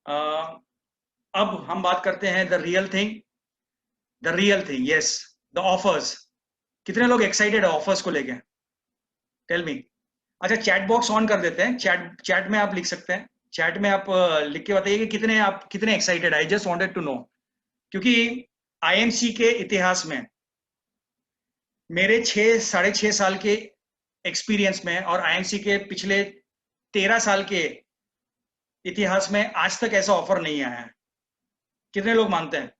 अब हम बात करते हैं the real thing, yes, the offers. कितने लोग एक्साइटेड है ऑफर्स को लेके? Tell me. अच्छा, चैट बॉक्स ऑन कर देते हैं, चैट चैट में आप लिख सकते हैं, चैट में आप लिख के बताइए कि कितने excited. I just wanted to know, क्योंकि आईएमसी के इतिहास में मेरे 6 साढ़े 6 साल के एक्सपीरियंस में और आईएमसी के पिछले 13 साल के इतिहास में आज तक ऐसा ऑफर नहीं आया है। कितने लोग मानते हैं?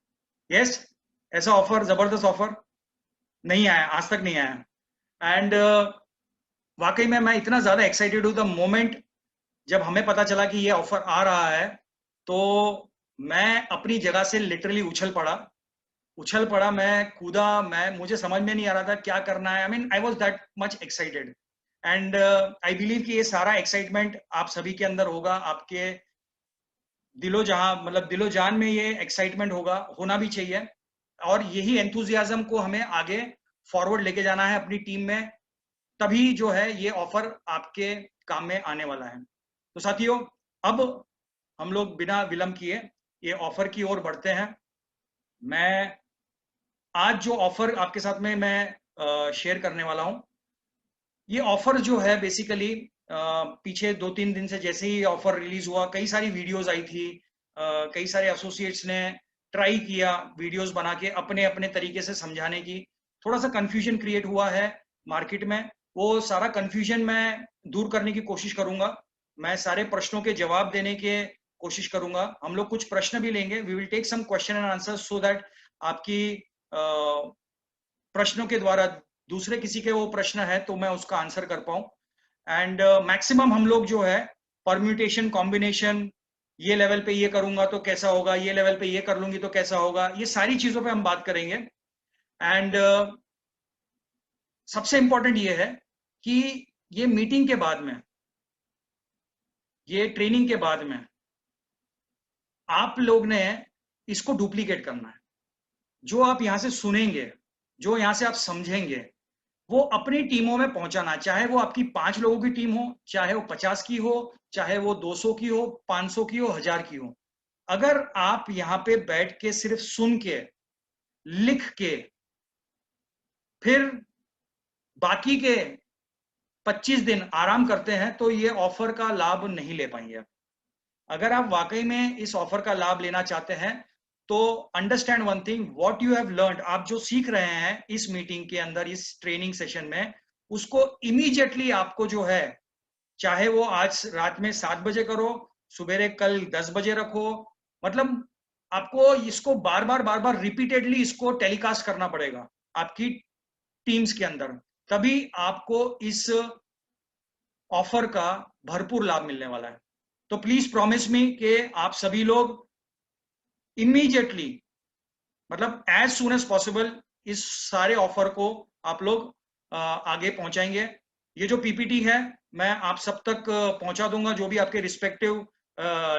यस, ऐसा ऑफर, जबरदस्त ऑफर नहीं आया, आज तक नहीं आया। एंड वाकई में मैं इतना ज्यादा एक्साइटेड हूँ द मोमेंट जब हमें पता चला कि ये ऑफर आ रहा है, तो मैं अपनी जगह से लिटरली उछल पड़ा, मैं कूदा, मुझे समझ में नहीं आ रहा था क्या करना है। I mean I was that much excited. And I believe कि ये सारा एक्साइटमेंट आप सभी के अंदर होगा, आपके दिलो जान में ये एक्साइटमेंट होगा, होना भी चाहिए। और यही एंथुजियाज्म को हमें आगे फॉरवर्ड लेके जाना है अपनी टीम में, तभी जो है ये ऑफर आपके काम में आने वाला है। तो साथियों, अब हम लोग बिना विलंब किए ये ऑफर की ओर बढ़ते हैं। मैं आज जो ऑफर आपके साथ में मैं शेयर करने वाला हूं, ये ऑफर जो है बेसिकली पीछे 2-3 दिन से जैसे ही ऑफर रिलीज हुआ, कई सारी वीडियोस आई थी, कई सारे एसोसिएट्स ने ट्राई किया वीडियोस बना के अपने अपने तरीके से समझाने की। थोड़ा सा कंफ्यूजन क्रिएट हुआ है मार्केट में, वो सारा कंफ्यूजन मैं दूर करने की कोशिश करूंगा। मैं सारे प्रश्नों के जवाब देने के कोशिश करूंगा। हम लोग कुछ प्रश्न भी लेंगे, we will take some question and answer so that आपकी प्रश्नों के द्वारा दूसरे किसी के वो प्रश्न है तो मैं उसका आंसर कर पाऊं। एंड मैक्सिमम हम लोग जो है परम्यूटेशन कॉम्बिनेशन, ये लेवल पे ये करूंगा तो कैसा होगा, ये लेवल पे ये कर लूंगी तो कैसा होगा, ये सारी चीजों पे हम बात करेंगे। एंड सबसे इंपॉर्टेंट ये है कि ये मीटिंग के बाद में, ये ट्रेनिंग के बाद में आप लोग ने इसको डुप्लीकेट करना है। जो आप यहां से सुनेंगे, जो यहां से आप समझेंगे, वो अपनी टीमों में पहुंचाना, चाहे वो आपकी 5 लोगों की टीम हो, चाहे वो 50 की हो, चाहे वो 200 की हो, 500 की हो, 1000 की हो। अगर आप यहाँ पे बैठ के सिर्फ सुन के, लिख के, फिर बाकी के 25 दिन आराम करते हैं, तो ये ऑफर का लाभ नहीं ले पाएंगे। अगर आप वाकई में इस ऑफर का लाभ लेना चाहते हैं, तो understand one thing, what you have learned, आप जो सीख रहे हैं इस मीटिंग के अंदर, इस ट्रेनिंग सेशन में, उसको इमीडिएटली आपको जो है, चाहे वो आज रात में 7 बजे करो, सुबेरे कल 10 बजे रखो, मतलब आपको इसको बार बार रिपीटेडली इसको टेलीकास्ट करना पड़ेगा आपकी टीम्स के अंदर, तभी आपको इस ऑफर का भरपूर लाभ मिलने वाला है। तो प्लीज प्रॉमिस मी कि आप सभी लोग इमीडिएटली, मतलब एज सुन एज पॉसिबल, इस सारे ऑफर को आप लोग आगे पहुंचाएंगे। ये जो पीपीटी है मैं आप सब तक पहुंचा दूंगा, जो भी आपके रिस्पेक्टिव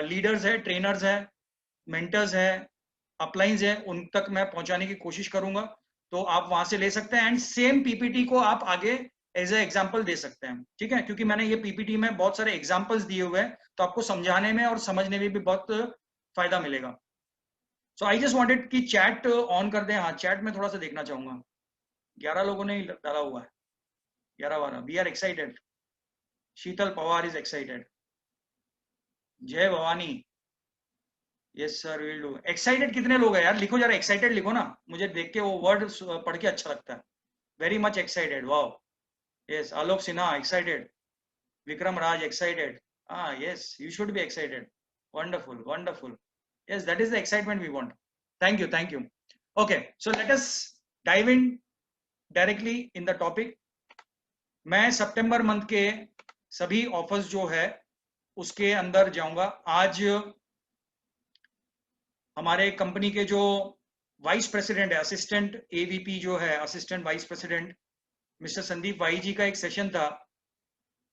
लीडर्स है, ट्रेनर्स है, मेंटर्स है, अपलाइंस है, उन तक मैं पहुंचाने की कोशिश करूंगा। तो आप वहां से ले सकते हैं एंड सेम पीपीटी को आप आगे एज ए एग्जाम्पल दे सकते हैं, ठीक है? क्योंकि मैंने ये पीपीटी में बहुत सारे एग्जाम्पल्स दिए हुए हैं, तो आपको समझाने में और समझने में भी बहुत फायदा मिलेगा। सो आई जस्ट वांटेड कि चैट ऑन कर दें। हाँ, चैट में थोड़ा सा देखना चाहूंगा। 11 लोगों ने डाला हुआ है, 11-12। We are excited, Sheetal Pawar is excited, Jai Bhavani, yes sir will do. Excited कितने लोग हैं यार? लिखो जरा, एक्साइटेड लिखो ना, मुझे देख के वो वर्ड पढ़ के अच्छा लगता है। Very much excited, wow, yes. Alok Sinha excited, Vikram Raj excited, हाँ yes, you should be excited, wonderful wonderful, yes, that is the excitement we want. Thank you, thank you. Okay, so let us dive in directly in the topic. मैं सितंबर month के सभी offers जो है उसके अंदर जाऊंगा। आज हमारे कंपनी के जो वाइस प्रेसिडेंट है, असिस्टेंट एवीपी जो है, assistant vice president mister Sandeep Y ji का एक सेशन था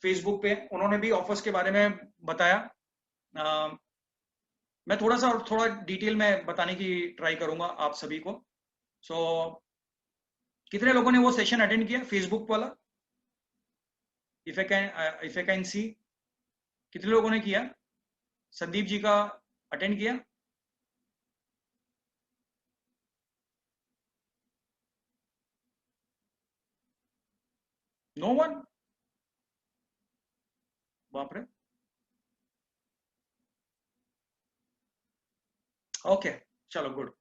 फेसबुक पे, उन्होंने भी ऑफर्स के बारे में बताया। मैं थोड़ा डिटेल में बताने की ट्राई करूंगा आप सभी को। सो कितने लोगों ने वो सेशन अटेंड किया फेसबुक वाला? इफ आई कैन सी, कितने लोगों ने किया? संदीप जी का अटेंड किया? No one? बाप रे। ओके, चलो good,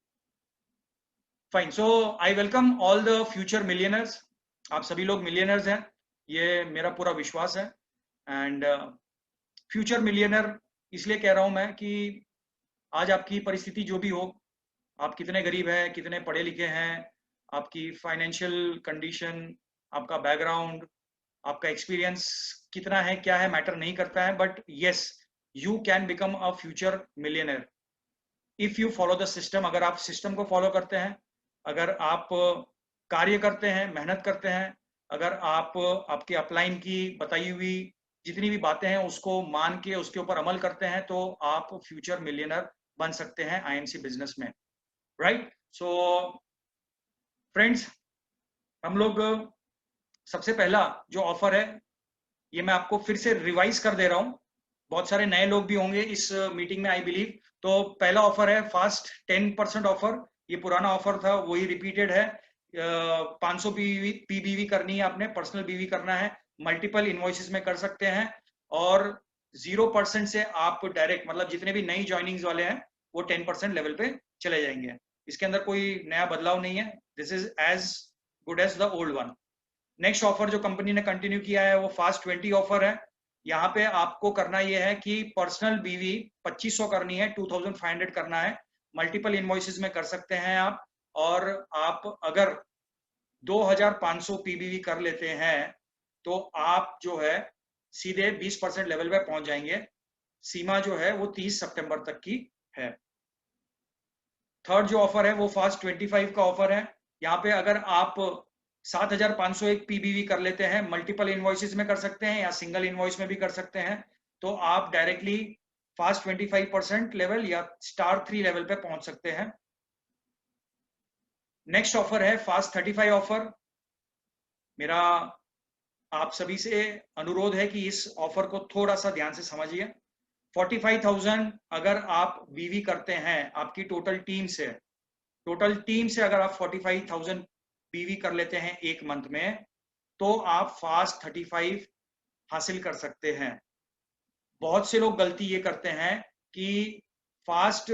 fine. So I welcome all the future millionaires. आप सभी लोग मिलियनर्स हैं, ये मेरा पूरा विश्वास है। एंड फ्यूचर मिलियनर इसलिए कह रहा हूं मैं कि आज आपकी परिस्थिति जो भी हो, आप कितने गरीब हैं, कितने पढ़े लिखे हैं, आपकी फाइनेंशियल कंडीशन, आपका बैकग्राउंड, आपका एक्सपीरियंस कितना है, क्या है, मैटर नहीं करता है। But yes, you can become a future millionaire if you follow the system. अगर आप सिस्टम को फॉलो करते हैं, अगर आप कार्य करते हैं, मेहनत करते हैं, अगर आप आपके अपलाइन की बताई हुई जितनी भी बातें हैं उसको मान के उसके ऊपर अमल करते हैं, तो आप फ्यूचर मिलियनर बन सकते हैं आईएमसी बिजनेस में, राइट? सो फ्रेंड्स, हम लोग सबसे पहला जो ऑफर है, ये मैं आपको फिर से रिवाइज कर दे रहा हूं। बहुत सारे नए लोग भी होंगे इस मीटिंग में आई बिलीव। तो पहला ऑफर है फास्ट 10% ऑफर। ये पुराना ऑफर था, वही रिपीटेड है। 500 पीबीवी करनी है आपने, पर्सनल बीवी करना है, मल्टीपल इनवॉइसेस में कर सकते हैं, और 0% से आप डायरेक्ट, मतलब जितने भी नई ज्वाइनिंग्स वाले हैं वो 10% लेवल पे चले जाएंगे। इसके अंदर कोई नया बदलाव नहीं है, this is as good as the old one. Next offer जो कंपनी ने कंटिन्यू किया है वो फास्ट 20 ऑफर है। यहाँ पे आपको करना यह है कि पर्सनल बीवी 2500 करनी है, 2500 करना है, मल्टीपल इनवॉइसेस में कर सकते हैं आप। और आप अगर 2500 पीबीवी कर लेते हैं तो आप जो है सीधे 20% लेवल पे पहुंच जाएंगे। सीमा जो है वो 30 सितंबर तक की है। थर्ड जो ऑफर है वो फास्ट 25 का ऑफर है। यहाँ पे अगर आप 7501 पीबीवी कर लेते हैं, मल्टीपल इनवॉइसेस में कर सकते हैं या सिंगल इनवॉइस में भी कर सकते हैं, तो आप डायरेक्टली फास्ट 25% लेवल या स्टार 3 लेवल पे पहुंच सकते हैं। नेक्स्ट ऑफर है फास्ट 35 ऑफर। मेरा आप सभी से अनुरोध है कि इस ऑफर को थोड़ा सा ध्यान से समझिए। 45,000 अगर आप बीवी करते हैं आपकी टोटल टीम से, अगर आप 45,000 बीवी कर लेते हैं एक मंथ में, तो आप फास्ट 35 हासिल कर सकते हैं। बहुत से लोग गलती ये करते हैं कि फास्ट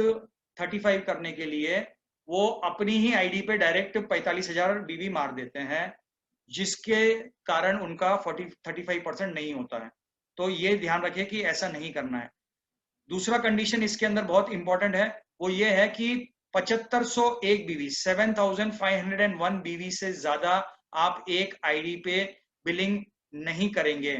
35 करने के लिए वो अपनी ही आईडी पे डायरेक्ट 45,000 बीवी मार देते हैं, जिसके कारण उनका 35% नहीं होता है। तो ये ध्यान रखिए कि ऐसा नहीं करना है। दूसरा कंडीशन इसके अंदर बहुत इंपॉर्टेंट है, वो ये है कि 7501 बीवी, 7501 बीवी से ज्यादा आप एक आईडी पे बिलिंग नहीं करेंगे।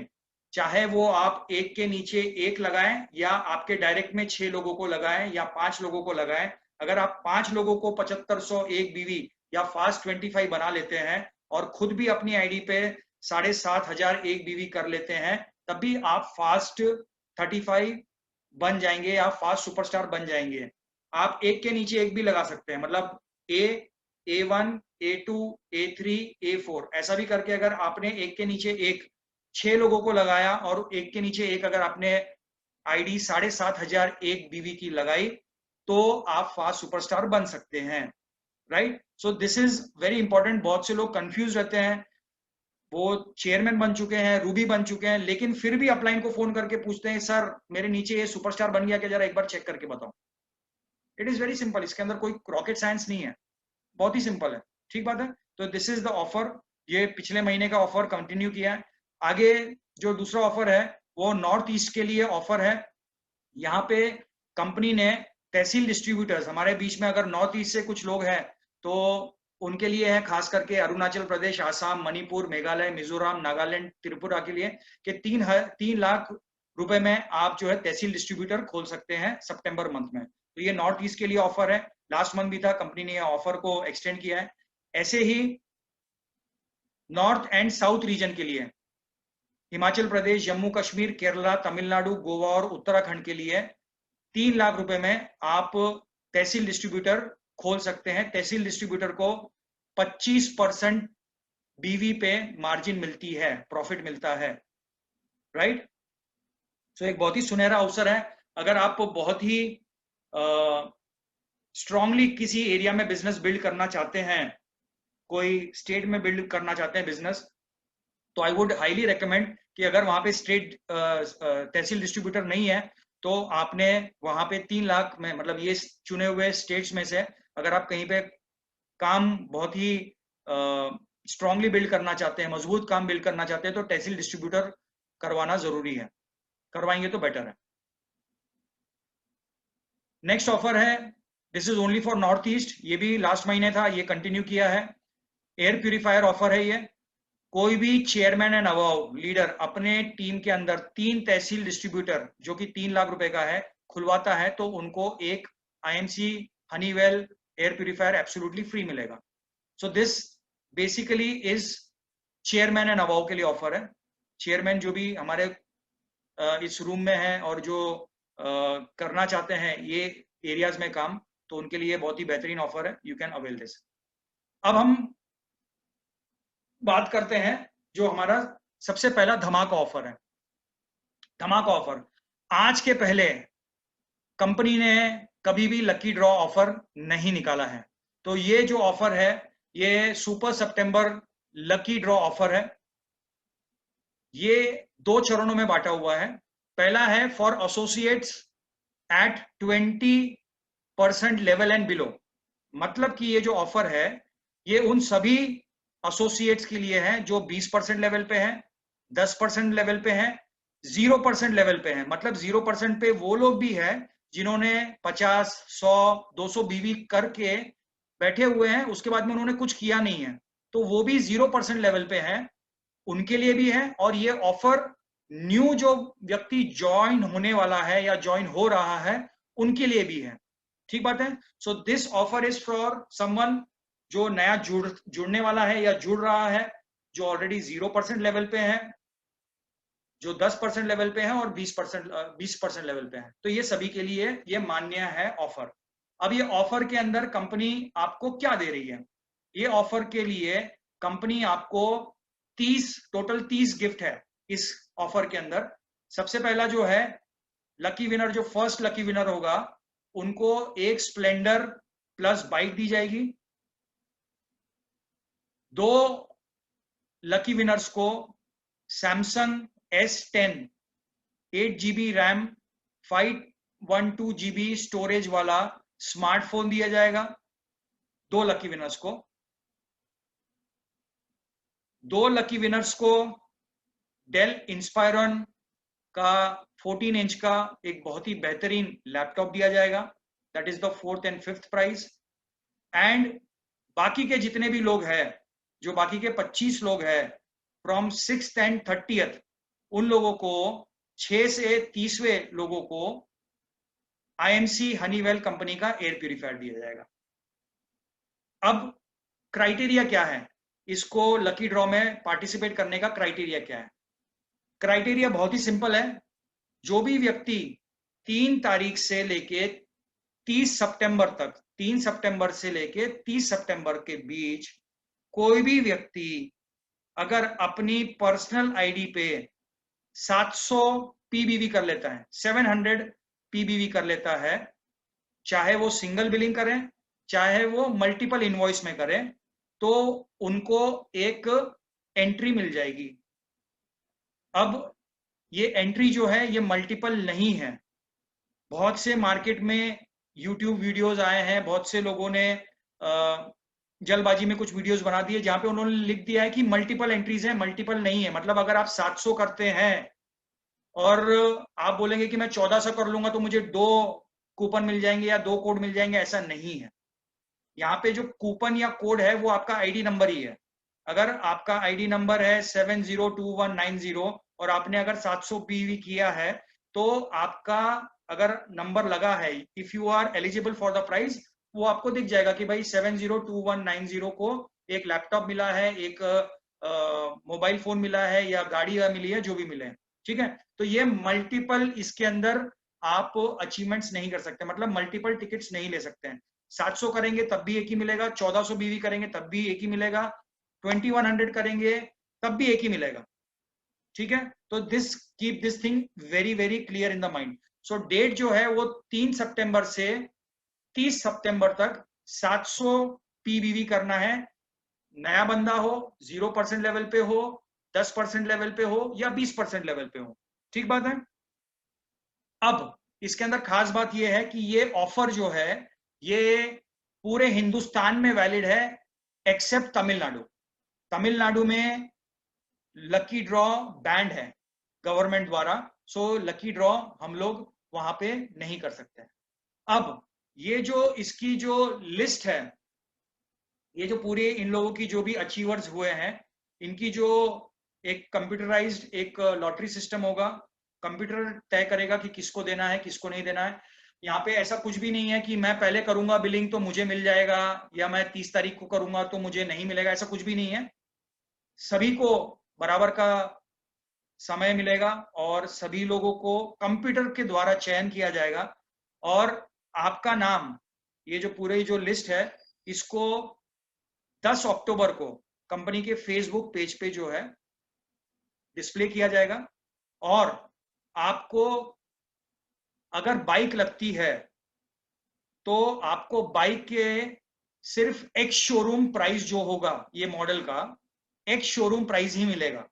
चाहे वो आप एक के नीचे एक लगाएं या आपके डायरेक्ट में 6 लोगों को लगाएं या 5 लोगों को लगाएं। अगर आप 5 लोगों को 7501 बीवी या फास्ट 25 बना लेते हैं और खुद भी अपनी आईडी पे 7501 बीवी कर लेते हैं, तब भी आप फास्ट 35 बन जाएंगे या फास्ट सुपरस्टार बन जाएंगे। आप एक के नीचे एक भी लगा सकते हैं, मतलब A1, A2, A3, A4 ऐसा भी करके अगर आपने एक के नीचे एक 6 लोगों को लगाया और एक के नीचे एक अगर आपने आईडी 7501 बीवी की लगाई, तो आप फास्ट सुपरस्टार बन सकते हैं, right? So this is very important. बहुत से लोग कंफ्यूज रहते हैं, वो चेयरमैन बन चुके हैं, रूबी बन चुके हैं, लेकिन फिर भी अपलाइन को फोन करके पूछते हैं, सर मेरे नीचे ये सुपरस्टार बन गया क्या, जरा एक बार चेक करके बताओ। इट इज वेरी सिंपल, इसके अंदर कोई रॉकेट साइंस नहीं है, बहुत ही सिंपल है, ठीक बात है। तो दिस इज द ऑफर, ये पिछले महीने का ऑफर कंटिन्यू किया है। आगे जो दूसरा ऑफर है वो नॉर्थ ईस्ट के लिए ऑफर है। यहाँ पे कंपनी ने तहसील डिस्ट्रीब्यूटर्स, हमारे बीच में अगर नॉर्थ ईस्ट से कुछ लोग हैं तो उनके लिए है, खास करके अरुणाचल प्रदेश, आसाम, मणिपुर, मेघालय, मिजोरम, नागालैंड, त्रिपुरा के लिए, कि 3 लाख रुपए में आप जो है तहसील डिस्ट्रीब्यूटर खोल सकते हैं सितंबर मंथ में। तो ये नॉर्थ ईस्ट के लिए ऑफर है, लास्ट मंथ भी था, कंपनी ने ऑफर को एक्सटेंड किया है। ऐसे ही नॉर्थ एंड साउथ रीजन के लिए हिमाचल प्रदेश, जम्मू कश्मीर, केरला, तमिलनाडु, गोवा और उत्तराखंड के लिए 3 लाख रुपए में आप तहसील डिस्ट्रीब्यूटर खोल सकते हैं। तहसील डिस्ट्रीब्यूटर को 25% बीवी पे मार्जिन मिलती है, प्रॉफिट मिलता है, राइट? तो एक बहुत ही सुनहरा अवसर है। अगर आप बहुत ही स्ट्रांगली किसी एरिया में बिजनेस बिल्ड करना चाहते हैं, कोई स्टेट में बिल्ड करना चाहते हैं बिजनेस, तो आई वुड हाईली रेकमेंड कि अगर वहां पे स्टेट तहसील डिस्ट्रीब्यूटर नहीं है तो आपने वहां पे 3 लाख में, मतलब ये चुने हुए स्टेट्स में से अगर आप कहीं पे काम बहुत ही स्ट्रांगली बिल्ड करना चाहते हैं, मजबूत काम बिल्ड करना चाहते हैं, तो तहसील डिस्ट्रीब्यूटर करवाना जरूरी है, करवाएंगे तो बेटर है। नेक्स्ट ऑफर है, this is only for north east, ये भी लास्ट महीने था, ये कंटिन्यू किया है। एयर प्यूरिफायर ऑफर है ये। कोई भी चेयरमैन एंड अबव लीडर अपने टीम के अंदर 3 तहसील डिस्ट्रीब्यूटर जो कि 3 लाख रुपए का है खुलवाता है तो उनको एक IMC Honeywell air purifier absolutely free मिलेगा। So this basically is chairman and above के लिए ऑफर है। चेयरमैन जो भी हमारे इस रूम में है और जो करना चाहते हैं ये एरियाज में काम, तो उनके लिए बहुत ही बेहतरीन ऑफर है, यू कैन अवेल दिस। अब हम बात करते हैं जो हमारा सबसे पहला धमाका ऑफर है। धमाका ऑफर, आज के पहले कंपनी ने कभी भी लकी ड्रॉ ऑफर नहीं निकाला है, तो ये जो ऑफर है ये सुपर सितंबर लकी ड्रॉ ऑफर है। ये 2 चरणों में बांटा हुआ है। पहला है for associates at 20% level and below, मतलब कि ये जो ऑफर है ये उन सभी एसोसिएट्स के लिए है जो 20% लेवल पे है, 10% लेवल पे है, 0% लेवल पे है। मतलब 0% पे वो लोग भी है जिन्होंने 50, 100, 200 बीवी करके बैठे हुए हैं, उसके बाद में उन्होंने कुछ किया नहीं है, तो वो भी 0% लेवल पे है, उनके लिए भी है। और ये ऑफर न्यू जो व्यक्ति ज्वाइन होने वाला है या ज्वाइन हो रहा है उनके लिए भी है। ठीक बात है। So this offer is for someone जो नया जुड़ने वाला है या जुड़ रहा है, जो ऑलरेडी 0% लेवल पे है, जो 10% लेवल पे है और 20% लेवल पे है, तो ये सभी के लिए ये मान्य है ऑफर। अब ये ऑफर के अंदर कंपनी आपको क्या दे रही है? ये ऑफर के लिए कंपनी आपको टोटल 30 गिफ्ट है इस ऑफर के अंदर। सबसे पहला जो है लकी विनर, जो फर्स्ट लकी विनर होगा उनको एक स्प्लेंडर प्लस बाइक दी जाएगी। 2 लकी विनर्स को Samsung S10 8GB RAM 512GB storage वाला स्मार्टफोन दिया जाएगा। 2 लकी विनर्स को। 2 लकी विनर्स को डेल इंस्पायरन का 14 इंच का एक बहुत ही बेहतरीन लैपटॉप दिया जाएगा। That is the 4th and 5th prize. And बाकी के जितने भी लोग हैं, जो बाकी के 25 लोग हैं फ्रॉम 6th एंड 30th, उन लोगों को 6 से 30वें लोगों को IMC हनीवेल कंपनी का एयर प्यूरिफायर दिया जाएगा। अब क्राइटेरिया क्या है, इसको लकी ड्रॉ में पार्टिसिपेट करने का क्राइटेरिया क्या है? क्राइटेरिया बहुत ही सिंपल है। जो भी व्यक्ति 3 तारीख से लेके 30 सितंबर तक, 3 सितंबर से लेके 30 सितंबर के बीच कोई भी व्यक्ति अगर अपनी पर्सनल आईडी पे 700 पीबीवी कर लेता है, 700 पीबीवी कर लेता है, चाहे वो सिंगल बिलिंग करें चाहे वो मल्टीपल इनवॉइस में करें, तो उनको एक एंट्री मिल जाएगी। अब ये एंट्री जो है ये मल्टीपल नहीं है। बहुत से मार्केट में यूट्यूब वीडियोस आए हैं, बहुत से लोगों ने जल्दबाजी में कुछ वीडियोस बना दिए जहां पे उन्होंने लिख दिया है कि मल्टीपल एंट्रीज है, मल्टीपल नहीं है। मतलब अगर आप 700 करते हैं और आप बोलेंगे कि मैं 1400 कर लूंगा तो मुझे 2 कूपन मिल जाएंगे या 2 कोड मिल जाएंगे, ऐसा नहीं है। यहाँ पे जो कूपन या कोड है वो आपका आईडी नंबर ही है। अगर आपका आईडी नंबर है 702190 और आपने अगर 700 पीवी किया है तो आपका अगर नंबर लगा है, if you are eligible for the prize, वो आपको दिख जाएगा कि भाई 702190 को एक लैपटॉप मिला है, एक मोबाइल फोन मिला है या गाड़ी मिली है, जो भी मिले। ठीक है, तो ये मल्टीपल इसके अंदर आप अचीवमेंट्स नहीं कर सकते, मतलब मल्टीपल टिकट्स नहीं ले सकते हैं। 700 करेंगे तब भी एक ही मिलेगा, 1400 बीवी करेंगे तब भी एक ही मिलेगा, 2100 करेंगे तब भी एक ही मिलेगा। ठीक है, तो this keep this thing very very clear in the mind. So date जो है वो 3 सितंबर से 30 सितंबर तक 700 पीवीवी करना है। नया बंदा हो, 0% लेवल पे हो, 10% लेवल पे हो या 20% लेवल पे हो, ठीक बात है। अब इसके अंदर खास बात यह है कि ये ऑफर जो है ये पूरे हिंदुस्तान में वैलिड है एक्सेप्ट तमिलनाडु। तमिलनाडु में लकी ड्रॉ बैंड है गवर्नमेंट द्वारा, सो लकी ड्रॉ हम लोग वहां पे नहीं कर सकते। अब ये जो इसकी जो लिस्ट है, ये जो पूरे इन लोगों की जो भी अचीवर्स हुए हैं, इनकी जो एक कंप्यूटराइज्ड एक लॉटरी सिस्टम होगा, कंप्यूटर तय करेगा कि किसको देना है किसको नहीं देना है। यहाँ पे ऐसा कुछ भी नहीं है कि मैं पहले करूंगा बिलिंग तो मुझे मिल जाएगा, या मैं 30 तारीख को करूंगा तो मुझे नहीं मिलेगा, ऐसा कुछ भी नहीं है। सभी को बराबर का समय मिलेगा और सभी लोगों को कंप्यूटर के द्वारा चयन किया जाएगा। और आपका नाम, ये जो पूरी जो लिस्ट है, इसको 10 अक्टूबर को कंपनी के फेसबुक पेज पे जो है डिस्प्ले किया जाएगा। और आपको अगर बाइक लगती है तो आपको बाइक के सिर्फ एक शोरूम प्राइस जो होगा ये मॉडल का, एक शोरूम प्राइस ही मिलेगा।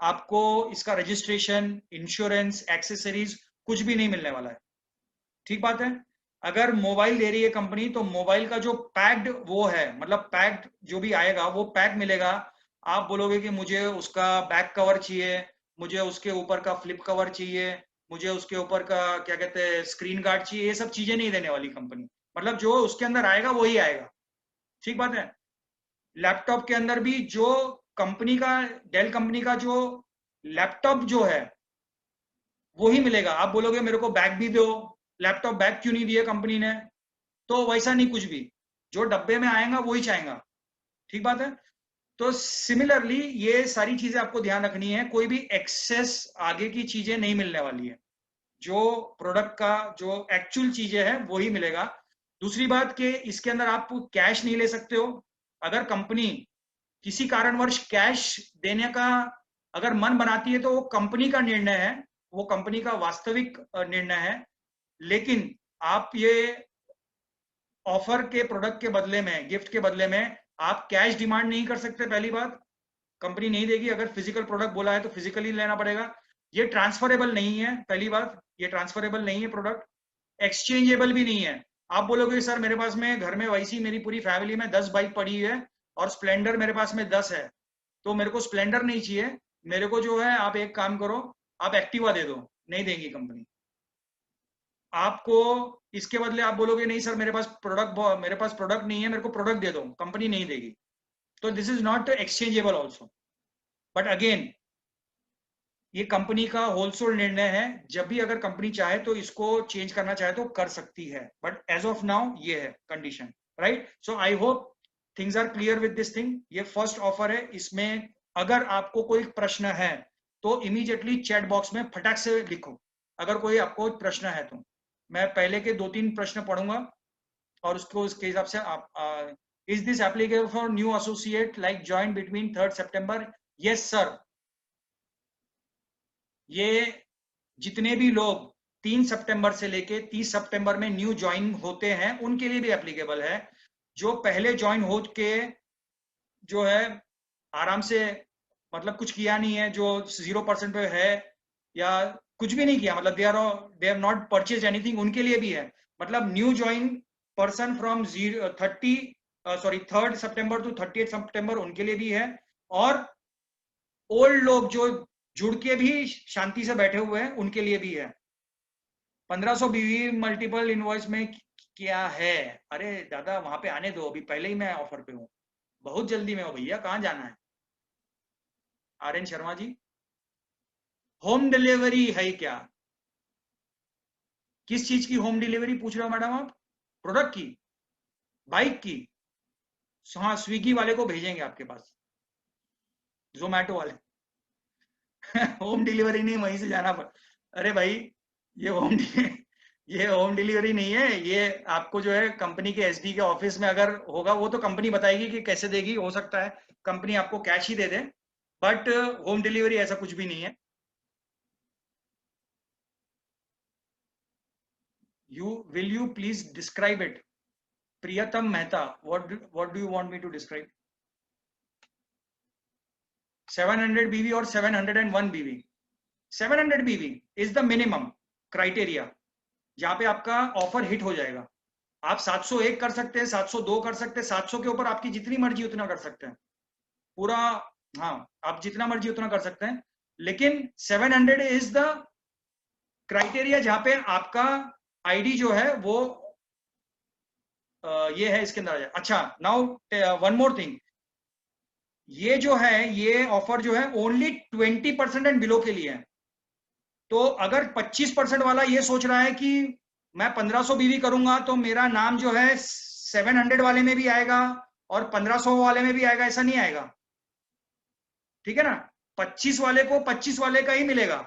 आपको इसका रजिस्ट्रेशन, इंश्योरेंस, एक्सेसरीज कुछ भी नहीं मिलने वाला है, ठीक बात है। अगर मोबाइल दे रही है कंपनी तो मोबाइल का जो पैक्ड वो है, मतलब पैक्ड जो भी आएगा वो पैक मिलेगा। आप बोलोगे कि मुझे उसका बैक कवर चाहिए, मुझे उसके ऊपर का फ्लिप कवर चाहिए, मुझे उसके ऊपर का क्या कहते हैं स्क्रीन गार्ड चाहिए, ये सब चीजें नहीं देने वाली कंपनी। मतलब जो उसके अंदर आएगा वही आएगा, ठीक बात है। लैपटॉप के अंदर भी जो कंपनी का, डेल कंपनी का जो लैपटॉप जो है वो ही मिलेगा। आप बोलोगे मेरे को बैग भी दो, लैपटॉप बैग क्यों नहीं दिया कंपनी ने, तो वैसा नहीं कुछ भी, जो डब्बे में आएगा वही चाहेगा, ठीक बात है। तो सिमिलरली ये सारी चीजें आपको ध्यान रखनी है, कोई भी एक्सेस आगे की चीजें नहीं मिलने वाली है। जो प्रोडक्ट का जो एक्चुअल चीजें हैं वही मिलेगा। दूसरी बात कि इसके अंदर आप कैश नहीं ले सकते हो। अगर कंपनी किसी कारणवश कैश देने का अगर मन बनाती है तो वो कंपनी का निर्णय है, वो कंपनी का वास्तविक निर्णय है। लेकिन आप ये ऑफर के प्रोडक्ट के बदले में, गिफ्ट के बदले में आप कैश डिमांड नहीं कर सकते। पहली बात, कंपनी नहीं देगी। अगर फिजिकल प्रोडक्ट बोला है तो फिजिकली लेना पड़ेगा। ये ट्रांसफरेबल नहीं है, पहली बात, ये ट्रांसफरेबल नहीं है प्रोडक्ट, एक्सचेंजेबल भी नहीं है। आप बोलोगे सर मेरे पास में घर में वैसी मेरी पूरी फैमिली में 10 बाइक पड़ी है और स्प्लेंडर मेरे पास में 10 है, तो मेरे को स्प्लेंडर नहीं चाहिए, मेरे को जो है आप एक काम करो, आप एक्टिवा दे दो, नहीं देगी कंपनी आपको। इसके बदले आप बोलोगे नहीं सर मेरे पास प्रोडक्ट नहीं है, मेरे को प्रोडक्ट दे दो, कंपनी नहीं देगी। तो this is not exchangeable also. But again ये कंपनी का होलसेल निर्णय है, जब भी अगर कंपनी चाहे तो इसको चेंज करना चाहे तो कर सकती है। बट एज ऑफ नाउ ये है condition, right. So I hope things are clear with this thing. ये फर्स्ट ऑफर है, इसमें अगर आपको कोई प्रश्न है तो इमीडिएटली चैट बॉक्स में फटाक से लिखो, अगर कोई आपको प्रश्न है तो। मैं पहले के 2-3 प्रश्न पढ़ूंगा और उसको उसके हिसाब से आप is this applicable for new associate like join between 3 September? Yes sir, ये जितने भी लोग 3 सितंबर से लेके 30 सितंबर में न्यू ज्वाइन होते हैं उनके लिए भी एप्लीकेबल है। जो पहले ज्वाइन हो के जो है आराम से, मतलब कुछ किया नहीं है, जो 0% पे है या कुछ भी नहीं किया, मतलब they are not purchase anything, उनके लिए भी है। मतलब new join person from 3rd September to 30th September उनके लिए भी है। और ओल्ड लोग जो जुड़ के भी शांति से बैठे हुए हैं उनके लिए भी है। 1500 बीवी मल्टीपल इनवॉइस में क्या है? अरे दादा वहां पे आने दो, अभी पहले ही मैं ऑफर पे हूँ, बहुत जल्दी में हो भैया, कहाँ जाना है? आर्यन शर्मा जी, होम डिलीवरी है क्या? किस चीज की होम डिलीवरी पूछ रहे हो मैडम आप? प्रोडक्ट की, बाइक की? हाँ, स्विगी वाले को भेजेंगे आपके पास, जोमैटो वाले। होम डिलीवरी नहीं, वहीं से जाना पड़। अरे भाई, ये होम ये होम डिलीवरी नहीं है, ये आपको जो है कंपनी के एसडी के ऑफिस में अगर होगा वो तो कंपनी बताएगी कि कैसे देगी, हो सकता है कंपनी आपको cash he they they, but home delivery ऐसा कुछ भी नहीं है। will you please describe it? Priyatam Mehta, what do you want me to describe? 700 BV or 701 BV? 700 BV is the minimum criteria जहां पे आपका ऑफर हिट हो जाएगा। आप 701 कर सकते हैं, 702 कर सकते हैं, 700 के ऊपर आपकी जितनी मर्जी उतना कर सकते हैं पूरा। हाँ, आप जितना मर्जी उतना कर सकते हैं, लेकिन 700 इज द क्राइटेरिया जहां पे आपका आईडी जो है वो ये है, इसके अंदर आ जाए। अच्छा, नाउ वन मोर थिंग, ये जो है ये ऑफर जो है ओनली 20% एंड बिलो के लिए है। तो अगर 25% वाला ये सोच रहा है कि मैं 1500 बीवी करूंगा तो मेरा नाम जो है 700 वाले में भी आएगा और 1500 वाले में भी आएगा, ऐसा नहीं आएगा, ठीक है ना। 25 वाले को 25 वाले का ही मिलेगा।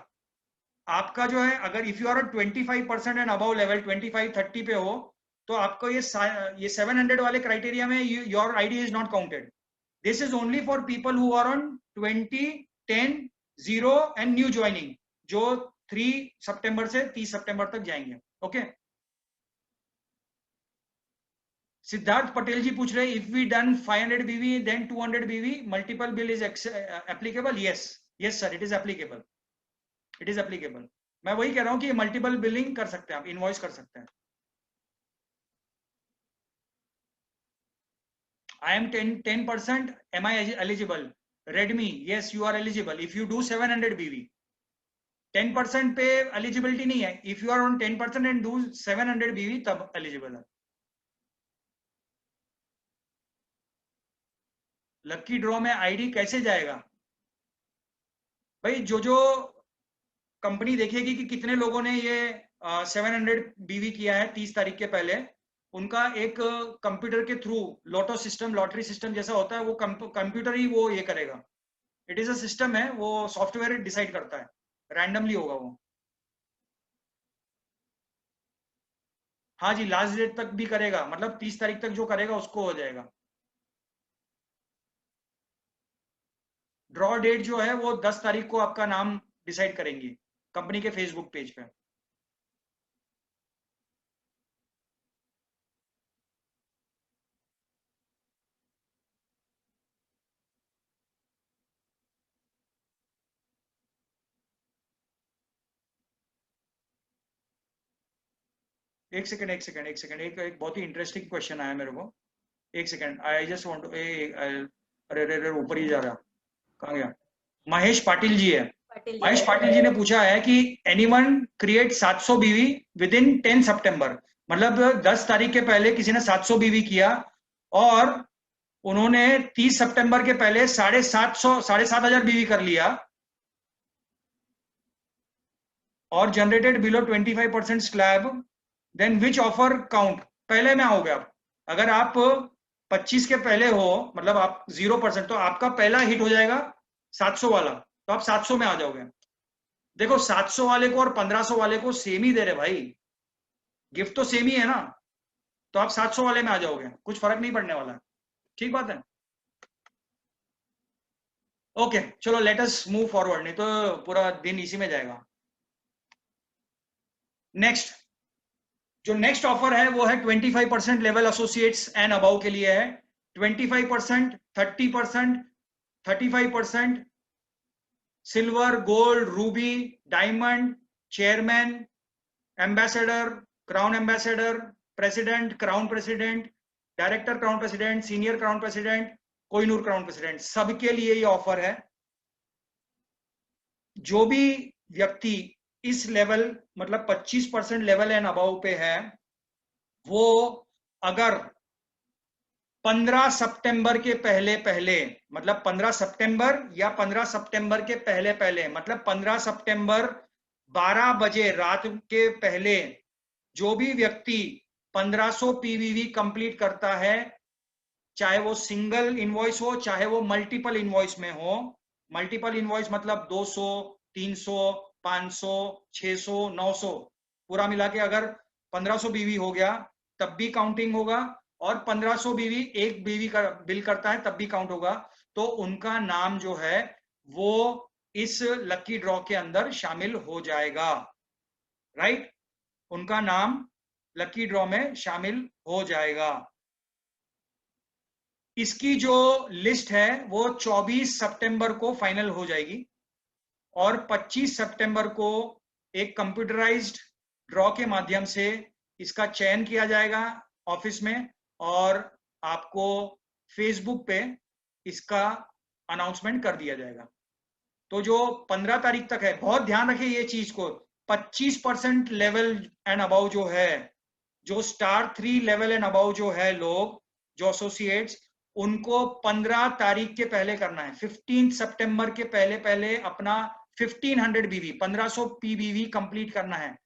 आपका जो है अगर if you are 25% and above level 25-30 पे हो तो आपको ये 700 वाले क्राइटेरिया में your ID is not counted. This is only for people who are on 20, 10, 0 and new joining, जो 3 सितंबर से 30 सितंबर तक जाएंगे। ओके, सिद्धार्थ पटेल जी पूछ रहे इफ वी डन 500 बीवी देन 200 बीवी multiple bill is applicable? Yes yes sir, it is applicable, it is applicable. मैं वही कह रहा हूं कि मल्टीपल बिलिंग कर सकते हैं, आप इनवॉइस कर सकते हैं। I am 10%. Am I eligible? Redmi, yes, you are eligible. If you do 700 BV, 10% पे eligibility नहीं है. If you are on 10% and do 700 BV, तब eligible है. लक्की ड्रॉ में आईडी कैसे जाएगा? भाई जो कंपनी देखेगी कि कितने लोगों ने ये 700 बीवी किया है 30 तारीख के पहले, उनका एक कंप्यूटर के through Lato system, lottery system जैसा होता है, वो कंप्यूटर ही वो ये करेगा। इट इज अ सिस्टम है, वो सॉफ्टवेयर डिसाइड करता है, रैंडमली होगा वो। हाँ जी, लास्ट डेट तक भी करेगा, मतलब 30 तारीख तक जो करेगा उसको हो जाएगा। ड्रॉ डेट जो है वो 10 तारीख को आपका नाम डिसाइड करेंगी कंपनी के फेसबुक पेज पे। एक सेकंड एक बहुत ही इंटरेस्टिंग क्वेश्चन आया मेरे को। एक second, I just want to, अरे अरे अरे ऊपर ही जा रहा, कहाँ गया? महेश पाटिल जी है। महेश पाटिल जी ने पूछा है कि एनीवन क्रिएट 700 बीवी विद इन 10 सितंबर, मतलब 10 तारीख के पहले किसी ने 700 बीवी किया और उन्होंने 30 सितंबर के पहले 7,500 बीवी कर लिया और generated below 25% slab, then which offer count? पहले में आओगे आप। अगर आप 25 के पहले हो, मतलब आप 0%, तो आपका पहला हिट हो जाएगा 700 वाला, तो आप 700 में आ जाओगे। देखो 700 वाले को और 1500 वाले को सेम ही दे रहे भाई, गिफ्ट तो सेम ही है ना, तो आप 700 वाले में आ जाओगे, कुछ फर्क नहीं पड़ने वाला है। ठीक बात है। ओके चलो लेट अस मूव फॉरवर्ड, नहीं तो पूरा दिन इसी में जाएगा। नेक्स्ट, जो नेक्स्ट ऑफर है वो है 25% लेवल एसोसिएट्स एंड अबव के लिए है। 25%, 30%, 35%, silver, gold, Ruby, diamond, chairman, ambassador, crown ambassador, president, crown president, director crown president, senior crown president, Kohinoor crown president, सबके लिए ये ऑफर है। जो भी व्यक्ति इस लेवल, मतलब 25% लेवल एंड अबव पे है, वो अगर 15 सितंबर के पहले पहले, मतलब 15 सितंबर या 15 सितंबर के पहले पहले, मतलब 15 सितंबर 12 बजे रात के पहले जो भी व्यक्ति 1500 पीवीवी कंप्लीट करता है, चाहे वो सिंगल इनवॉइस हो चाहे वो मल्टीपल इनवॉइस में हो। मल्टीपल इनवॉइस मतलब 200, 300, 500, 600, 900 पूरा मिला के अगर 1500 बीवी हो गया तब भी काउंटिंग होगा, और 1500 बीवी एक बीवी का बिल करता है तब भी काउंट होगा। तो उनका नाम जो है वो इस लकी ड्रॉ के अंदर शामिल हो जाएगा, राइट? उनका नाम लकी ड्रॉ में शामिल हो जाएगा। इसकी जो लिस्ट है वो 24 सितंबर को फाइनल हो जाएगी और 25 सितंबर को एक कंप्यूटराइज्ड ड्रॉ के माध्यम से इसका चयन किया जाएगा ऑफिस में और आपको फेसबुक पे इसका अनाउंसमेंट कर दिया जाएगा। तो जो 15 तारीख तक है, बहुत ध्यान रखें ये चीज को, 25% लेवल एंड अबाउ जो है, जो स्टार 3 लेवल एंड अबाउ जो है लोग, जो एसोसिएट्स, उनको 15 तारीख के पहले करना है। 15 सितंबर के पहले पहले अपना 1500 बीवी 1500 पीबीवी कंप्लीट करना है।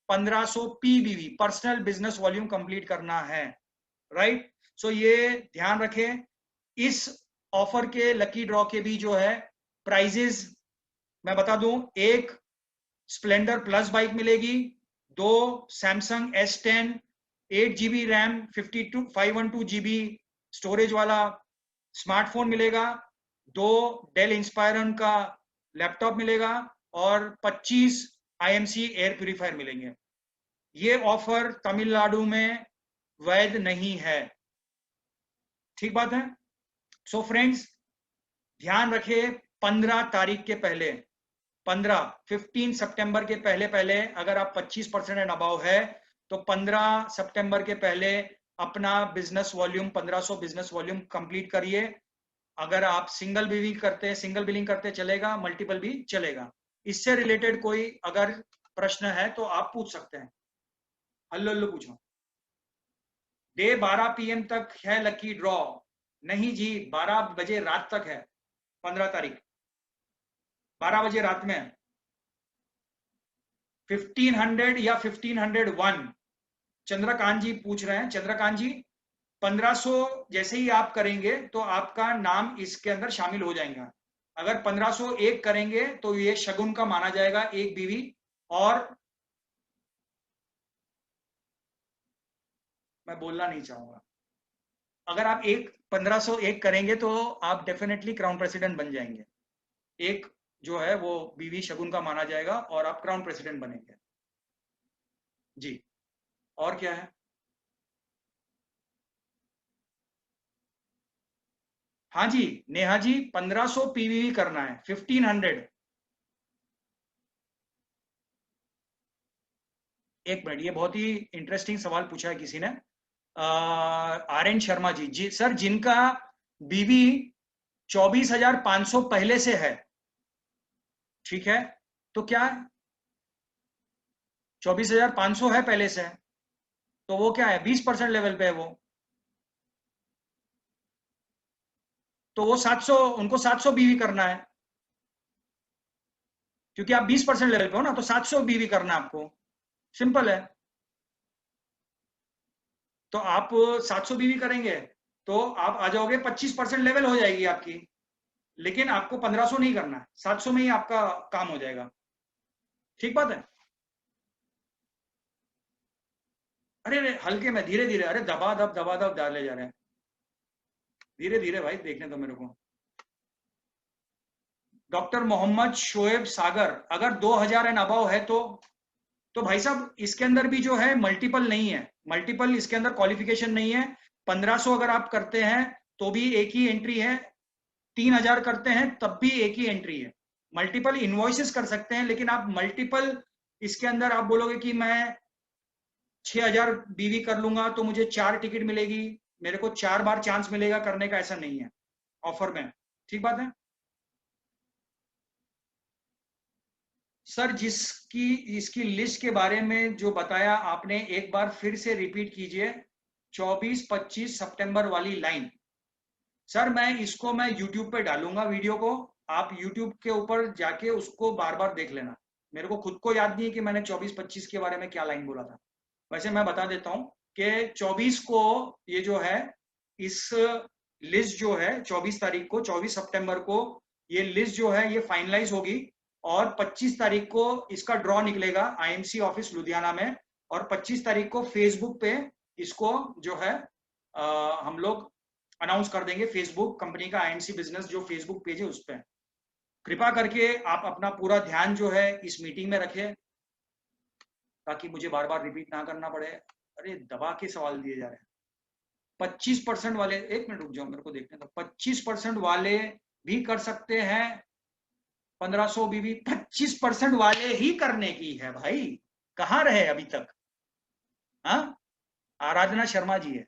1500 पीबीवी पर्सनल बिजनेस वॉल्यूम कंप्लीट करना है, राइट। सो ये ध्यान रखें। इस ऑफर के लकी ड्रॉ के भी जो है प्राइजेस मैं बता दूं, एक स्प्लेंडर प्लस बाइक मिलेगी, 2 Samsung S10 8GB RAM 512GB storage वाला स्मार्टफोन मिलेगा, 2 डेल इंस्पायरन का लैपटॉप मिलेगा और 25 IMC एयर प्यूरिफायर मिलेंगे। ये ऑफर तमिलनाडु में वैध नहीं है, ठीक बात है। सो फ्रेंड्स ध्यान रखें, 15 तारीख के पहले 15 सितंबर के पहले पहले अगर आप 25% एंड अबाव है तो 15 सितंबर के पहले अपना business volume 1500 business volume complete करिए। अगर आप सिंगल बिलिंग करते चलेगा, मल्टीपल भी चलेगा। इससे रिलेटेड कोई अगर प्रश्न है तो आप पूछ सकते हैं। हल्लो पूछो। डे 12 PM तक है लकी ड्रॉ? नहीं जी, 12 बजे रात तक है। 15 तारीख 12 बजे रात में 1500 या 1501। चंद्रकांत जी पूछ रहे हैं। चंद्रकांत जी 1500 जैसे ही आप करेंगे तो आपका नाम इसके अंदर शामिल हो जाएगा। अगर 1501 करेंगे तो ये शगुन का माना जाएगा, एक बीवी। और मैं बोलना नहीं चाहूंगा, अगर आप 1501 करेंगे तो आप डेफिनेटली क्राउन प्रेसिडेंट बन जाएंगे। एक जो है वो बीवी शगुन का माना जाएगा और आप क्राउन प्रेसिडेंट बनेंगे जी। और क्या है? हाँ जी नेहा जी, 1500 पीवीवी करना है, 1500। एक मिनट, ये बहुत ही इंटरेस्टिंग सवाल पूछा है किसी ने। RN शर्मा जी सर, जिनका बीवी 24,500 पहले से है, ठीक है, तो क्या 24,500 है पहले से, तो वो क्या है, 20% लेवल पे है वो, तो वो 700, उनको 700 बीवी करना है, क्योंकि आप 20% लेवल पे हो ना, तो 700 बीवी करना है आपको, सिंपल है। तो आप 700 बीवी करेंगे तो आप आ जाओगे, 25% लेवल हो जाएगी आपकी, लेकिन आपको 1500 नहीं करना है, 700 में ही आपका काम हो जाएगा, ठीक बात है। अरे हल्के में, धीरे धीरे, अरे दबा दब डाले जा रहे हैं, धीरे धीरे भाई, देखने दो मेरे को। डॉक्टर मोहम्मद शोएब सागर, अगर 2000 एंड अबाव है तो भाई साहब इसके अंदर भी जो है मल्टीपल नहीं है, मल्टीपल इसके अंदर क्वालिफिकेशन नहीं है। 1500 अगर आप करते हैं तो भी एक ही एंट्री है, 3000 करते हैं तब भी एक ही एंट्री है। मल्टीपल इनवॉइसेस कर सकते हैं, लेकिन आप मल्टीपल इसके अंदर आप बोलोगे कि मैं 6000 बीवी कर लूंगा तो मुझे 4 टिकट मिलेगी, मेरे को 4 बार चांस मिलेगा करने का, ऐसा नहीं है ऑफर में, ठीक बात है। सर जिसकी इसकी लिस्ट के बारे में जो बताया आपने, एक बार फिर से रिपीट कीजिए, 24-25 सितंबर वाली लाइन। सर मैं YouTube पे डालूंगा वीडियो को, आप YouTube के ऊपर जाके उसको बार बार देख लेना। मेरे को खुद को याद नहीं है कि मैंने 24-25 के बारे में क्या लाइन बोला था। वैसे मैं बता देता हूँ कि 24 को ये जो है, इस लिस्ट जो है 24 तारीख को, 24 सितंबर को ये लिस्ट जो है ये फाइनलाइज होगी और 25 तारीख को इसका ड्रॉ निकलेगा IMC ऑफिस लुधियाना में, और 25 तारीख को फेसबुक पे इसको जो है हम लोग अनाउंस कर देंगे, फेसबुक कंपनी का IMC बिजनेस जो फेसबुक पेज है उस पर। कृपा करके आप अपना पूरा ध्यान जो है इस मीटिंग में रखें ताकि मुझे बार बार रिपीट ना करना पड़े, अरे दबा के सवाल दिए जा रहे हैं। 25% वाले, एक मिनट रुक जाओ, मेरे को देखने दो। 25% वाले भी कर सकते हैं 1500 बीवी। 25% वाले ही करने की है भाई, कहाँ रहे अभी तक? हाँ, आराधना शर्मा जी है।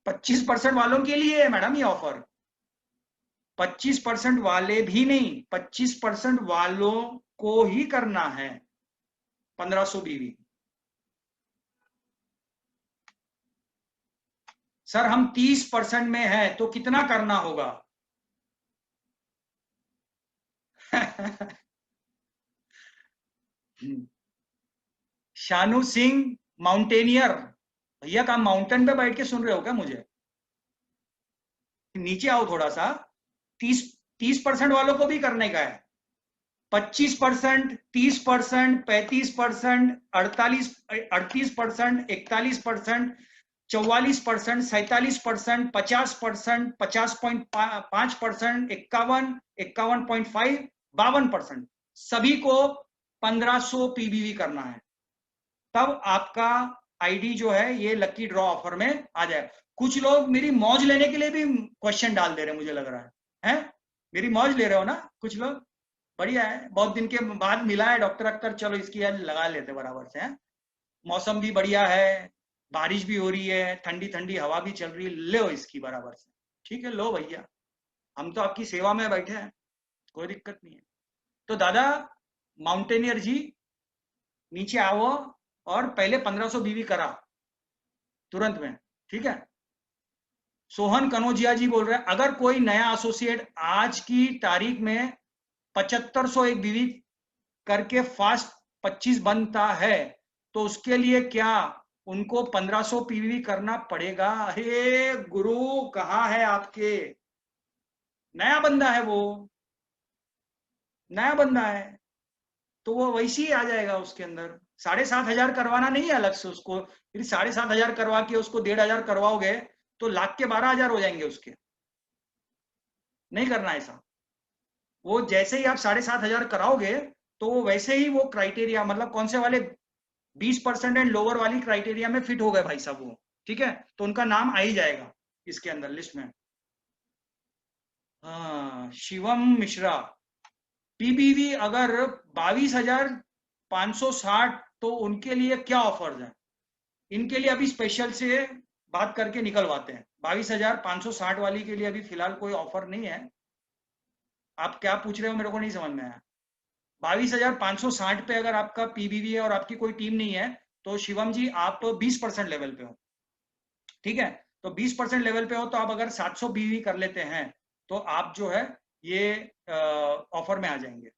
25% वालों के लिए है मैडम ये ऑफर। 25% वाले भी नहीं, 25% वालों को ही करना है 1500 बीवी। सर हम 30% में है तो कितना करना होगा? शानू सिंह माउंटेनियर, भैया का माउंटेन पे बैठ के सुन रहे हो क्या मुझे? नीचे आओ थोड़ा सा। 30% वालों को भी करने का है। 25%, 30%, 35%, 38%, 41%, 44%, 47%, 50%, 50.5%, 51, 51.5, 52%, सभी को 1500 पीबीवी करना है। तब आपका आईडी जो है ये लकी ड्रॉ ऑफर में आ जाए। कुछ लोग मेरी मौज लेने के लिए भी क्वेश्चन डाल दे रहे हैं, मुझे लग रहा है? मेरी मौज ले रहे हो ना कुछ लोग? बढ़िया है, बहुत दिन के बाद मिला है डॉक्टर अख्तर, चलो इसकी आज लगा लेते बराबर से। है, मौसम भी बढ़िया है, बारिश भी हो रही है, ठंडी ठंडी हवा भी चल रही है, लो इसकी बराबर से। ठीक है, लो भैया, हम तो आपकी सेवा में बैठे हैं, कोई दिक्कत नहीं है। तो दादा माउंटेनियर जी, नीचे आओ और पहले 1500 बीवी करा तुरंत में, ठीक है? सोहन कनौजिया जी बोल रहे हैं, अगर कोई नया एसोसिएट आज की तारीख में 7501 बीवी करके फास्ट 25 बनता है तो उसके लिए क्या उनको 1500 पीवी करना पड़ेगा? हे गुरु, कहाँ है आपके? नया बंदा है वो, नया बंदा है, तो वो वैसे ही आ जाएगा उसके अंदर। 7500 करवाना नहीं है अलग से उसको, फिर 7500 करवा के उसको 1500 करवाओगे तो लाख के 12,000 हो जाएंगे उसके। नहीं करना ऐसा। वो जैसे ही आप 7500 कराओगे तो वो वैसे ही वो क्राइटेरिया, मतलब कौन से वाले 20% एंड लोअर वाली क्राइटेरिया में फिट हो गए भाई साहब वो, ठीक है? तो उनका नाम आ ही जाएगा इसके अंदर लिस्ट में। हाँ, शिवम मिश्रा, पीबीवी अगर 22,560 तो उनके लिए क्या ऑफर्स है? इनके लिए अभी स्पेशल से बात करके निकलवाते हैं। 22,560 वाली के लिए अभी फिलहाल कोई ऑफर नहीं है। आप क्या पूछ रहे हो मेरे को नहीं समझ में आया। 22,560 पे अगर आपका पीबीवी है और आपकी कोई टीम नहीं है तो शिवम जी आप 20% लेवल पे हो, ठीक है? तो 20% लेवल पे हो तो आप अगर 700 बीवी कर लेते हैं तो आप जो है ये ऑफर में आ जाएंगे।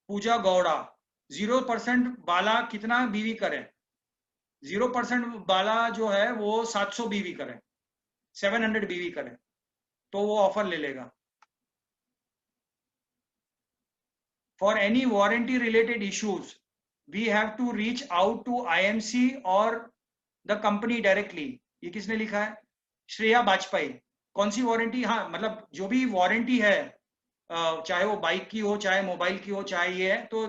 पूजा गौड़ा, 0% वाला कितना बीवी करें? 0% वाला जो है वो 700 बीवी करें, 700 बीवी करें तो वो ऑफर ले लेगा। For any warranty related issues we have to reach out to IMC और द कंपनी डायरेक्टली। ये किसने लिखा है? श्रेया बाजपेयी। कौन सी वारंटी? हाँ, मतलब जो भी वारंटी है, चाहे वो बाइक की हो, चाहे मोबाइल की हो, चाहे ये है, तो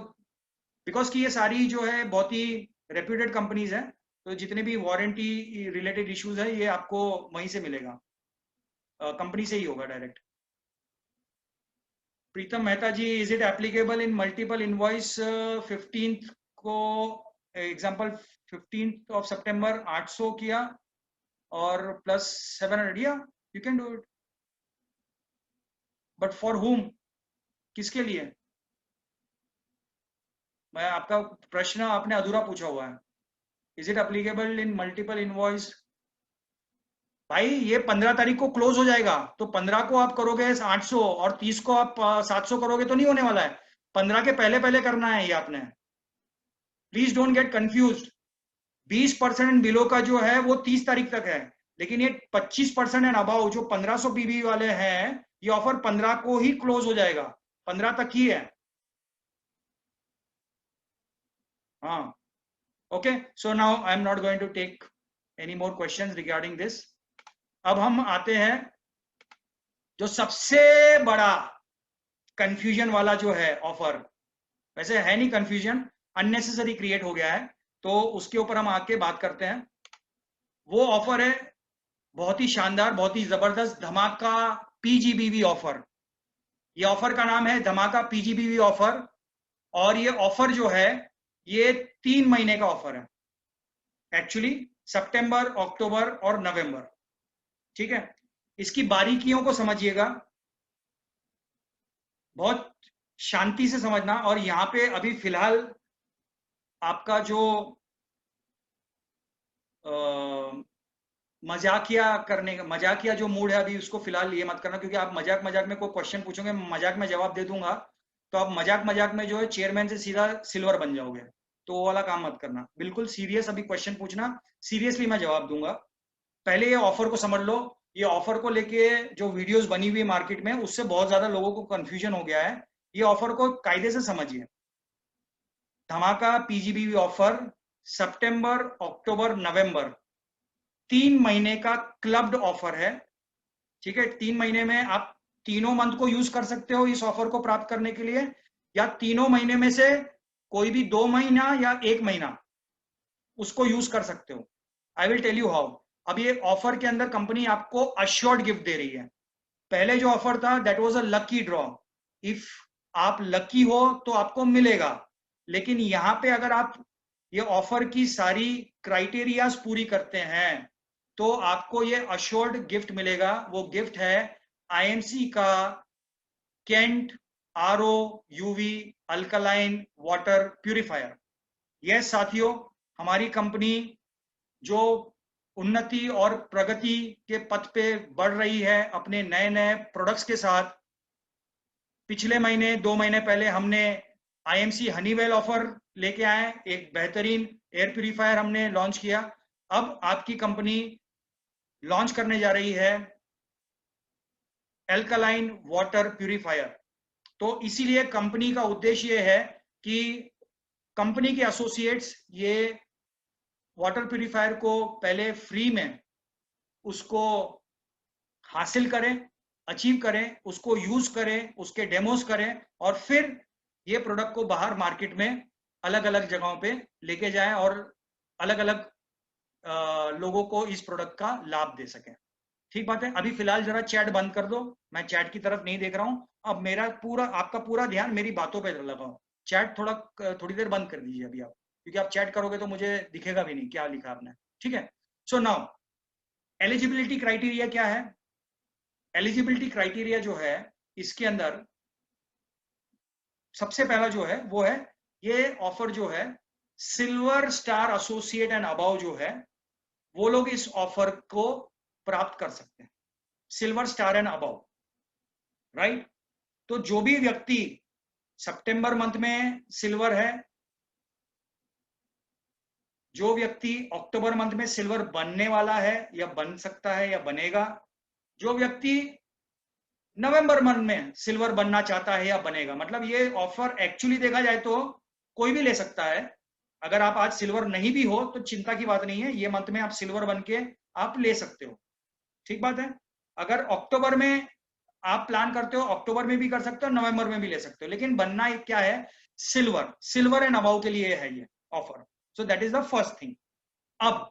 बिकॉज कि ये सारी जो है बहुत ही रेप्यूटेड कंपनीज हैं, तो जितने भी वारंटी रिलेटेड इश्यूज है ये आपको वहीं से मिलेगा, कंपनी से ही होगा direct. Pritam Mehta ji, is it applicable in multiple invoice? 15th को एग्जांपल, 15th ऑफ सितंबर 800 किया और प्लस 700, या you can do it, but for हुम? किसके लिए? मैं आपका प्रश्न आपने अधूरा पूछा हुआ है। Is it applicable in multiple invoice? भाई ये 15 तारीख को क्लोज हो जाएगा, तो 15 को आप करोगे 800 और 30 को आप 700 करोगे तो नहीं होने वाला है। 15 के पहले पहले करना है ये आपने, please don't get confuse. 20% below का जो है वो 30 तारीख तक है, लेकिन ये 25% एंड अबाउ जो 1500 पीबी वाले हैं, ये ऑफर 15 को ही क्लोज हो जाएगा, 15 तक ही है। हाँ, okay, so now I am not going to take any more questions regarding this. अब हम आते हैं जो सबसे बड़ा कंफ्यूजन वाला जो है ऑफर, वैसे है नहीं कंफ्यूजन, अननेसेसरी क्रिएट हो गया है। तो उसके ऊपर हम आके बात करते हैं। वो ऑफर है बहुत ही शानदार, बहुत ही जबरदस्त धमाका पीजीबीवी ऑफर। ये ऑफर का नाम है धमाका पीजीबीवी ऑफर, और ये ऑफर जो है ये 3 महीने का ऑफर है एक्चुअली, सितंबर, अक्टूबर और नवंबर। ठीक है, इसकी बारीकियों को समझिएगा, बहुत शांति से समझना। और यहाँ पे अभी फिलहाल आपका जो मजाकिया जो मूड है अभी, उसको फिलहाल ये मत करना, क्योंकि आप मजाक मजाक में कोई क्वेश्चन पूछोगे, मजाक में जवाब दे दूंगा, तो आप मजाक मजाक में जो है चेयरमैन से सीधा सिल्वर बन जाओगे। तो वो वाला काम मत करना, बिल्कुल सीरियस अभी क्वेश्चन पूछना, सीरियसली मैं जवाब दूंगा। पहले ये ऑफर को समझ लो। ये ऑफर को लेके जो वीडियोस बनी हुई है मार्केट में, उससे बहुत ज्यादा लोगों को कंफ्यूजन हो गया है। ये ऑफर को कायदे से समझिए। धमाका पीजीबीवी ऑफर सितंबर, अक्टूबर, नवंबर 3 महीने का क्लब्ड ऑफर है। ठीक है, 3 महीने में आप तीनों मंथ को यूज कर सकते हो इस ऑफर को प्राप्त करने के लिए, या तीनों महीने में से कोई भी 2 महीना या 1 महीना उसको यूज कर सकते हो। I will tell you how. अब ये ऑफर के अंदर कंपनी आपको अश्योर्ड गिफ्ट दे रही है। पहले जो ऑफर था that was a lucky draw, if आप लकी हो तो आपको मिलेगा। लेकिन यहाँ पे अगर आप ये ऑफर की सारी क्राइटेरियाज पूरी करते हैं तो आपको ये अश्योर्ड गिफ्ट मिलेगा। वो गिफ्ट है आईएमसी का Kent RO UV alkaline water purifier. Yes साथियों, हमारी कंपनी जो उन्नति और प्रगति के पथ पे बढ़ रही है अपने नए नए प्रोडक्ट्स के साथ। पिछले महीने 2 महीने पहले हमने आईएमसी हनीवेल ऑफर लेके आए, एक बेहतरीन एयर प्यूरिफायर हमने लॉन्च किया। अब आपकी कंपनी लॉन्च करने जा रही है एल्कलाइन वाटर प्यूरिफायर। तो इसीलिए कंपनी का उद्देश्य ये है कि कंपनी के एसोसिएट्स ये वाटर प्यूरिफायर को पहले फ्री में उसको हासिल करें, अचीव करें, उसको यूज करें, उसके डेमोस करें, और फिर ये प्रोडक्ट को बाहर मार्केट में अलग अलग जगहों पे लेके जाएं और अलग अलग लोगों को इस प्रोडक्ट का लाभ दे सकें। ठीक बात है। अभी फिलहाल जरा चैट बंद कर दो, मैं चैट की तरफ नहीं देख रहा हूं। अब मेरा पूरा आपका पूरा ध्यान मेरी बातों पे लगाओ। चैट थोड़ी देर बंद कर दीजिए अभी आप, क्योंकि आप चैट करोगे तो मुझे दिखेगा भी नहीं क्या लिखा आपने। ठीक है, सो नाउ एलिजिबिलिटी क्राइटेरिया क्या है। एलिजिबिलिटी क्राइटेरिया जो है इसके अंदर सबसे पहला जो है वो है, ये ऑफर जो है silver star associate and above जो है वो लोग इस ऑफर को प्राप्त कर सकते हैं, silver star and above, right. तो जो भी व्यक्ति सितंबर मंथ में सिल्वर है, जो व्यक्ति अक्टूबर मंथ में सिल्वर बनने वाला है या बन सकता है या बनेगा, जो व्यक्ति नवंबर मंथ में सिल्वर बनना चाहता है या बनेगा, मतलब ये ऑफर एक्चुअली देखा जाए तो कोई भी ले सकता है। अगर आप आज सिल्वर नहीं भी हो तो चिंता की बात नहीं है, ये मंथ में आप सिल्वर बन के आप ले सकते हो। ठीक बात है। अगर अक्टूबर में आप प्लान करते हो, अक्टूबर में भी कर सकते हो, नवंबर में भी ले सकते हो, लेकिन बनना क्या है, सिल्वर, सिल्वर एंड अबव के लिए है ये offer. So that is the first thing. अब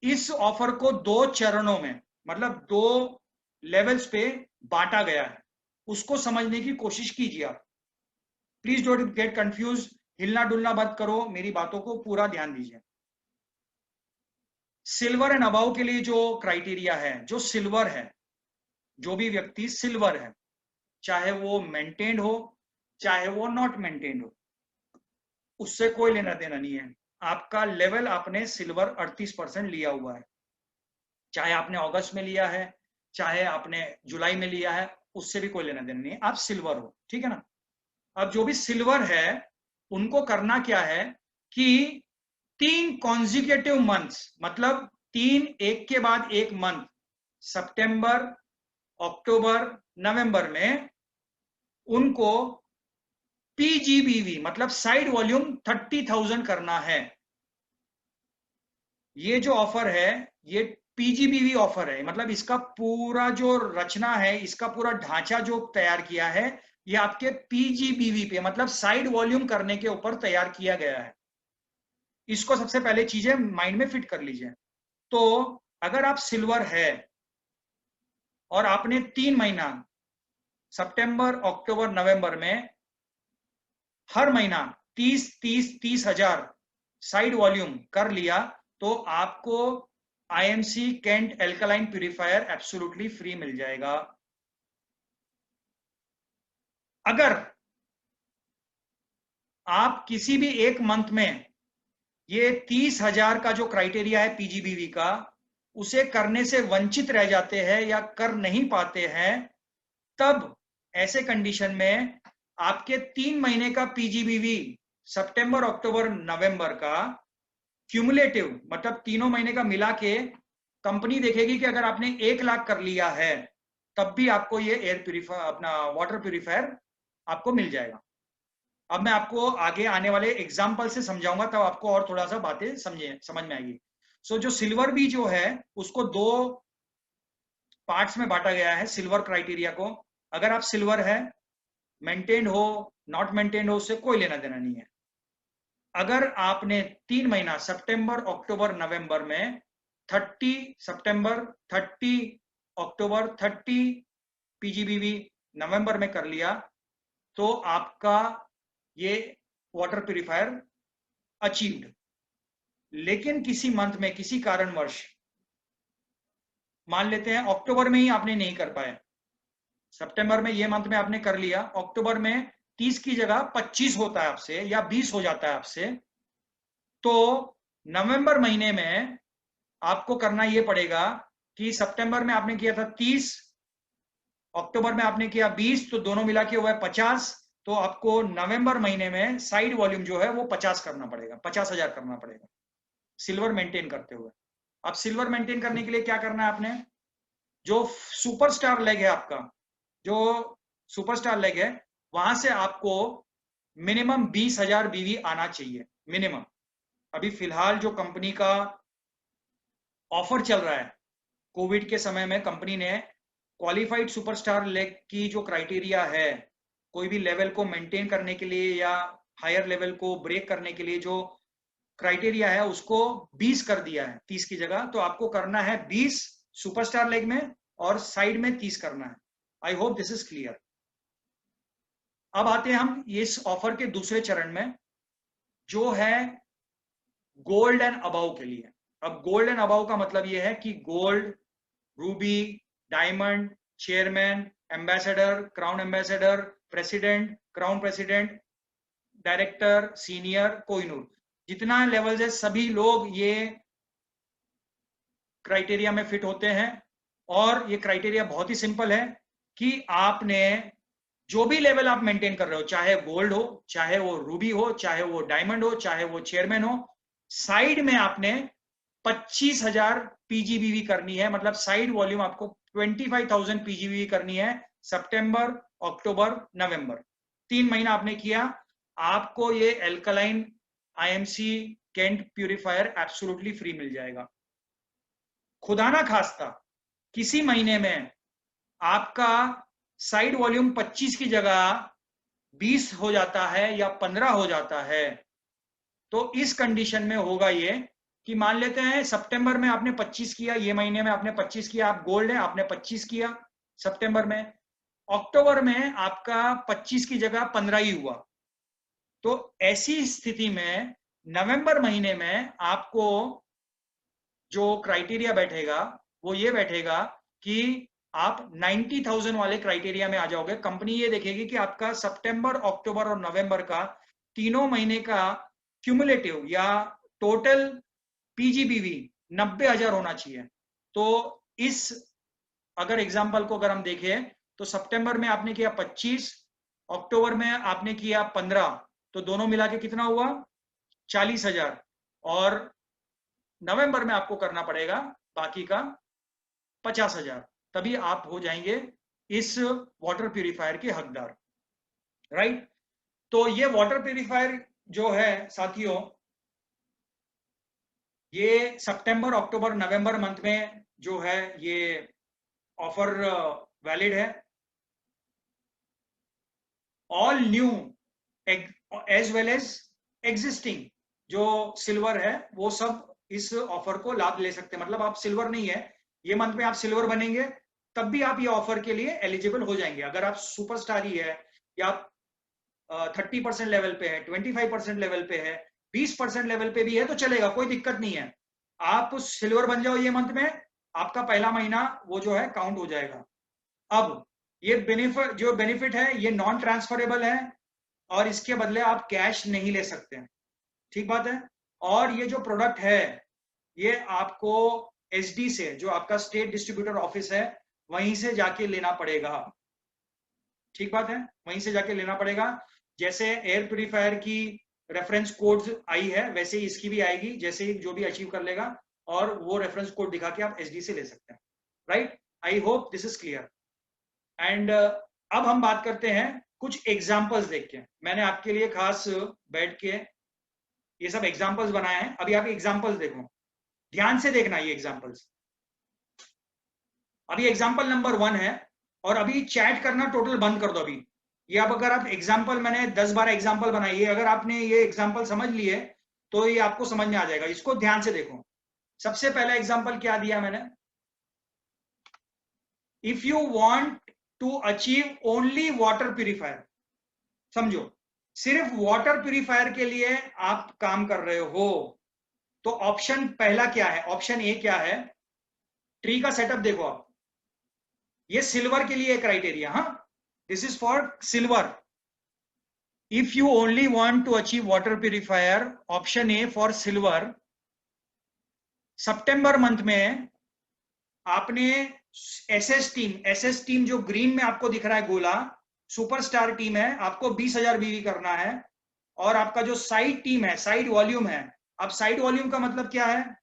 इस ऑफर को 2 चरणों में, मतलब 2 लेवल्स पे बांटा गया है, उसको समझने की कोशिश कीजिए आप। प्लीज डोंट गेट कंफ्यूज, हिलना डुलना मत करो, मेरी बातों को पूरा ध्यान दीजिए। सिल्वर एंड अबव के लिए जो क्राइटेरिया है, जो सिल्वर है, जो भी व्यक्ति सिल्वर है, चाहे वो मेंटेन्ड हो चाहे वो नॉट मेंटेन्ड हो, उससे कोई लेना देना नहीं है। आपका लेवल आपने सिल्वर 38% लिया हुआ है, चाहे आपने अगस्त में लिया है चाहे आपने जुलाई में लिया है, उससे भी कोई लेना देना नहीं है, आप सिल्वर हो। ठीक है ना। अब जो भी सिल्वर है उनको करना क्या है कि 3 कॉन्जिक्यूटिव मंथ्स, मतलब 3 एक के बाद एक मंथ, सितंबर, अक्टूबर, नवंबर में उनको पीजीबीवी मतलब साइड वॉल्यूम 30,000 करना है। ये जो ऑफर है ये पीजीबीवी ऑफर है, मतलब इसका पूरा जो रचना है, इसका पूरा ढांचा जो तैयार किया है, ये आपके पीजीबीवी पे मतलब साइड वॉल्यूम करने के ऊपर तैयार किया गया है। इसको सबसे पहले चीजें माइंड में फिट कर लीजिए। तो अगर आप सिल्वर है और आपने 3 महीना सितंबर, अक्टूबर, नवंबर में हर महीना 30 हजार साइड वॉल्यूम कर लिया, तो आपको IMC Kent alkaline purifier absolutely free मिल जाएगा। अगर आप किसी भी एक मंथ में ये 30,000 का जो क्राइटेरिया है पीजीबीवी का, उसे करने से वंचित रह जाते हैं या कर नहीं पाते हैं, तब ऐसे कंडीशन में आपके 3 महीने का पीजीबीवी सितंबर, अक्टूबर, नवंबर का क्यूमुलेटिव, मतलब तीनों महीने का मिला के कंपनी देखेगी कि अगर आपने 1 लाख कर लिया है, तब भी आपको ये एयर प्यूरिफायर, अपना वाटर प्यूरिफायर आपको मिल जाएगा। अब मैं आपको आगे आने वाले एग्जाम्पल से समझाऊंगा, तब आपको और थोड़ा सा बातें समझ में आएगी। सो जो सिल्वर भी जो है उसको 2 पार्ट्स में बांटा गया है सिल्वर क्राइटेरिया को। अगर आप सिल्वर है, मेंटेन्ड हो, नॉट मेंटेन्ड हो, उससे कोई लेना देना नहीं है। अगर आपने 3 महीना सितंबर, अक्टूबर, नवंबर में 30 सितंबर, 30 अक्टूबर, 30 पीजीबीवी नवंबर में कर लिया, तो आपका ये वाटर प्यूरिफायर अचीव्ड। लेकिन किसी मंथ में किसी कारणवश, मान लेते हैं अक्टूबर में ही आपने नहीं कर पाए, सितंबर में ये मंथ में आपने कर लिया, अक्टूबर में 30 की जगह 25 होता है आपसे या 20 हो जाता है आपसे, तो नवंबर महीने में आपको करना ये पड़ेगा कि सितंबर में आपने किया था 30, अक्टूबर में आपने किया 20, तो दोनों मिला के हुआ है 50। तो आपको नवंबर महीने में साइड वॉल्यूम जो है वो 50 करना पड़ेगा, 50,000 करना पड़ेगा सिल्वर मेंटेन करते हुए। अब सिल्वर मेंटेन करने के लिए क्या करना है आपने, जो सुपरस्टार लेग है आपका, जो सुपरस्टार लेग है, वहां से आपको मिनिमम 20,000 बीवी आना चाहिए मिनिमम। अभी फिलहाल जो कंपनी का ऑफर चल रहा है, कोविड के समय में कंपनी ने क्वालिफाइड सुपरस्टार लेग की जो क्राइटेरिया है, कोई भी लेवल को मेंटेन करने के लिए या हायर लेवल को ब्रेक करने के लिए जो क्राइटेरिया है, उसको 20 कर दिया है 30 की जगह। तो आपको करना है 20 सुपरस्टार लेग में और साइड में 30 करना है। I hope this is clear. अब आते हैं हम इस ऑफर के दूसरे चरण में, जो है गोल्ड एंड अबव के लिए। अब गोल्ड एंड अबव का मतलब यह है कि gold, Ruby, diamond, chairman, ambassador, crown ambassador, president, crown president, director, senior, Kohinoor, जितना लेवल है सभी लोग ये क्राइटेरिया में फिट होते हैं। और ये क्राइटेरिया बहुत ही सिंपल है कि आपने जो भी लेवल आप मेंटेन कर रहे हो, चाहे गोल्ड हो, चाहे वो रूबी हो, चाहे वो डायमंड हो, चाहे वो चेयरमैन हो, साइड में आपने 25,000 पीजीबीवी करनी है। मतलब साइड वॉल्यूम आपको 25,000 पीजीबीवी करनी है सितंबर, अक्टूबर, नवंबर, 3 महीना आपने किया, आपको ये alkaline IMC Kent purifier absolutely free मिल जाएगा। खुदा ना खास्ता किसी महीने में आपका साइड वॉल्यूम 25 की जगह 20 हो जाता है या 15 हो जाता है, तो इस कंडीशन में होगा ये कि मान लेते हैं सितंबर में आपने 25 किया, ये महीने में आपने 25 किया, आप गोल्ड है, आपने 25 किया सितंबर में, अक्टूबर में आपका 25 की जगह 15 ही हुआ। तो ऐसी स्थिति में नवंबर महीने में आपको जो क्राइटेरिया बैठेगा वो ये बैठेगा कि आप 90,000 वाले क्राइटेरिया में आ जाओगे। कंपनी ये देखेगी कि आपका सितंबर, अक्टूबर और नवंबर का तीनों महीने का क्यूमुलेटिव या टोटल पीजीबीवी 90,000 होना चाहिए। तो इस अगर एग्जाम्पल को अगर हम देखें, तो सितंबर में आपने किया 25, अक्टूबर में आपने किया 15, तो दोनों मिला के कितना हुआ 40,000, और नवंबर में आपको करना पड़ेगा बाकी का 50,000, तभी आप हो जाएंगे इस वाटर प्यूरिफायर के हकदार। राइट। तो ये वाटर प्यूरिफायर जो है साथियों, ये सितंबर, अक्टूबर, नवंबर मंथ में जो है ये ऑफर वैलिड है। All new as well as existing जो सिल्वर है वो सब इस ऑफर को लाभ ले सकते हैं। मतलब आप सिल्वर नहीं है, ये मंथ में आप सिल्वर बनेंगे तब भी आप ये ऑफर के लिए एलिजिबल हो जाएंगे। अगर आप सुपरस्टार ही है या आप 30% लेवल पे है, 25% लेवल पे है, 20% लेवल पे भी है तो चलेगा, कोई दिक्कत नहीं है। आप सिल्वर बन जाओ ये मंथ में, आपका पहला महीना वो जो है काउंट हो जाएगा। अब ये बेनिफिट है ये नॉन ट्रांसफरेबल है और इसके बदले आप कैश नहीं ले सकते हैं, ठीक बात है। और ये जो प्रोडक्ट है ये आपको एसडी से, जो आपका स्टेट डिस्ट्रीब्यूटर ऑफिस है, वहीं से जाके लेना पड़ेगा, ठीक बात है, वहीं से जाके लेना पड़ेगा। जैसे एयर प्यूरिफायर की रेफरेंस कोड्स आई है वैसे ही इसकी भी आएगी, जैसे ही जो भी अचीव कर लेगा और वो रेफरेंस कोड दिखा के आप एसडी से ले सकते हैं, right. I hope this is clear. And अब हम बात करते हैं कुछ एग्जाम्पल्स देख के। मैंने आपके लिए खास बैठ के ये सब एग्जाम्पल्स बनाए हैं। अभी आप एग्जाम्पल्स देखो, ध्यान से देखना ये एग्जाम्पल्स। अभी एग्जाम्पल नंबर 1 है और अभी चैट करना टोटल बंद कर दो अभी। ये अब अगर आप एग्जाम्पल, मैंने 10-12 एग्जाम्पल बनाई है, अगर आपने ये एग्जाम्पल समझ लिए तो ये आपको समझ में आ जाएगा। इसको ध्यान से देखो। सबसे पहला एग्जाम्पल क्या दिया मैंने, if you want to achieve only water purifier, समझो सिर्फ वाटर प्यूरिफायर के लिए आप काम कर रहे हो, तो ऑप्शन पहला क्या है, ऑप्शन ए क्या है, ट्री का सेटअप देखो आप, ये सिल्वर के लिए क्राइटेरिया, हाँ this is for silver. If you only want to achieve water purifier, option A for silver, सितंबर मंथ में आपने एसएस टीम जो ग्रीन में आपको दिख रहा है गोला, सुपरस्टार टीम है, आपको 20,000 बीवी करना है। और आपका जो साइड टीम है, साइड वॉल्यूम है, अब साइड वॉल्यूम का मतलब क्या है,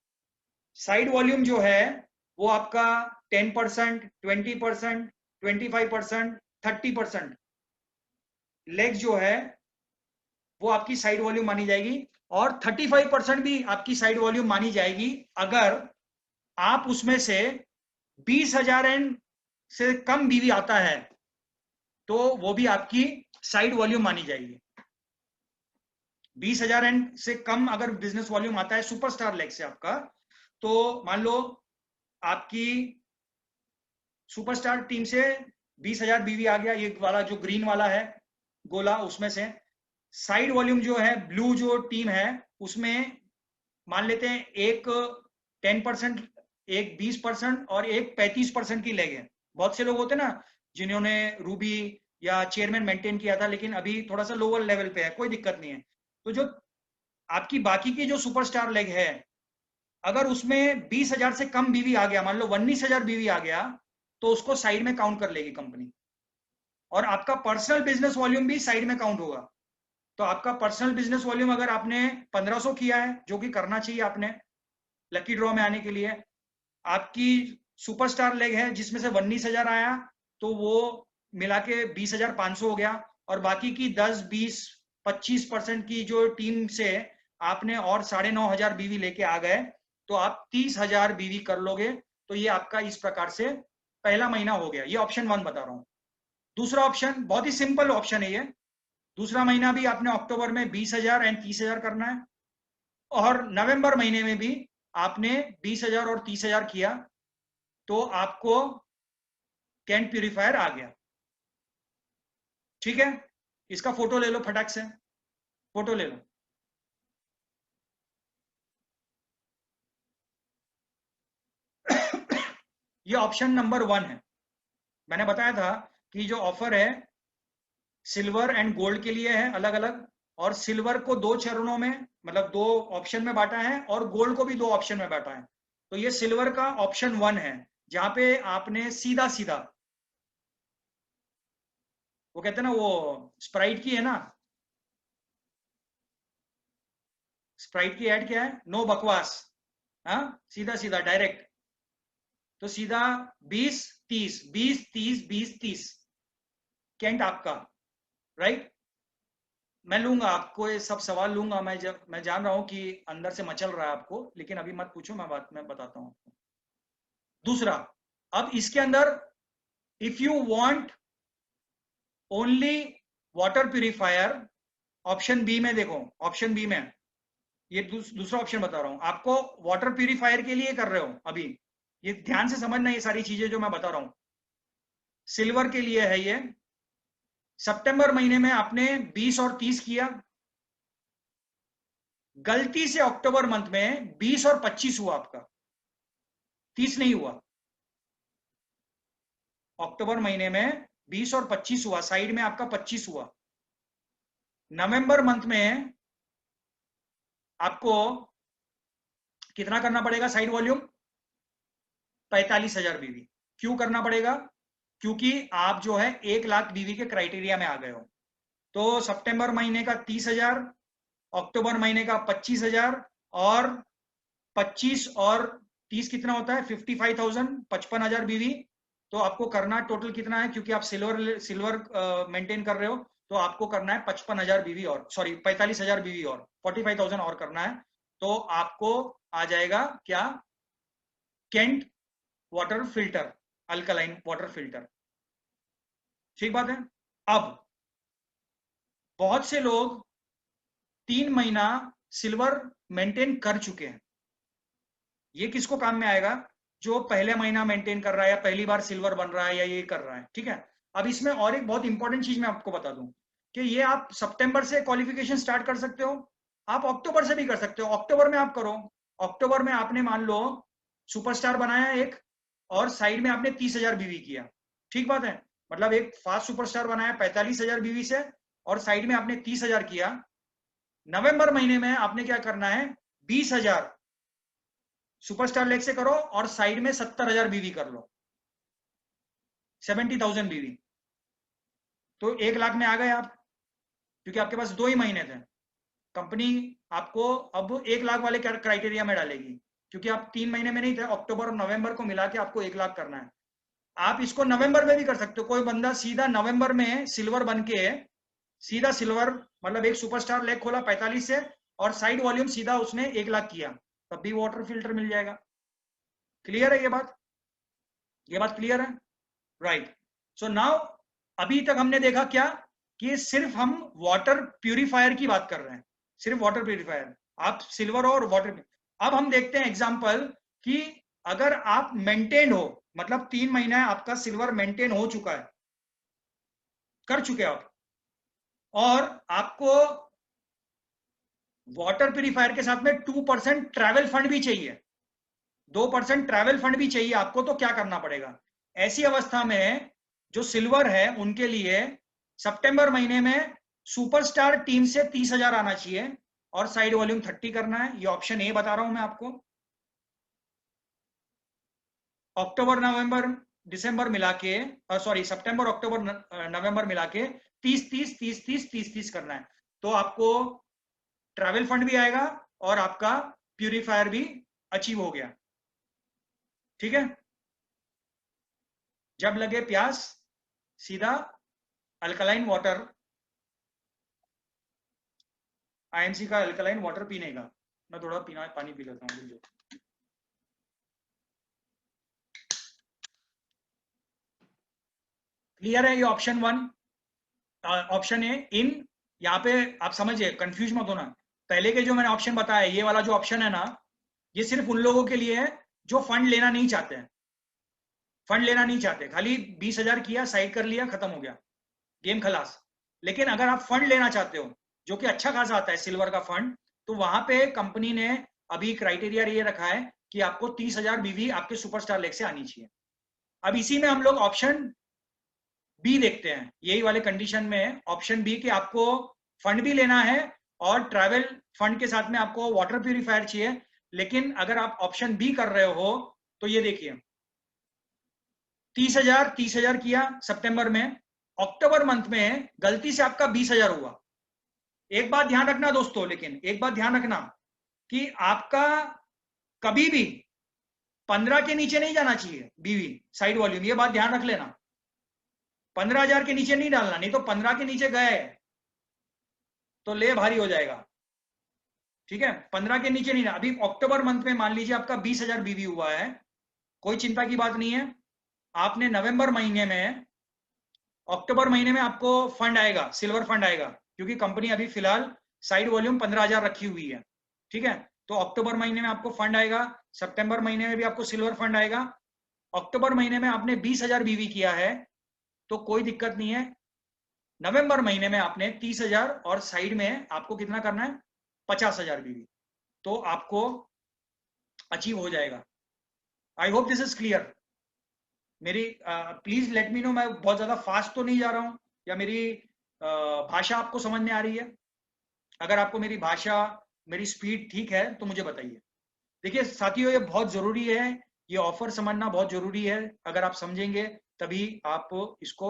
साइड वॉल्यूम जो है वो आपका 10%, 20%, 25%, 30% लेग जो है वो आपकी साइड वॉल्यूम मानी जाएगी। और 35% भी आपकी साइड वॉल्यूम मानी जाएगी अगर आप उसमें से 20,000 एन से कम बीवी आता है, तो वो भी आपकी साइड वॉल्यूम मानी जाएगी। 20,000 एन से कम अगर बिजनेस वॉल्यूम आता है सुपरस्टार लेग से आपका, तो मान लो आपकी सुपरस्टार टीम से 20,000 बीवी आ गया, ये वाला जो ग्रीन वाला है गोला, उसमें से साइड वॉल्यूम जो है ब्लू जो टीम है उसमें मान लेते हैं एक 10%, एक 20% और एक 35% की लेग है। बहुत से लोग होते हैं ना जिन्होंने रूबी या चेयरमैन मेंटेन किया था लेकिन अभी थोड़ा सा लोअर लेवल पे है, कोई दिक्कत नहीं है। तो जो आपकी बाकी की जो सुपरस्टार लेग है, अगर उसमें 20,000 से कम बीवी आ गया, मान लो 19,000 बीवी आ गया, तो उसको साइड में काउंट कर लेगी कंपनी। और आपका पर्सनल बिजनेस वॉल्यूम भी साइड में काउंट होगा। तो आपका पर्सनल बिजनेस वॉल्यूम अगर आपने 1500 किया है, जो कि करना चाहिए आपने लकी ड्रॉ में आने के लिए, आपकी सुपरस्टार लेग है जिसमें से 19,000 आया, तो वो मिला के 20,500 हो गया। और बाकी की 10, 20, 25% की जो टीम से आपने और 9,500 बीवी लेके आ गए, तो आप 30,000 बीवी कर लोगे। तो ये आपका इस प्रकार से पहला महीना हो गया। ये ऑप्शन 1 बता रहा हूं। दूसरा ऑप्शन बहुत ही सिंपल ऑप्शन है ये। दूसरा महीना भी आपने अक्टूबर में 20,000 एंड 30,000 करना है, और नवंबर महीने में भी आपने 20,000 और 30,000 किया, तो आपको कैन प्यूरिफायर आ गया, ठीक है। इसका फोटो ले लो फटाक से, फोटो ले लो। ये ऑप्शन नंबर 1 है। मैंने बताया था कि जो ऑफर है सिल्वर एंड गोल्ड के लिए है अलग अलग, और सिल्वर को 2 चरणों में, मतलब 2 ऑप्शन में बांटा है, और गोल्ड को भी 2 ऑप्शन में बांटा है। तो ये सिल्वर का ऑप्शन 1 है, जहां पे आपने सीधा सीधा, वो कहते हैं ना, वो स्प्राइट की है ना, स्प्राइट की ऐड क्या है, नो बकवास, हाँ सीधा सीधा डायरेक्ट। तो सीधा 20, 30, 20, 30, 20, 30 कैंट आपका, राइट। मैं लूंगा आपको, ये सब सवाल लूंगा मैं, जब मैं जान रहा हूं कि अंदर से मचल रहा है आपको, लेकिन अभी मत पूछो, मैं बात में बताता हूं आपको। दूसरा, अब इसके अंदर if you want only water purifier, option B में देखो, ऑप्शन बी में ये दूसरा ऑप्शन बता रहा हूं आपको। वाटर प्यूरिफायर के लिए कर रहे हो अभी, ये ध्यान से समझना ये सारी चीजें जो मैं बता रहा हूं। सिल्वर के लिए है ये। सितंबर महीने में आपने 20 और 30 किया, गलती से अक्टूबर मंथ में 20 और 25 हुआ आपका, 30 नहीं हुआ। अक्टूबर महीने में 20 और 25 हुआ, साइड में आपका 25 हुआ। नवंबर मंथ में आपको कितना करना पड़ेगा साइड वॉल्यूम? 45,000 बीवी। क्यों करना पड़ेगा? क्योंकि आप जो है 1 लाख बीवी के क्राइटेरिया में आ गए हो। तो सितंबर महीने का 30,000, अक्टूबर महीने का 25,000, और 25 और 30 कितना होता है? 55,000, 55,000 बीवी। तो आपको करना टोटल कितना है? क्योंकि आप सिल्वर मेंटेन कर रहे हो, तो आपको करना है 55,000 बीवी और, सॉरी 45,000 बीवी और 45,000 और करना है। तो आपको आ जाएगा क्या? Kent water filter, alkaline water filter. ठीक बात है। अब बहुत से लोग 3 महीना सिल्वर मेंटेन कर चुके हैं। ये किसको काम में आएगा? जो पहले महीना मेंटेन कर रहा है, या पहली बार सिल्वर बन रहा है, या ये कर रहा है। ठीक है। अब इसमें और एक बहुत इंपॉर्टेंट चीज मैं आपको बता दूं कि ये आप सितंबर से क्वालिफिकेशन स्टार्ट कर सकते हो, आप अक्टूबर से भी कर सकते हो। अक्टूबर में आप करो, अक्टूबर में आपने मान लो सुपरस्टार बनाया एक, और साइड में आपने 30,000 बीवी किया। ठीक बात है। मतलब एक फास्ट सुपरस्टार बनाया 45,000 बीवी से, और साइड में आपने 30,000 किया। नवंबर महीने में आपने क्या करना है? 20,000 सुपरस्टार लेग से करो, और साइड में 70,000 बीवी कर लो, 70,000 बीवी। तो 1 लाख में आ गए आप, क्योंकि आपके पास 2 ही महीने थे। कंपनी आपको अब 1 लाख वाले क्राइटेरिया में डालेगी, क्योंकि आप 3 महीने में नहीं थे। अक्टूबर और नवंबर को मिला के आपको 1 लाख करना है। आप इसको नवंबर में भी कर सकते हो। कोई बंदा सीधा नवंबर में सिल्वर बन के, सीधा सिल्वर, मतलब एक सुपरस्टार लेग खोला 45 से, और साइड वॉल्यूम सीधा उसने 1 लाख किया, तब भी वाटर फिल्टर मिल जाएगा। क्लियर है ये बात? ये बात क्लियर है? राइट। सो नाउ, अभी तक हमने देखा क्या? कि सिर्फ हम वाटर प्यूरिफायर की बात कर रहे हैं, सिर्फ वाटर प्यूरिफायर। आप सिल्वर और वाटर। अब हम देखते हैं एग्जांपल कि अगर आप मेंटेन हो, मतलब 3 महीना आपका सिल्वर मेंटेन हो चुका है, कर चुके आप, और आपको वाटर प्यूरिफायर के साथ में 2% ट्रैवल फंड भी चाहिए, 2% ट्रैवल फंड भी चाहिए आपको, तो क्या करना पड़ेगा? ऐसी अवस्था में जो सिल्वर है उनके लिए सितंबर महीने में सुपरस्टार टीम से 30,000 आना चाहिए, और साइड वॉल्यूम 30 करना है। ये ऑप्शन ए बता रहा हूं मैं आपको। अक्टूबर नवंबर दिसंबर मिला के, सॉरी सितंबर अक्टूबर नवंबर मिला के 30 30 30 30 30 30 करना है। तो आपको ट्रैवल फंड भी आएगा, और आपका प्यूरिफायर भी अचीव हो गया। ठीक है। जब लगे प्यास, सीधा अल्कलाइन वाटर, आईएमसी का अल्कलाइन वाटर पीने का। मैं थोड़ा पानी पी लेता हूँ। क्लियर है ये ऑप्शन 1? ऑप्शन ए इन। यहाँ पे आप समझिए, कंफ्यूज मत होना। पहले के जो मैंने ऑप्शन बताया, ये वाला जो ऑप्शन है ना, ये सिर्फ उन लोगों के लिए है जो फंड लेना नहीं चाहते हैं। फंड लेना नहीं चाहते, खाली 20,000 किया, साइड कर लिया, खत्म हो गया, गेम खलास। लेकिन अगर आप फंड लेना चाहते हो, जो कि अच्छा खासा आता है सिल्वर का फंड, तो वहां पे कंपनी ने अभी क्राइटेरिया ये रखा है कि आपको 30,000 बीवी आपके सुपरस्टार लेग से आनी चाहिए। अब इसी में हम लोग ऑप्शन बी देखते हैं। यही वाले कंडीशन में ऑप्शन बी कि आपको फंड भी लेना है, और ट्रैवल फंड के साथ में आपको वाटर प्यूरिफायर चाहिए। लेकिन अगर आप ऑप्शन बी कर रहे हो, तो ये देखिए, 30,000 किया सितंबर में, अक्टूबर मंथ में गलती से आपका 20,000 हुआ। एक बात ध्यान रखना दोस्तों, लेकिन एक बात ध्यान रखना कि आपका कभी भी 15 के नीचे नहीं जाना चाहिए बीवी साइड वॉल्यूम। ये बात ध्यान रख लेना, 15,000 के नीचे नहीं डालना, नहीं तो 15 के नीचे गए तो ले भारी हो जाएगा। ठीक है, 15 के नीचे नहीं ना। अभी अक्टूबर मंथ में मान लीजिए आपका 20,000 बीवी हुआ है, कोई चिंता की बात नहीं है। आपने नवंबर महीने में, अक्टूबर महीने में आपको फंड आएगा, सिल्वर फंड आएगा, क्योंकि कंपनी अभी फिलहाल साइड वॉल्यूम 15,000 रखी हुई है। ठीक है, तो अक्टूबर महीने में आपको फंड आएगा, सितंबर महीने में भी आपको सिल्वर फंड आएगा। अक्टूबर महीने में आपने 20,000 बीवी किया है तो कोई दिक्कत नहीं है। नवंबर महीने में आपने 30,000 और साइड में आपको कितना करना है, 50,000 बीवी, तो आपको अचीव हो जाएगा। I hope this is clear. मेरी प्लीज लेट मी नो, मैं बहुत ज्यादा फास्ट तो नहीं जा रहा हूं, या मेरी भाषा आपको समझ में आ रही है? अगर आपको मेरी भाषा, मेरी स्पीड ठीक है तो मुझे बताइए। देखिए साथियों, ये बहुत जरूरी है, ये ऑफर समझना बहुत जरूरी है। अगर आप समझेंगे तभी आप इसको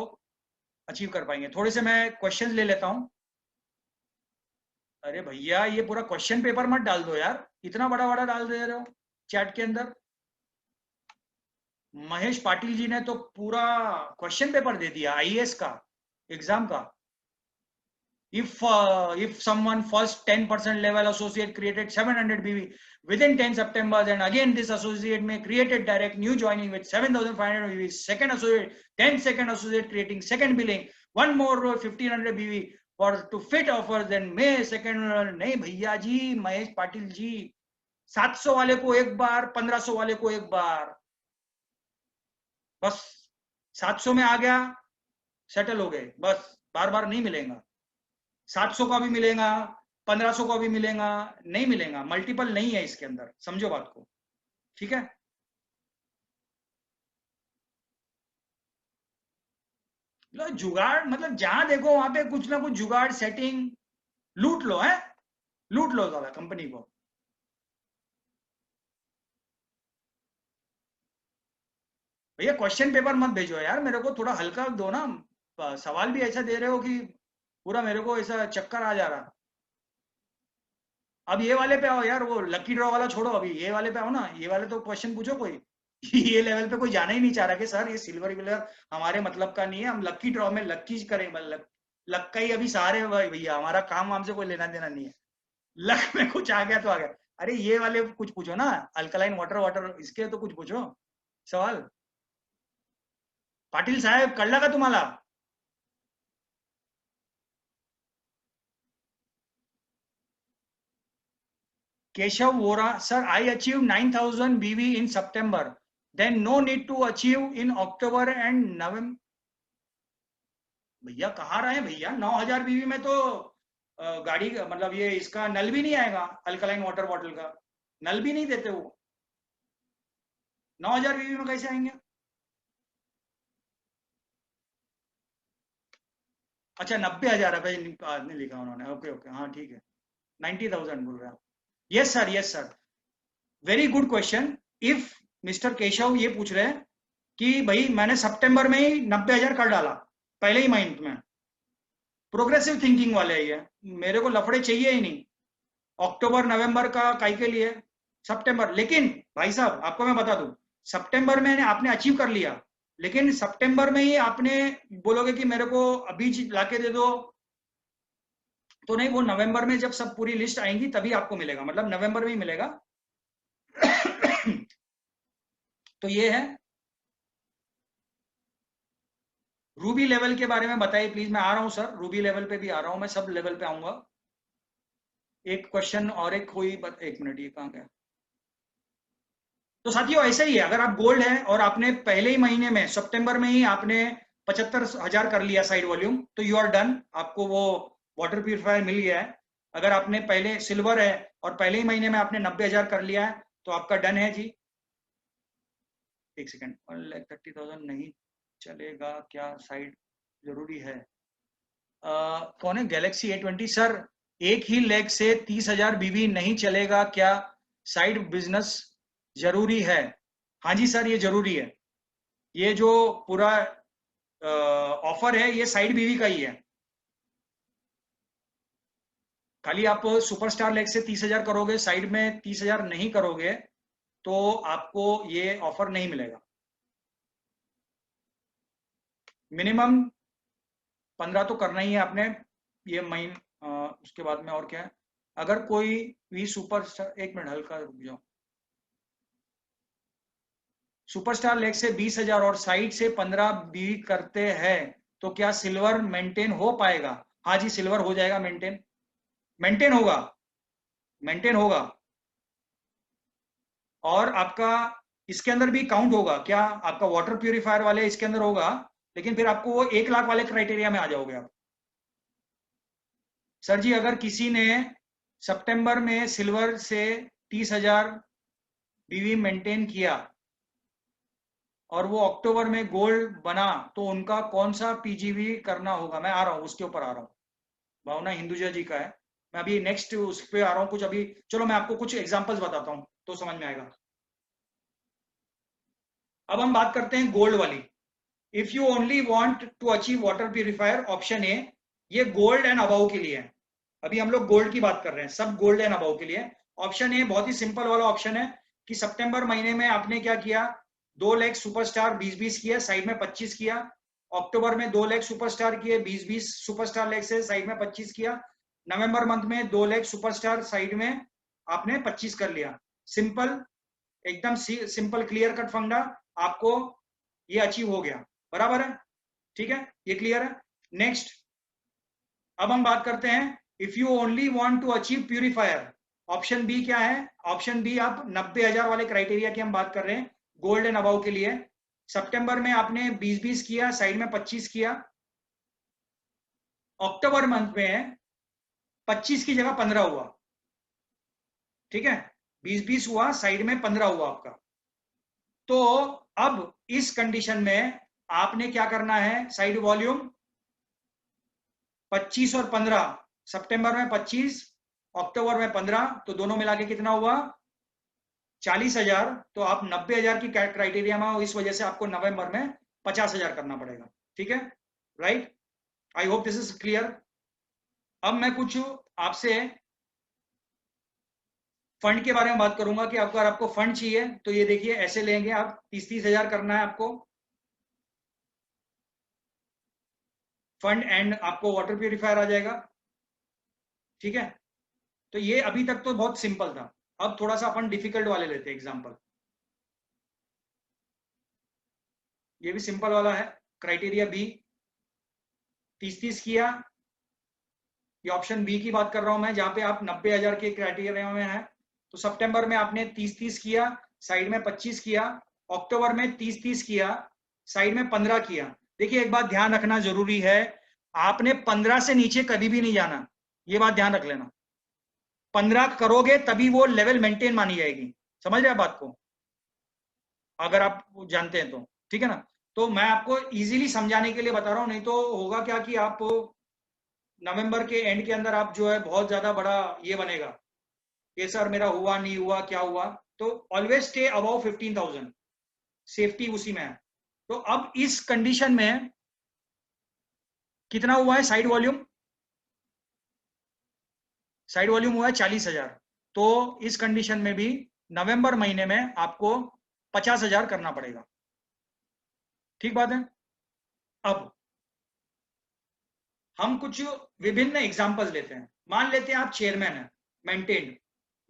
अचीव कर पाएंगे। थोड़े से मैं क्वेश्चंस ले लेता हूं। अरे भैया, ये पूरा क्वेश्चन पेपर मत डाल दो यार, इतना बड़ा बड़ा डाल दे रहे हो चैट के अंदर। महेश पाटिल जी ने तो पूरा क्वेश्चन पेपर दे दिया आईएएस का एग्जाम का। If someone first 10% level associate created 700 BV within 10 September, then again this associate may created direct new joining with 7,500 BV. Second associate, 10 second associate creating second billing, one more 1,500 BV for to fit offers. Then may second नहीं भैया जी, महेश पाटिल जी, 700 वाले को एक बार, 1500 वाले को एक बार, बस 700 में आ गया, सेटल हो गए, बस बार बार नहीं मिलेगा। 700 का भी मिलेगा, 1500 का भी मिलेगा, नहीं मिलेगा, मल्टीपल नहीं है इसके अंदर, समझो बात को, ठीक है? जुगाड़ मतलब जहां देखो वहां पे कुछ ना कुछ जुगाड़ सेटिंग, लूट लो है, लूट लो ज्यादा कंपनी को। भैया क्वेश्चन पेपर मत भेजो यार, मेरे को थोड़ा हल्का दो ना, सवाल भी ऐसा दे रहे हो कि पूरा मेरे को ऐसा चक्कर आ जा रहा। अब ये वाले पे आओ यार, वो लकी ड्रॉ वाला छोड़ो, अभी ये वाले पे आओ ना, ये वाले तो क्वेश्चन पूछो कोई। ये लेवल पे कोई जाना ही नहीं चाह रहा कि सर ये सिल्वर विलर हमारे मतलब का नहीं है, हम लकी ड्रॉ में लकी करें, लक का ही अभी सहारे भैया, हमारा काम हमसे कोई लेना देना नहीं है, लक में कुछ आ गया तो आ गया। अरे ये वाले कुछ पूछो ना, अल्कलाइन वाटर वाटर इसके तो कुछ पूछो सवाल। पाटिल साहेब कळलं का तुम्हाला? Keshav Vora, sir, I achieved 9,000 BV in September. Then no need to achieve in October and November. भैया कहाँ रहे भैया, 9,000 बीवी में तो गाड़ी मतलब ये इसका नल भी नहीं आएगा, अल्कलाइन वाटर बॉटल का नल भी नहीं देते वो, 9,000 बीवी में कैसे आएंगे? अच्छा 90,000 रुपए नहीं लिखा उन्होंने, ओके ओके, हाँ ठीक है, 90,000 बोल रहे हैं आप। Yes sir, yes sir, very good question. If mister Keshav ये पूछ रहे हैं कि भाई मैंने सितंबर में ही 90,000 कर डाला पहले ही महीने में, प्रोग्रेसिव थिंकिंग वाले ये, मेरे को लफड़े चाहिए ही नहीं, अक्टूबर नवंबर का काई के लिए, सितंबर। लेकिन भाई साहब आपको मैं बता दूं, सितंबर में आपने अचीव कर लिया, लेकिन सितंबर में ही आपने बोलोगे कि मेरे को अभी लाके दे दो, तो नहीं, वो नवंबर में जब सब पूरी लिस्ट आएंगी तभी आपको मिलेगा, मतलब नवंबर में ही मिलेगा। तो ये है। रूबी लेवल के बारे में बताइए प्लीज, मैं आ रहा हूं सर, रूबी लेवल पे भी आ रहा हूं मैं, सब लेवल पे आऊंगा। एक क्वेश्चन और एक कोई एक मिनट, ये कहां गया? तो साथियों ऐसा ही है, अगर आप गोल्ड है और आपने पहले ही महीने में सितंबर में ही आपने 75,000 कर लिया साइड वॉल्यूम, तो यू आर डन, आपको वो वाटर प्यूरिफायर मिल गया है। अगर आपने पहले सिल्वर है और पहले ही महीने में आपने 90,000 कर लिया है तो आपका डन है जी। एक सेकेंड, 1,30,000 नहीं चलेगा क्या, साइड जरूरी है? कौन है? गैलेक्सी A20 सर, एक ही लेग से 30,000 बीबी नहीं चलेगा क्या, साइड बिजनेस जरूरी है? हाँ जी सर, ये जरूरी है, ये जो पूरा ऑफर है ये साइड बीवी का ही है। खाली आप सुपरस्टार लेग से 30,000 करोगे, साइड में 30,000 नहीं करोगे तो आपको ये ऑफर नहीं मिलेगा। मिनिमम 15 तो करना ही है आपने ये महीने, उसके बाद में और क्या है, अगर कोई भी सुपरस्टार, एक मिनट हल्का रुक जाओ, सुपरस्टार लेग से 20,000 और साइड से 15 भी करते हैं तो क्या सिल्वर मेंटेन हो पाएगा? हाँ जी, सिल्वर हो जाएगा, मेंटेन होगा। मेंटेन होगा, और आपका इसके अंदर भी काउंट होगा क्या, आपका वाटर प्यूरिफायर वाले इसके अंदर होगा, लेकिन फिर आपको वो 1 लाख वाले क्राइटेरिया में आ जाओगे आप। सर जी अगर किसी ने सितंबर में सिल्वर से 30,000 बीवी मेंटेन किया और वो अक्टूबर में गोल्ड बना, तो उनका कौन सा पीजीवी करना होगा? मैं आ रहा हूँ, उसके ऊपर आ रहा हूँ। भावना हिंदुजा जी का है, मैं अभी नेक्स्ट उस पर आ रहा हूँ कुछ। अभी चलो मैं आपको कुछ एग्जांपल्स बताता हूँ तो समझ में आएगा। अब हम बात करते हैं गोल्ड वाली। If you only want to achieve water purifier, option A, ये गोल्ड एंड अबाउ के लिए है। अभी हम लोग गोल्ड की बात कर रहे हैं, सब गोल्ड एंड अबाउ के लिए। ऑप्शन ए बहुत ही सिंपल वाला ऑप्शन है कि सितंबर महीने में आपने क्या किया, 2 लाख सुपरस्टार 20-20 किया, साइड में 25 किया। अक्टूबर में 2 लाख सुपरस्टार किए, 20-20 सुपरस्टार लेग से साइड में 25 किया। नवंबर मंथ में 2 लाख सुपरस्टार साइड में आपने 25 कर लिया। सिंपल, एकदम सिंपल क्लियर कट फंडा, आपको ये अचीव हो गया, बराबर है, ठीक है, ये क्लियर है। नेक्स्ट, अब हम बात करते हैं if you only want to achieve purifier, option B क्या है? ऑप्शन बी, आप 90,000 वाले क्राइटेरिया की हम बात कर रहे हैं, गोल्ड एंड अबाउ के लिए। सितंबर में आपने 20-20 किया, साइड में 25 किया। अक्टूबर मंथ में 25 की जगह 15 हुआ, ठीक है, 20-20 हुआ, साइड में 15 हुआ आपका। तो अब इस कंडीशन में आपने क्या करना है, साइड वॉल्यूम 25 और 15, सितंबर में 25, अक्टूबर में 15, तो दोनों मिला के कितना हुआ, 40,000। तो आप 90,000 की क्राइटेरिया में हो, इस वजह से आपको नवंबर में 50,000 करना पड़ेगा, ठीक है, right. I hope this is clear. अब मैं कुछ आपसे फंड के बारे में बात करूंगा कि अगर आपको फंड चाहिए तो ये देखिए, ऐसे लेंगे आप, 30-30,000 करना है आपको फंड, एंड आपको वाटर प्यूरिफायर आ जाएगा, ठीक है। तो ये अभी तक तो बहुत सिंपल था। अब थोड़ा सा अपन डिफिकल्ट वाले लेते हैं एग्जांपल। ये भी सिंपल वाला है, क्राइटेरिया बी, 30-30 किया। ये ऑप्शन बी की बात कर रहा हूं मैं, जहां पे आप 90,000 के क्राइटेरिया में है। तो सितंबर में आपने 30-30 किया, साइड में 25 किया। अक्टूबर में 30-30 किया, साइड में 15 किया। देखिए एक बात ध्यान रखना जरूरी है, आपने 15 से नीचे कभी भी नहीं जाना, ये बात ध्यान रख लेना। 15 करोगे तभी वो लेवल मेंटेन मानी जाएगी, समझ रहे हैं बात को, अगर आप जानते हैं तो, ठीक है ना। तो मैं आपको इजीली समझाने के लिए बता रहा हूं, नहीं तो होगा क्या कि आप नवंबर के एंड के अंदर आप जो है बहुत ज्यादा बड़ा ये बनेगा, ये सर मेरा हुआ नहीं हुआ क्या हुआ। तो ऑलवेज स्टे अबाउ 15,000, सेफ्टी उसी में है। तो अब इस कंडीशन में कितना हुआ है साइड वॉल्यूम? साइड वॉल्यूम हुआ है 40,000। तो इस कंडीशन में भी नवंबर महीने में आपको 50,000 करना पड़ेगा, ठीक बात है। अब हम कुछ विभिन्न एग्जांपल्स लेते हैं। मान लेते हैं आप चेयरमैन है, मेंटेन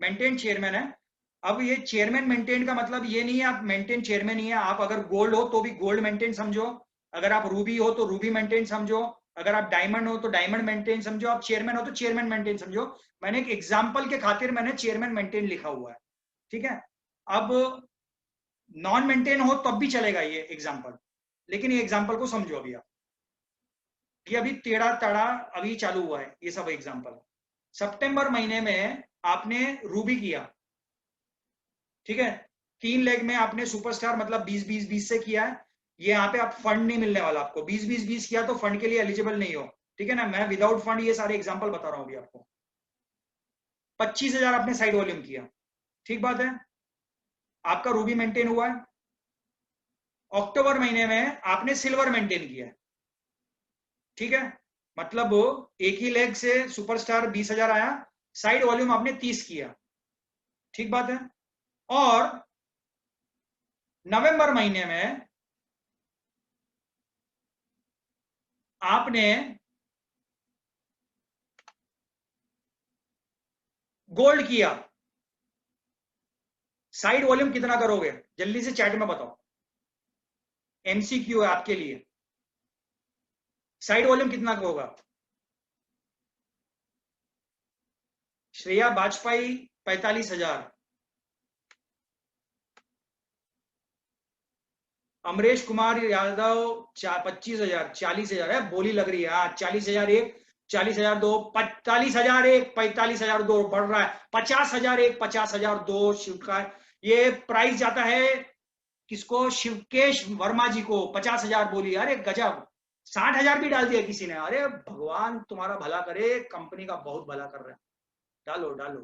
मेंटेन चेयरमैन है। अब ये चेयरमैन मेंटेन का मतलब ये नहीं है आप मेंटेन चेयरमैन ही है, आप अगर गोल्ड हो तो भी गोल्ड मेंटेन समझो, अगर आप रूबी हो तो रूबी मेंटेन समझो, अगर आप डायमंड हो तो डायमंड मेंटेन समझो, आप चेयरमैन हो तो चेयरमैन मेंटेन समझो। मैंने एक एग्जाम्पल के खातिर मैंने चेयरमैन मेंटेन लिखा हुआ है, ठीक है। अब नॉन मेंटेन हो तब भी चलेगा ये एग्जाम्पल, लेकिन ये एग्जाम्पल को समझो अभी आप। ये अभी टेढ़ा तड़ा अभी चालू हुआ है, ये सब एग्जाम्पल। सितंबर महीने में आपने रूबी किया, ठीक है, 3 लेग में आपने सुपरस्टार मतलब 20-20-20 से किया है। ये यहाँ पे आप फंड नहीं मिलने वाला आपको, 20-20-20 किया तो फंड के लिए एलिजिबल नहीं हो, ठीक है ना। मैं विदाउट फंड ये सारे एग्जाम्पल बता रहा हूँ अभी आपको। 25,000 आपने साइड वॉल्यूम किया, ठीक बात है, आपका रूबी मेंटेन हुआ है। अक्टूबर महीने में आपने सिल्वर मेंटेन किया, ठीक है, मतलब एक ही लेग से सुपरस्टार 20,000 आया, साइड वॉल्यूम आपने 30 किया, ठीक बात है। और नवंबर महीने में आपने गोल्ड किया, साइड वॉल्यूम कितना करोगे जल्दी से चैट में बताओ, एमसीक्यू है आपके लिए, साइड वॉल्यूम कितना होगा? श्रेया वाजपेयी 45,000, अमरीश कुमार यादव 25,000, 40,000 है, बोली लग रही है। हाँ, 40,000 एक, 40,000 दो, 45,000 एक, 45,000 दो, बढ़ रहा है, 50,000 एक, 50,000 दो। शिव का ये प्राइस जाता है किसको? शिवकेश वर्मा जी को 50,000 बोली। अरे गजब, 60,000 भी डाल दिया किसी ने। अरे भगवान तुम्हारा भला करे, कंपनी का बहुत भला कर रहा है। डालो डालो,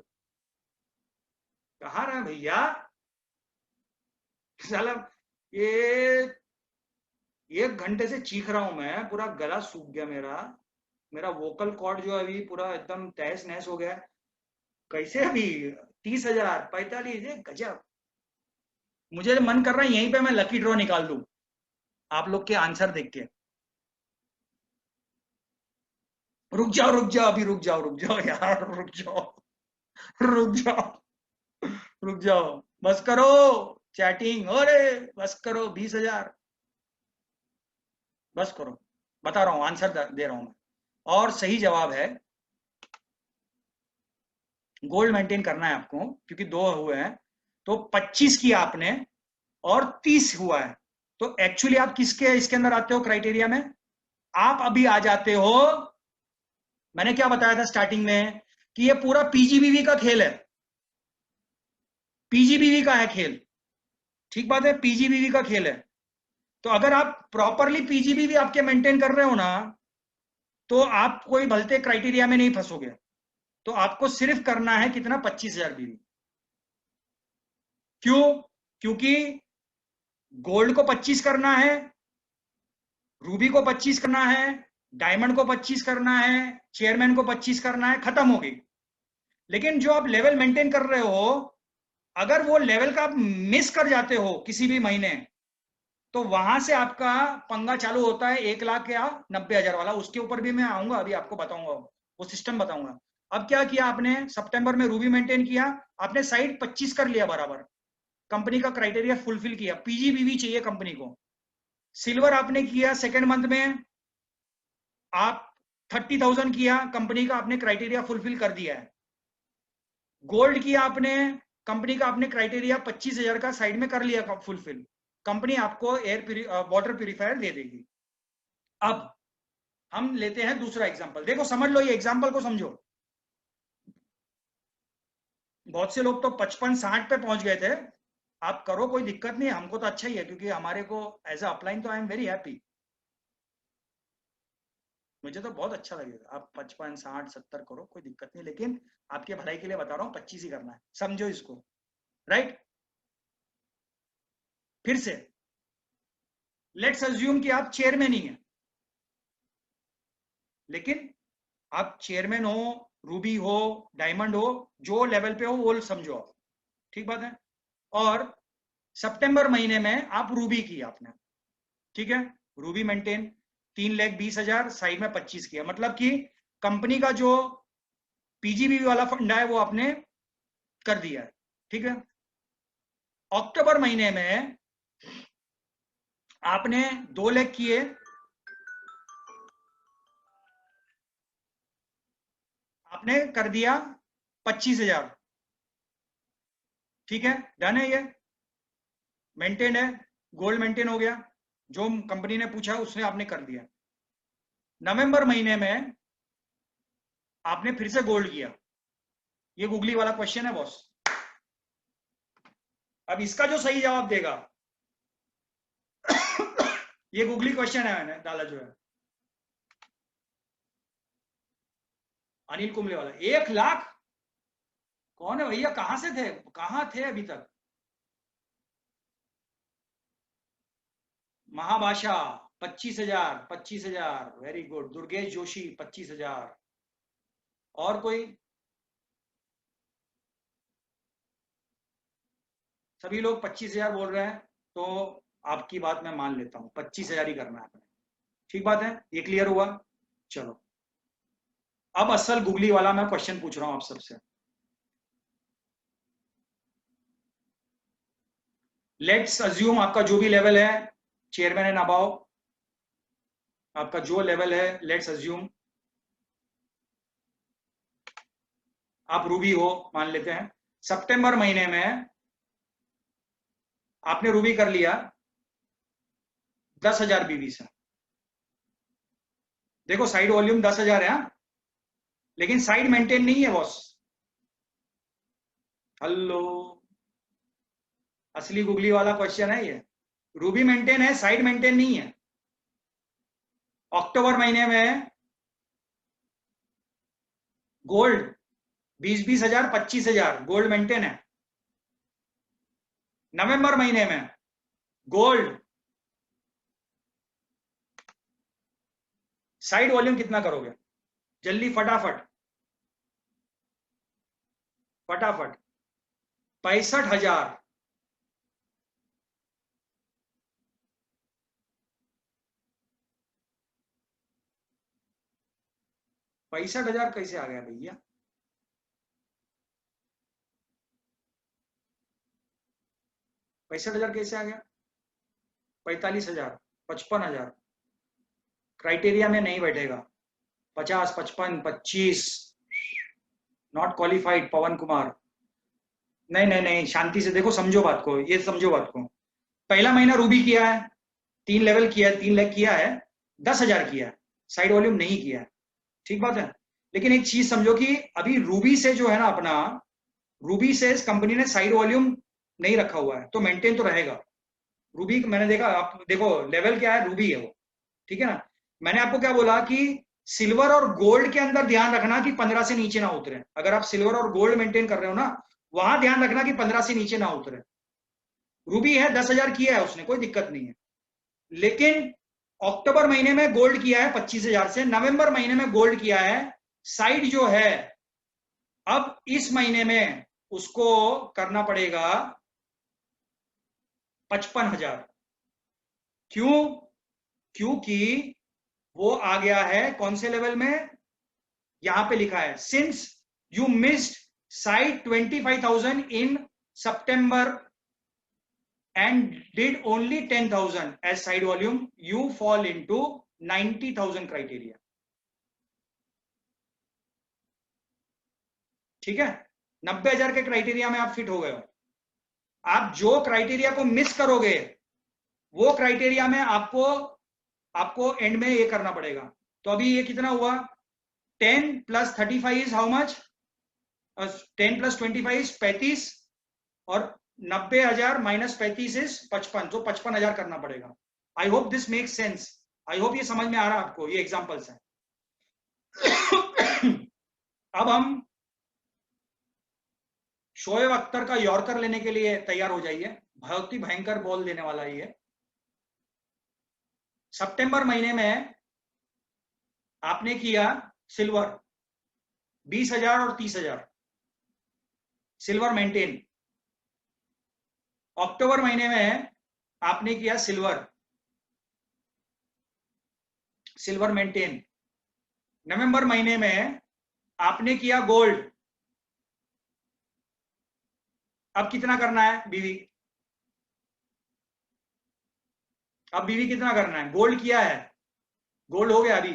कहाँ रहे भैया साला। ये 1 घंटे से चीख रहा हूं मैं, पूरा गला सूख गया मेरा। मेरा वोकल कॉर्ड जो अभी पूरा एकदम तहस नहस हो गया। कैसे अभी 30,000, 45, गजब। मुझे मन कर रहा है यहीं पे मैं लकी ड्रॉ निकाल दूं आप लोग के आंसर देख के। रुक जाओ रुक जाओ, अभी रुक जाओ यार, रुक जाओ, रुक जाओ, रुक जाओ, बस करो चैटिंग। अरे बस करो, 20,000, बस करो। बता रहा हूं, आंसर दे रहा हूं मैं। और सही जवाब है, गोल्ड मेंटेन करना है आपको, क्योंकि 2 हुए हैं। तो 25 किया आपने और 30 हुआ है। तो एक्चुअली आप किसके इसके अंदर आते हो क्राइटेरिया में? आप अभी आ जाते हो, मैंने क्या बताया था स्टार्टिंग में, कि ये पूरा पीजीबीवी का खेल है। पीजीबीवी का है खेल, ठीक बात है, पीजीबीवी का खेल है। तो अगर आप प्रॉपरली पीजीबीवी आपके मेंटेन कर रहे हो ना, तो आप कोई भलते क्राइटेरिया में नहीं फंसोगे। तो आपको सिर्फ करना है कितना? 25,000 बीवी। क्यों? क्योंकि गोल्ड को 25 करना है, रूबी को 25 करना है, डायमंड को 25 करना है, चेयरमैन को 25 करना है, खत्म हो गई। लेकिन जो आप लेवल मेंटेन कर रहे हो, अगर वो लेवल का आप मिस कर जाते हो किसी भी महीने, तो वहां से आपका पंगा चालू होता है 1,00,000 या 90,000 वाला। उसके ऊपर भी मैं आऊंगा, अभी आपको बताऊंगा, वो सिस्टम बताऊंगा। अब क्या किया आपने? सितंबर में रूबी मेंटेन किया, आपने साइड 25 कर लिया बराबर, कंपनी का क्राइटेरिया फुलफिल किया, पीजीबीवी चाहिए कंपनी को। सिल्वर आपने किया सेकेंड मंथ में, आप 30,000 किया, कंपनी का आपने क्राइटेरिया फुलफिल कर दिया है। गोल्ड किया आपने, कंपनी का आपने क्राइटेरिया 25,000 का साइड में कर लिया फुलफिल, कंपनी आपको एयर वाटर प्यूरिफायर दे देगी। अब हम लेते हैं दूसरा एग्जांपल, देखो समझ लो, ये एग्जांपल को समझो। बहुत से लोग तो 55-60 पे पहुंच गए थे। आप करो, कोई दिक्कत नहीं है, हमको तो अच्छा ही है, क्योंकि हमारे को एज अ अपलाइन तो आई एम वेरी हैप्पी। मुझे तो बहुत अच्छा लगेगा, आप 55-60-70 करो, कोई दिक्कत नहीं, लेकिन आपके भलाई के लिए बता रहा हूँ 25 ही करना है, समझो इसको। राइट, फिर से लेट्स अज्यूम कि आप चेयरमैन ही हैं, लेकिन आप चेयरमैन हो, रूबी हो, डायमंड हो, जो लेवल पे हो वो समझो आप, ठीक बात है। और सितंबर महीने में आप रूबी की आपने, ठीक है, रूबी मेंटेन 3,20,000, साइड में 25 किया, मतलब कि कंपनी का जो पीजीबी वाला फंडा है वो आपने कर दिया है, ठीक है। अक्टूबर महीने में आपने 2 लाख किए, आपने कर दिया 25,000, ठीक है, डन है, ये मेंटेन है, गोल्ड मेंटेन हो गया, जो कंपनी ने पूछा उसने आपने कर दिया। नवंबर महीने में आपने फिर से गोल्ड किया, ये गूगली वाला क्वेश्चन है बॉस। अब इसका जो सही जवाब देगा ये गूगली क्वेश्चन है, मैंने डाला जो है, अनिल कुंबले वाला। 1,00,000 कौन है भैया? कहां से थे, कहां थे अभी तक? महाभाषा 25,000, 25,000, वेरी गुड। दुर्गेश जोशी 25,000। और कोई? सभी लोग 25,000 बोल रहे हैं, तो आपकी बात मैं मान लेता हूं, 25,000 ही करना है आपने, ठीक बात है, ये क्लियर हुआ। चलो, अब असल गूगली वाला मैं क्वेश्चन पूछ रहा हूं आप सबसे। लेट्स अज्यूम आपका जो भी लेवल है, चेयरमैन एंड अबाव, आपका जो लेवल है, लेट्स अज्यूम आप रूबी हो मान लेते हैं, सितंबर महीने में आपने रूबी कर लिया 10,000 बीवी से। देखो साइड वॉल्यूम 10,000 है, हाँ? लेकिन साइड मेंटेन नहीं है बॉस। हेलो, असली गुगली वाला क्वेश्चन है ये। रूबी मेंटेन है, साइड मेंटेन नहीं है। अक्टूबर महीने में गोल्ड 20-20 हजार 25,000 गोल्ड मेंटेन है। नवंबर महीने में गोल्ड साइड वॉल्यूम कितना करोगे जल्दी फटाफट फटाफट? 65,000। 65,000 कैसे आ गया भैया? 65,000 कैसे आ गया? 45,000, 55,000 क्राइटेरिया में नहीं बैठेगा। 50, 55, 25 नॉट क्वालिफाइड पवन कुमार। नहीं नहीं नहीं, शांति से देखो, समझो बात को, ये समझो बात को। पहला महीना रूबी किया है, 3 लेवल किया है, 3 लेग किया है, 10,000 किया है, साइड वॉल्यूम नहीं किया है, ठीक बात है। लेकिन एक चीज समझो कि अभी रूबी से जो है ना अपना, रूबी से इस कंपनी ने साइड वॉल्यूम नहीं रखा हुआ है, तो मेंटेन तो रहेगा। रूबी मैंने देखा, आप देखो लेवल क्या है, रूबी है वो, ठीक है ना। मैंने आपको क्या बोला कि सिल्वर और गोल्ड के अंदर ध्यान रखना कि 15 से नीचे ना उतरे। अगर आप सिल्वर और गोल्ड मेंटेन कर रहे हो ना, वहां ध्यान रखना कि 15 से नीचे ना उतरे। रूबी है, 10,000 किया है उसने, कोई दिक्कत नहीं है। लेकिन अक्टूबर महीने में गोल्ड किया है 25,000 से, नवंबर महीने में गोल्ड किया है, साइड जो है अब इस महीने में उसको करना पड़ेगा 55,000। क्यों? क्योंकि वो आ गया है कौन से लेवल में, यहां पे लिखा है since you missed side 25,000 in September and did only 10,000 as side volume, you fall into 90,000 criteria। ठीक है, 90,000 के क्राइटेरिया में आप फिट हो गए हो। आप जो क्राइटेरिया को मिस करोगे वो क्राइटेरिया में आपको आपको एंड में ये करना पड़ेगा। तो अभी ये कितना हुआ, 10 + 35 इज हाउ मच, 10 + 25 इज 35, और 90,000 - 35 इज 55, तो 55,000 करना पड़ेगा। I hope this make sense, I hope ये समझ में आ रहा है आपको, ये एग्जांपल्स हैं। अब हम शोएब अख्तर का यॉर्कर लेने के लिए तैयार हो जाइए, बहुत ही भयंकर बॉल देने वाला है ये। सितंबर महीने में आपने किया सिल्वर 20,000 और 30,000 सिल्वर मेंटेन। अक्टूबर महीने में आपने किया सिल्वर मेंटेन। नवंबर महीने में आपने किया गोल्ड। अब कितना करना है बीवी? अब बीवी कितना करना है? गोल्ड किया है, गोल्ड हो गया अभी,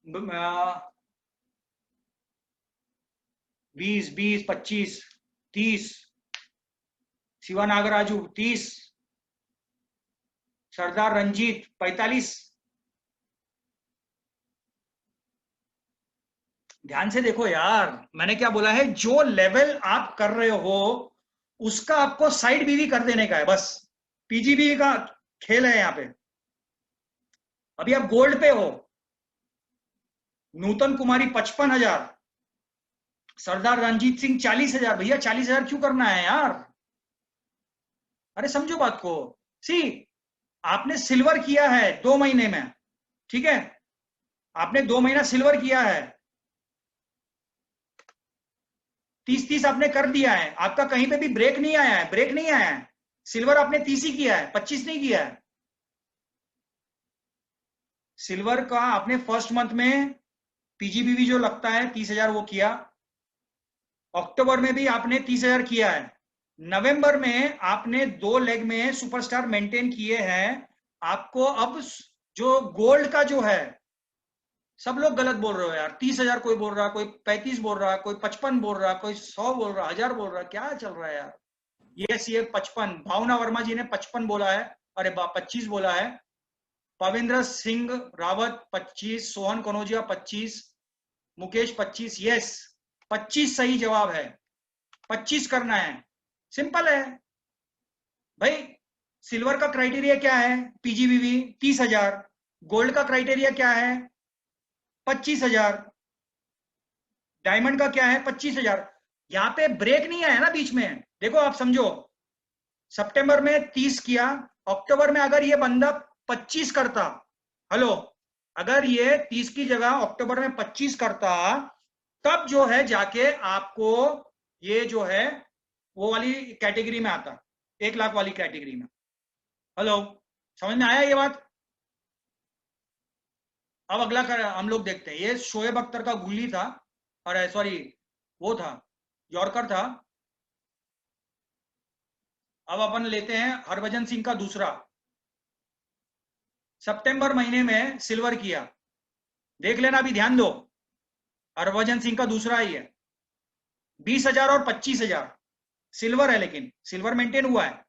आ, 20, 20, 25, 30, शिवा नागराजू 30, सरदार रंजीत 45। ध्यान से देखो यार, मैंने क्या बोला है, जो लेवल आप कर रहे हो उसका आपको साइड बीवी कर देने का है बस। पीजीबी का खेल है यहाँ पे। अभी आप गोल्ड पे हो, नूतन कुमारी 55,000, सरदार रंजीत सिंह 40,000। भैया 40,000 क्यों करना है यार? अरे समझो बात को। सी, आपने सिल्वर किया है 2 महीने में, ठीक है, आपने 2 महीना सिल्वर किया है, 30-30 आपने कर दिया है, आपका कहीं पे भी ब्रेक नहीं आया है, ब्रेक नहीं आया है। सिल्वर आपने 30 ही किया है, 25 नहीं किया है। सिल्वर का आपने फर्स्ट मंथ में पीजीबीवी जो लगता है 30,000 वो किया। अक्टूबर में भी आपने 30,000 किया है। नवंबर में आपने 2 लेग में सुपरस्टार मेंटेन किए हैं। आपको अब जो गोल्ड का जो है सब लोग गलत बोल रहे हो यार। 30,000 कोई बोल रहा, कोई 35 बोल रहा, कोई 55 बोल रहा, कोई 100 बोल रहा, 1000 बोल रहा, क्या चल रहा है यार। ये 55, भावना वर्मा जी ने 55 बोला है, अरे 25 बोला है। पविंद्र सिंह रावत 25, सोहन कनौजिया 25, मुकेश 25, यस 25 सही जवाब है। 25 करना है, सिंपल है भाई। सिल्वर का क्राइटेरिया क्या है? पीजीबीवी 30,000। गोल्ड का क्राइटेरिया क्या है? 25,000। डायमंड का क्या है? 25,000। यहाँ पे ब्रेक नहीं आया ना बीच में। देखो आप समझो, सितंबर में 30 किया, अक्टूबर में अगर ये बंदा 25 करता, हेलो, अगर ये 30 की जगह अक्टूबर में 25 करता, तब जो है जाके आपको ये जो है वो वाली कैटेगरी में आता, 1 लाख वाली कैटेगरी में। हेलो, समझ में आया ये बात? अब अगला हम लोग देखते हैं। ये शोएब अख्तर का गुल्ली था, और सॉरी वो था, यॉर्कर था। अब अपन लेते हैं हरभजन सिंह का दूसरा। सितंबर महीने में सिल्वर किया, देख लेना, अभी ध्यान दो। हरभजन सिंह का दूसरा ही है। 20,000 और 25,000 सिल्वर है, लेकिन सिल्वर मेंटेन हुआ है,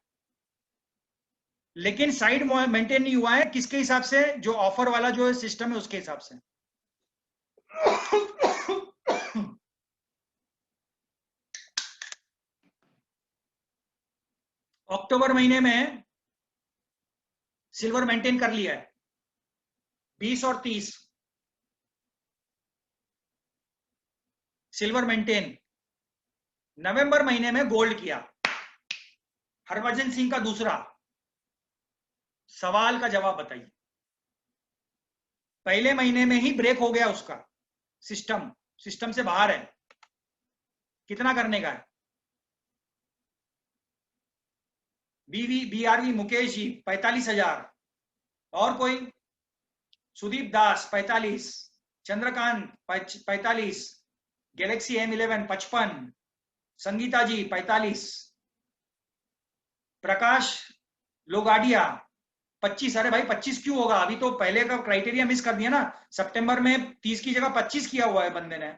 लेकिन साइड मेंटेन नहीं हुआ है। किसके हिसाब से? जो ऑफर वाला जो सिस्टम है उसके हिसाब से। अक्टूबर महीने में सिल्वर मेंटेन कर लिया है, 20 और 30 सिल्वर मेंटेन। नवंबर महीने में गोल्ड किया, हरभजन सिंह का दूसरा। सवाल का जवाब बताइए। पहले महीने में ही ब्रेक हो गया उसका, सिस्टम से बाहर है। कितना करने का है? बीआरवी मुकेश जी 45,000, और कोई? सुदीप दास 45, चंद्रकांत 45, गैलेक्सी M11 55, संगीता जी 45, प्रकाश लोगाडिया 25। अरे भाई 25 क्यों होगा? अभी तो पहले का क्राइटेरिया मिस कर दिया ना। सितंबर में 30 की जगह 25 किया हुआ है बंदे ने।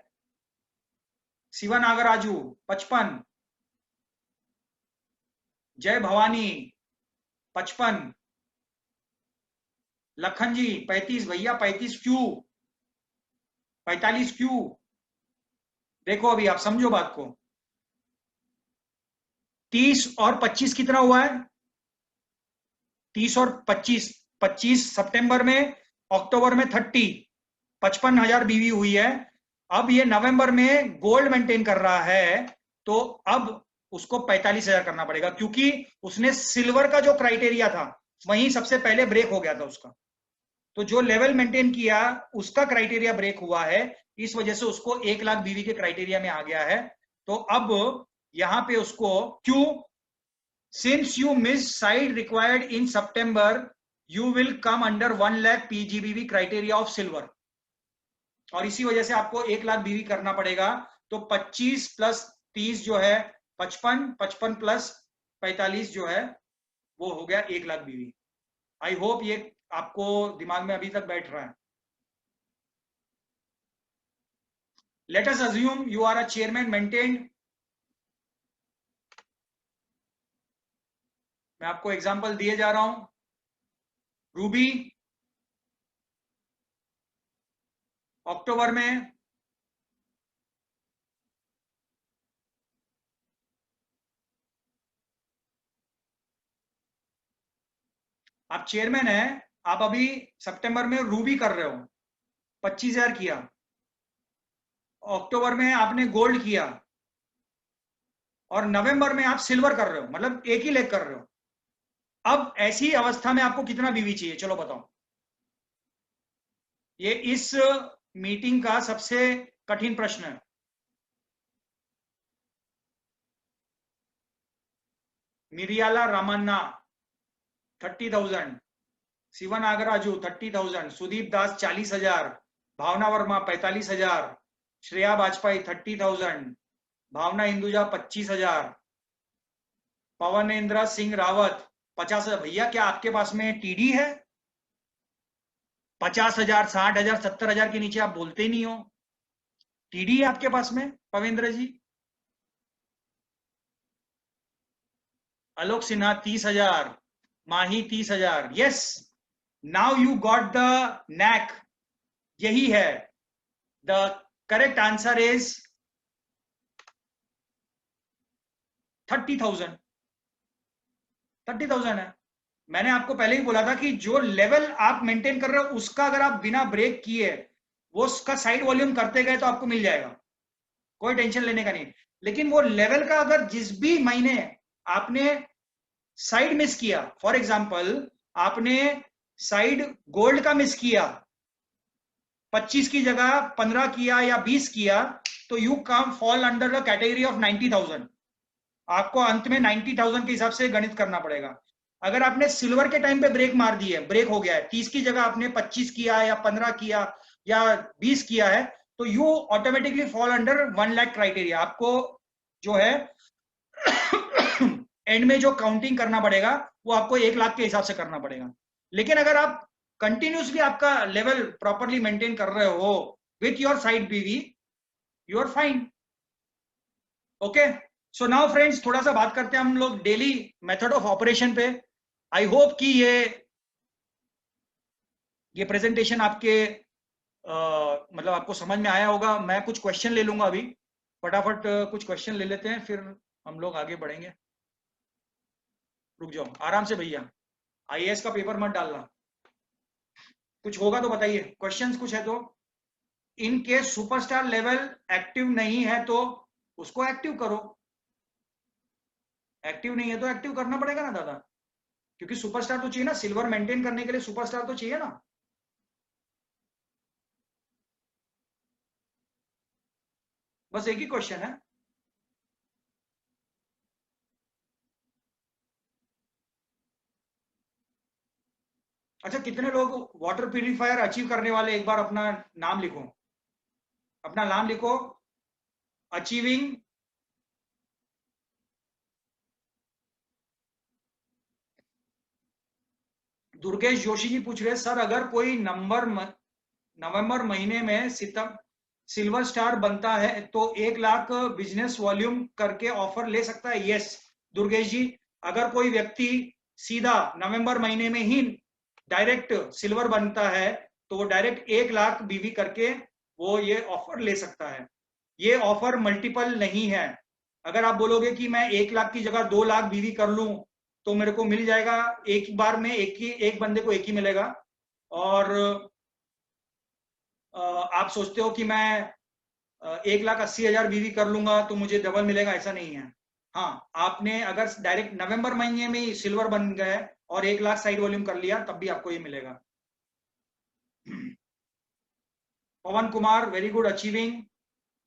शिवा नागराजू 55, जय भवानी 55, लखन जी 35। भैया 35 क्यों? 45 क्यों? देखो अभी आप समझो बात को। 30 और 25 कितना हुआ है? 30 और 25, 25 सितंबर में, अक्टूबर में 30, 55,000 बीवी हुई है। अब ये नवंबर में गोल्ड मेंटेन कर रहा है, तो अब उसको 45,000 करना पड़ेगा, क्योंकि उसने सिल्वर का जो क्राइटेरिया था वहीं सबसे पहले ब्रेक हो गया था उसका। तो जो लेवल मेंटेन किया उसका क्राइटेरिया ब्रेक हुआ है, इस वजह से उसको 1 लाख बीवी के क्राइटेरिया में आ गया है। तो अब यहां पे उसको क्यों? Since you missed side required in September, you will come under 1 lakh PGBV criteria of silver. और इसी वजह से आपको 1 लाख बीवी करना पड़ेगा। तो 25 प्लस 30 जो है 55, 55 प्लस 45 जो है वो हो गया 1 लाख बीवी। आई होप ये आपको दिमाग में अभी तक बैठ रहा है। Let us assume you are a chairman maintained। मैं आपको एग्जांपल दिए जा रहा हूं। रूबी अक्टूबर में आप चेयरमैन है, आप अभी सितंबर में रूबी कर रहे हो, 25,000 किया। अक्टूबर में आपने गोल्ड किया, और नवंबर में आप सिल्वर कर रहे हो, मतलब एक ही लेग कर रहे हो। अब ऐसी अवस्था में आपको कितना बीवी चाहिए? चलो बताओ। ये इस मीटिंग का सबसे कठिन प्रश्न है। मिरियाला रामन्ना 30,000, शिवा नागराजू 30,000, सुदीप दास 40,000, भावना वर्मा 45,000, श्रेया वाजपेयी 30,000, भावना हिंदुजा 25,000, पवनेन्द्र सिंह रावत 50,000। भैया क्या आपके पास में टीडी है? 50,000, 60,000, 70,000 के नीचे आप बोलते ही नहीं हो। टीडी है आपके पास में Pavendra ji? Alok Sinha 30,000, Mahi 30,000। Yes, now you got the knack. यही है, द करेक्ट आंसर इज 30,000। 30,000 है। मैंने आपको पहले ही बोला था कि जो लेवल आप मेंटेन कर रहे हो उसका अगर आप बिना ब्रेक किए वो उसका साइड वॉल्यूम करते गए तो आपको मिल जाएगा, कोई टेंशन लेने का नहीं। लेकिन वो लेवल का अगर जिस भी महीने आपने साइड मिस किया, फॉर एग्जांपल आपने साइड गोल्ड का मिस किया, 25 की जगह 15 किया या 20 किया, तो you come fall under the category of 90,000। आपको अंत में 90,000 के हिसाब से गणित करना पड़ेगा। अगर आपने सिल्वर के टाइम पे ब्रेक मार दी है, ब्रेक हो गया है, 30 की जगह आपने 25 किया या 15 किया या 20 किया है, तो you automatically fall under 1 lakh criteria. आपको जो है एंड में जो काउंटिंग करना पड़ेगा वो आपको 1 लाख के हिसाब से करना पड़ेगा। लेकिन अगर आप कंटिन्यूसली आपका लेवल प्रॉपरली मेंटेन कर रहे हो with your side BV, you are fine. Okay, so now friends, थोड़ा सा बात करते हैं हम लोग डेली मेथड ऑफ ऑपरेशन पे। आई होप कि ये प्रेजेंटेशन आपके मतलब आपको समझ में आया होगा। मैं कुछ क्वेश्चन ले लूंगा अभी, फटाफट कुछ क्वेश्चन ले लेते हैं, फिर हम लोग आगे बढ़ेंगे। रुक जाओ आराम से भैया, आईएएस का पेपर मत डालना। कुछ होगा तो बताइए, क्वेश्चंस कुछ है तो। In case superstar level active नहीं है तो उसको एक्टिव करो। एक्टिव नहीं है तो एक्टिव करना पड़ेगा ना दादा, क्योंकि सुपरस्टार तो चाहिए ना, सिल्वर मेंटेन करने के लिए सुपरस्टार तो चाहिए ना। बस एक ही क्वेश्चन है। अच्छा, कितने लोग वाटर प्यूरिफायर अचीव करने वाले, एक बार अपना नाम लिखो, अपना नाम लिखो। अचीविंग, दुर्गेश जोशी जी पूछ रहे सर, अगर कोई नवंबर महीने में सिल्वर स्टार बनता है तो 1 लाख बिजनेस वॉल्यूम करके ऑफर ले सकता है? यस दुर्गेश जी, अगर कोई व्यक्ति सीधा नवंबर महीने में ही डायरेक्ट सिल्वर बनता है तो वो डायरेक्ट 1 लाख बीवी करके वो ये ऑफर ले सकता है। ये ऑफर मल्टीपल नहीं है। अगर आप बोलोगे कि मैं 1 लाख की जगह 2 लाख बीवी कर लूं तो मेरे को मिल जाएगा एक बार में, एक बंदे को एक ही मिलेगा। और आप सोचते हो कि मैं 1,80,000 बीवी कर लूंगा तो मुझे डबल मिलेगा, ऐसा नहीं है। हाँ, आपने अगर डायरेक्ट नवंबर महीने में ही सिल्वर बन गए और 1 लाख साइड वॉल्यूम कर लिया तब भी आपको ये मिलेगा। Pawan Kumar very good achieving.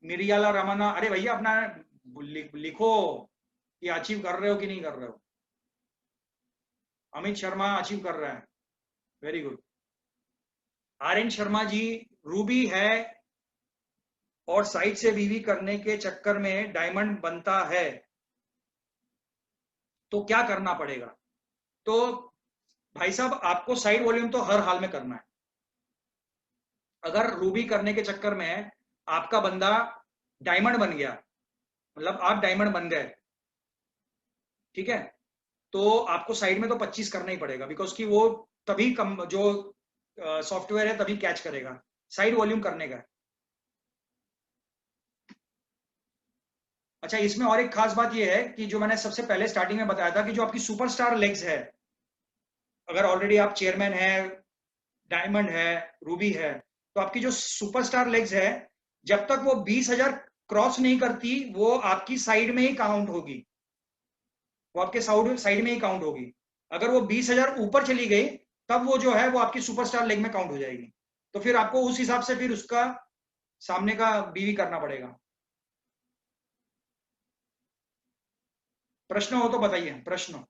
Miriyala Ramana, अरे भैया अपना लिखो कि अचीव कर रहे हो कि नहीं कर रहे हो। अमित शर्मा अचीव कर रहा है, very good. R N Sharma ji, ruby है और साइड से बीवी करने के चक्कर में डायमंड बनता है तो क्या करना पड़ेगा? तो भाई साहब, आपको साइड वॉल्यूम तो हर हाल में करना है। अगर रूबी करने के चक्कर में आपका बंदा डायमंड बन गया, मतलब आप डायमंड बन गए, ठीक है, तो आपको साइड में तो 25 करना ही पड़ेगा, बिकॉज कि वो तभी कम जो सॉफ्टवेयर है तभी कैच करेगा, साइड वॉल्यूम करने का। अच्छा, इसमें और एक खास बात यह है कि जो मैंने सबसे पहले स्टार्टिंग में बताया था कि जो आपकी सुपरस्टार लेग्स है, अगर ऑलरेडी आप चेयरमैन है, डायमंड है, रूबी है, तो आपकी जो सुपरस्टार लेग्स है जब तक वो 20,000 क्रॉस नहीं करती वो आपकी साइड में ही काउंट होगी, वो आपके साइड में ही काउंट होगी। अगर वो 20,000 ऊपर चली गई तब वो जो है वो आपकी सुपरस्टार लेग में काउंट हो जाएगी। तो फिर आपको उस हिसाब से फिर उसका सामने का बीवी करना पड़ेगा। प्रश्न हो तो बताइए, प्रश्न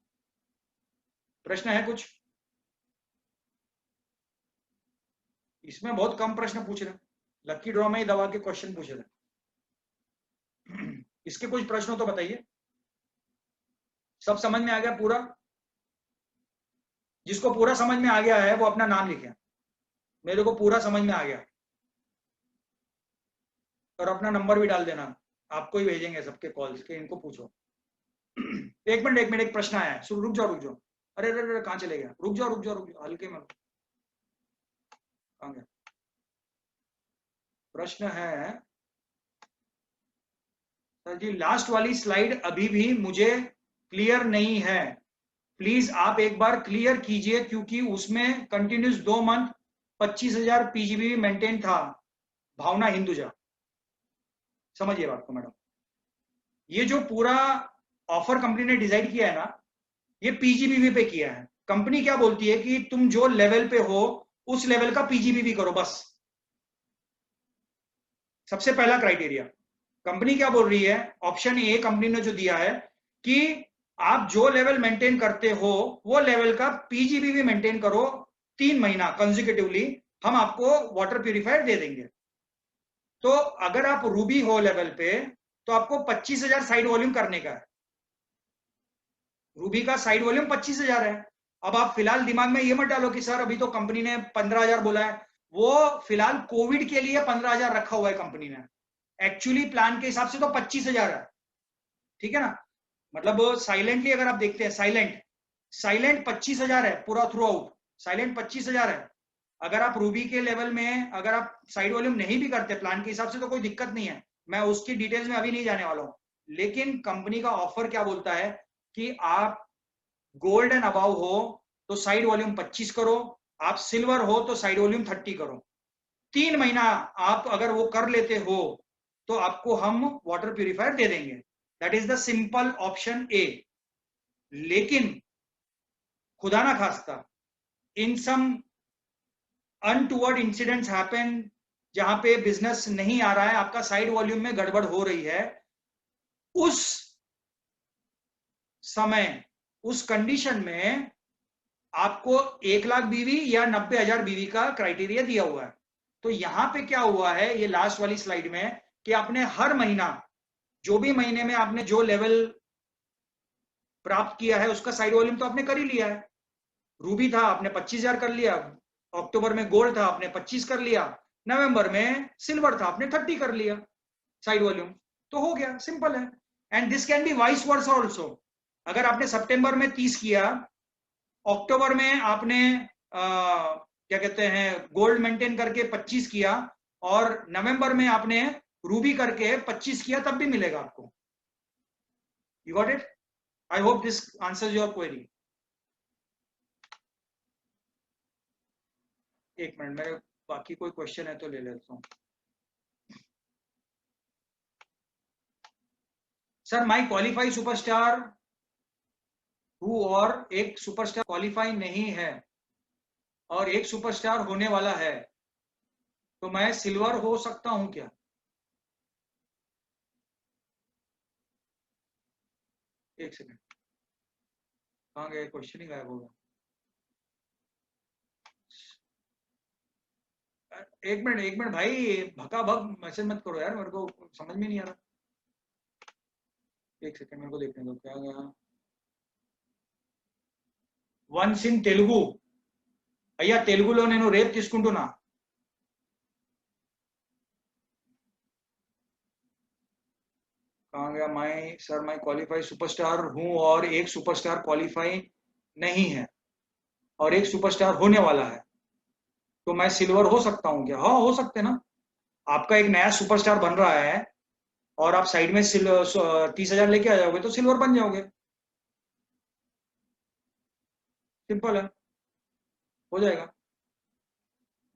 प्रश्न है कुछ? इसमें बहुत कम प्रश्न पूछ रहे हैं, लकी ड्रॉ में ही दबा के क्वेश्चन पूछ रहे हैं। इसके कुछ प्रश्न हो तो बताइए। सब समझ में आ गया पूरा? जिसको पूरा समझ में आ गया है वो अपना नाम लिखे। मेरे को पूरा समझ में आ गया। और अपना नंबर भी डाल देना, आपको ही भेजेंगे सबके कॉल्स के, इनको पूछो। एक मिनट एक मिनट, एक प्रश्न आया है, रुक जाओ रुक जाओ। अरे अरे अरे कहाँ चले गया, रुक जाओ रुक जाओ रुक जाओ, हल्के में। कहाँ गया? प्रश्न है सर जी, लास्ट वाली स्लाइड अभी भी मुझे क्लियर नहीं है, प्लीज आप एक बार क्लियर कीजिए, क्योंकि उसमें कंटिन्यूस 2 मंथ 25,000 पीजीबी मेंटेन था। भावना हिंदुजा, समझिए बात को मैडम। ये जो पूरा ऑफर कंपनी ने डिसाइड किया है ना, ये पीजीबीवी पे किया है। कंपनी क्या बोलती है कि तुम जो लेवल पे हो उस लेवल का पीजीबीवी करो बस। सबसे पहला क्राइटेरिया। कंपनी क्या बोल रही है, ऑप्शन ए कंपनी ने जो दिया है कि आप जो लेवल मेंटेन करते हो वो लेवल का पीजीबीवी मेंटेन करो 3 महीना कंसेक्यूटिवली, हम आपको वाटर प्यूरिफायर दे देंगे। तो अगर आप रूबी हो लेवल पे तो आपको 25,000 साइड वॉल्यूम करने का है। रूबी का साइड वॉल्यूम 25,000 है। अब आप फिलहाल दिमाग में ये मत डालो कि सर अभी तो कंपनी ने 15,000 बोला है। वो फिलहाल कोविड के लिए 15,000 रखा हुआ है कंपनी ने, एक्चुअली प्लान के हिसाब से तो 25,000 है। ठीक है ना, मतलब साइलेंटली अगर आप देखते हैं, साइलेंट 25,000 है पूरा थ्रू आउट, साइलेंट 25,000 है। अगर आप रूबी के लेवल में अगर आप साइड वॉल्यूम नहीं भी करते प्लान के हिसाब से तो कोई दिक्कत नहीं है, मैं उसकी डिटेल्स में अभी नहीं जाने वाला हूं। लेकिन कंपनी का ऑफर क्या बोलता है कि आप गोल्ड एंड अबाव हो तो साइड वॉल्यूम 25 करो, आप सिल्वर हो तो साइड वॉल्यूम 30 करो। 3 महीना आप अगर वो कर लेते हो तो आपको हम वाटर प्यूरिफायर दे देंगे। That is the simple option A. लेकिन खुदा ना खास्ता इन सम अनटूवर्ड इंसिडेंट्स हैपन, जहां पे बिजनेस नहीं आ रहा है, आपका साइड वॉल्यूम में गड़बड़ हो रही है, उस समय उस कंडीशन में आपको 1,00,000 बीवी या 90,000 बीवी का क्राइटेरिया दिया हुआ है। तो यहां पे क्या हुआ है, ये लास्ट वाली स्लाइड में, कि आपने हर महीना जो भी महीने में आपने जो लेवल प्राप्त किया है उसका साइड वॉल्यूम तो आपने कर ही लिया है। रूबी था आपने 25,000 कर लिया, अक्टूबर में गोल्ड था आपने 25 कर लिया, नवंबर में सिल्वर था आपने 30 कर लिया साइड वॉल्यूम, तो हो गया, सिंपल है। And this can be vice versa also. अगर आपने सितंबर में 30 किया, अक्टूबर में आपने क्या कहते हैं गोल्ड मेंटेन करके 25 किया, और नवंबर में आपने रूबी करके 25 किया, तब भी मिलेगा आपको। You got it? I hope this answers your query. एक मिनट, मेरे बाकी कोई क्वेश्चन है तो ले लेता हूँ। Sir my qualify superstar who, और एक सुपरस्टार क्वालिफाई नहीं है और एक सुपरस्टार होने वाला है, तो मैं सिल्वर हो सकता हूं क्या? एक सेकंड, कहाँ गए, क्वेश्चन ही गायब होगा। एक मिनट भाई, भका भग मैसेज मत करो यार, मेरे को समझ में नहीं आ रहा। एक सेकंड मेरे को देखने दो क्या गया। वंस इन तेलुगु, అయ్యా తెలుగులో నేను రేపు తీసుకుంటున్నా। कहाँ गया माई सर, मैं क्वालिफाई सुपरस्टार हूं और एक सुपरस्टार क्वालिफाई नहीं है और एक सुपरस्टार होने वाला है, तो मैं सिल्वर हो सकता हूं क्या? हाँ हो सकते ना। आपका एक नया सुपरस्टार बन रहा है और आप साइड में 30,000 लेके आ जाओगे तो सिल्वर बन जाओगे, सिंपल है, हो जाएगा।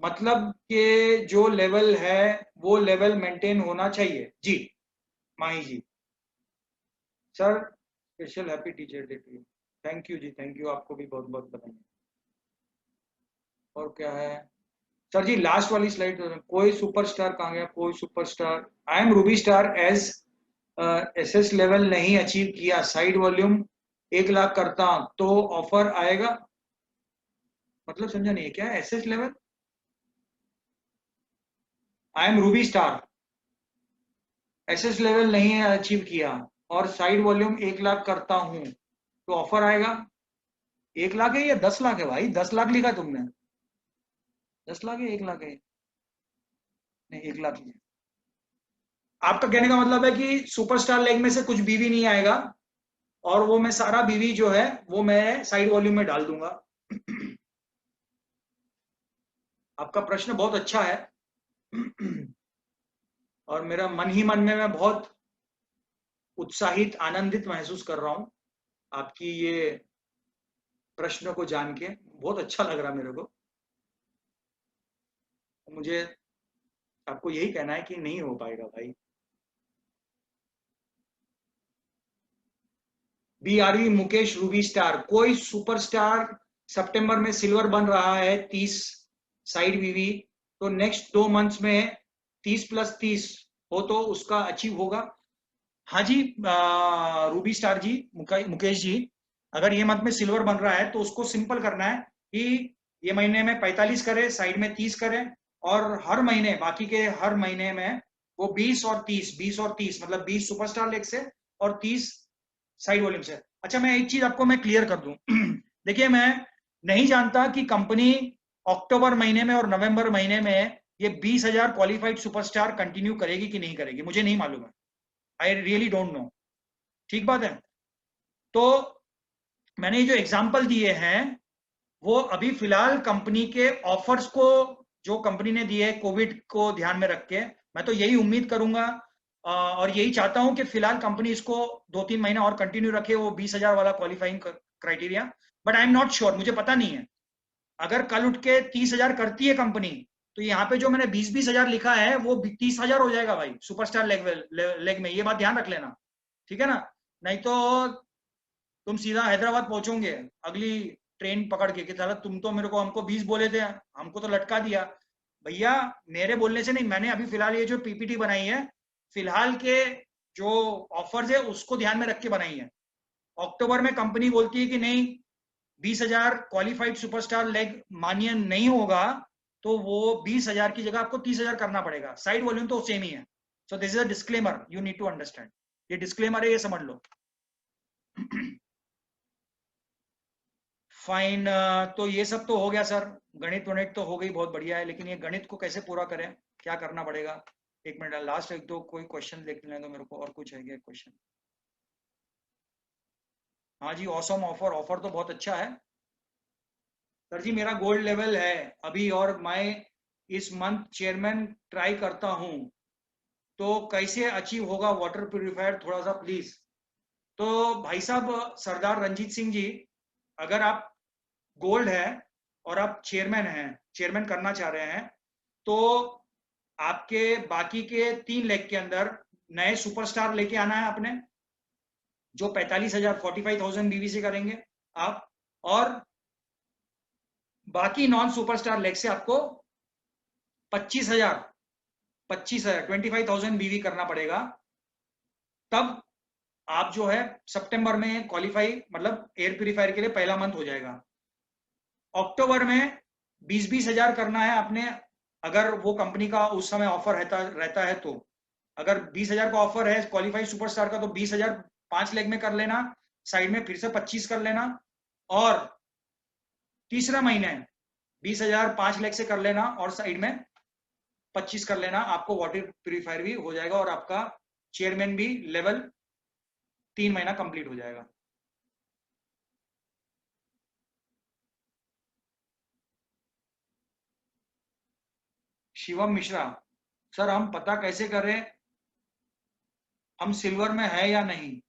मतलब कि जो लेवल है वो लेवल मेंटेन होना चाहिए जी। Mahi ji, sir special happy teacher day to you. Thank you जी, थैंक यू, आपको भी बहुत बहुत बधाई। और क्या है सर जी, लास्ट वाली स्लाइड, कोई सुपरस्टार कहाँ गया, कोई superstar, I am ruby star as SS level नहीं अचीव किया, साइड वॉल्यूम 1,00,000 करता तो ऑफर आएगा, मतलब समझा नहीं क्या SS level? I am ruby star, SS level नहीं अचीव किया और साइड वॉल्यूम 1,00,000 करता हूं तो ऑफर आएगा। 1,00,000 है या 10,00,000 है भाई? 10,00,000 लिखा तुमने। 10 लाख है, 1 लाख है? नहीं, 1 लाख ही है। आपका कहने का मतलब है कि सुपरस्टार लेग में से कुछ बीवी नहीं आएगा और वो मैं सारा बीवी जो है वो मैं साइड वॉल्यूम में डाल दूंगा। आपका प्रश्न बहुत अच्छा है और मेरा मन ही मन में मैं बहुत उत्साहित, आनंदित महसूस कर रहा हूं आपकी ये प्रश्न को जान के। बहुत अच्छा लग रहा मेरे को। मुझे आपको यही कहना है कि नहीं हो पाएगा भाई। BRV मुकेश रूबी स्टार, कोई सुपरस्टार सितंबर में सिल्वर बन रहा है 30 साइड बीवी, तो नेक्स्ट 2 मंथ्स में 30+30 हो तो उसका अचीव होगा। हाँ जी, रूबी स्टार जी, मुकेश जी, अगर ये मंथ में सिल्वर बन रहा है तो उसको सिंपल करना है कि ये महीने में 45 करे, साइड में 30 करे और हर महीने, बाकी के हर महीने में वो 20 और 30 मतलब 20 सुपरस्टार लेग से और 30 साइड वॉल्यूम से। अच्छा, मैं एक चीज आपको मैं क्लियर कर दूं देखिए, मैं नहीं जानता कि कंपनी अक्टूबर महीने में और नवंबर महीने में ये 20,000 क्वालिफाइड सुपरस्टार कंटिन्यू करेगी कि नहीं करेगी, मुझे नहीं मालूम है। I really don't know. ठीक बात है। तो मैंने जो एग्जाम्पल दिए हैं वो अभी फिलहाल कंपनी के ऑफर्स को, जो कंपनी ने दिए कोविड को ध्यान में रख के, मैं तो यही उम्मीद करूंगा और यही चाहता हूं कि फिलहाल कंपनी इसको 2-3 महीना और कंटिन्यू रखे, वो 20,000 वाला qualifying criteria. But I am not sure, मुझे पता नहीं है। अगर कल उठ के 30,000 करती है कंपनी, तो यहाँ पे जो मैंने 20,000 लिखा है वो 30,000 हो जाएगा भाई सुपरस्टार लेग में, ये बात ध्यान रख लेना। ठीक है ना? नहीं तो तुम सीधा हैदराबाद पहुंचोगे अगली ट्रेन पकड़ के कि साला तुम तो मेरे को, हमको 20 बोले थे, हमको तो लटका दिया। भैया, मेरे बोलने से नहीं, मैंने अभी फिलहाल ये जो पीपीटी बनाई है, फिलहाल के जो ऑफर्स है उसको ध्यान में रख के बनाई है। अक्टूबर में कंपनी बोलती है कि नहीं, 20,000 क्वालिफाइड सुपरस्टार लेग मान्य नहीं होगा, तो वो 20,000 की जगह आपको 30,000 करना पड़ेगा। साइड वॉल्यूम तो सेम ही है। So this is a disclaimer, you need to understand. ये डिस्क्लेमर है, ये समझ लो। फाइन। तो ये सब तो हो गया सर, गणित वणित तो हो गई, बहुत बढ़िया है, लेकिन ये गणित को कैसे पूरा करें, क्या करना पड़ेगा? एक मिनट, लास्ट एक दो कोई क्वेश्चन देख लेने दो मेरे को, और कुछ है क्या क्वेश्चन? हाँ जी, ऑसम ऑफर, ऑफर तो बहुत अच्छा है सर जी। मेरा गोल्ड लेवल है अभी और मैं इस मंथ चेयरमैन ट्राई करता हूँ, तो कैसे अचीव होगा वाटर प्यूरिफायर, थोड़ा सा प्लीज। तो भाई साहब सरदार रंजीत सिंह जी, अगर आप गोल्ड है और आप चेयरमैन हैं, चेयरमैन करना चाह रहे हैं, तो आपके बाकी के 3 लेग के अंदर नए सुपरस्टार लेके आना है आपने, जो 45,000 45,000 बीवी से करेंगे आप, और बाकी नॉन सुपरस्टार लेग से आपको 25,000 25,000 बीवी करना पड़ेगा। तब आप जो है सितंबर में क्वालिफाई, मतलब एयर प्यूरिफायर के लिए पहला मंथ हो जाएगा। अक्टूबर में 20,000 करना है आपने, अगर वो कंपनी का उस समय ऑफर रहता है तो। अगर 20,000 का ऑफर है क्वालिफाइड सुपरस्टार का, तो 20,000 5 लेग में कर लेना, साइड में फिर से 25 कर लेना, और तीसरा महीने 20,000 5 लेग से कर लेना और साइड में 25 कर लेना। आपको वाटर प्यूरिफायर भी हो जाएगा और आपका चेयरमैन भी लेवल 3 महीना कंप्लीट हो जाएगा। शिवम मिश्रा, सर हम पता कैसे करें हम सिल्वर में है या नहीं?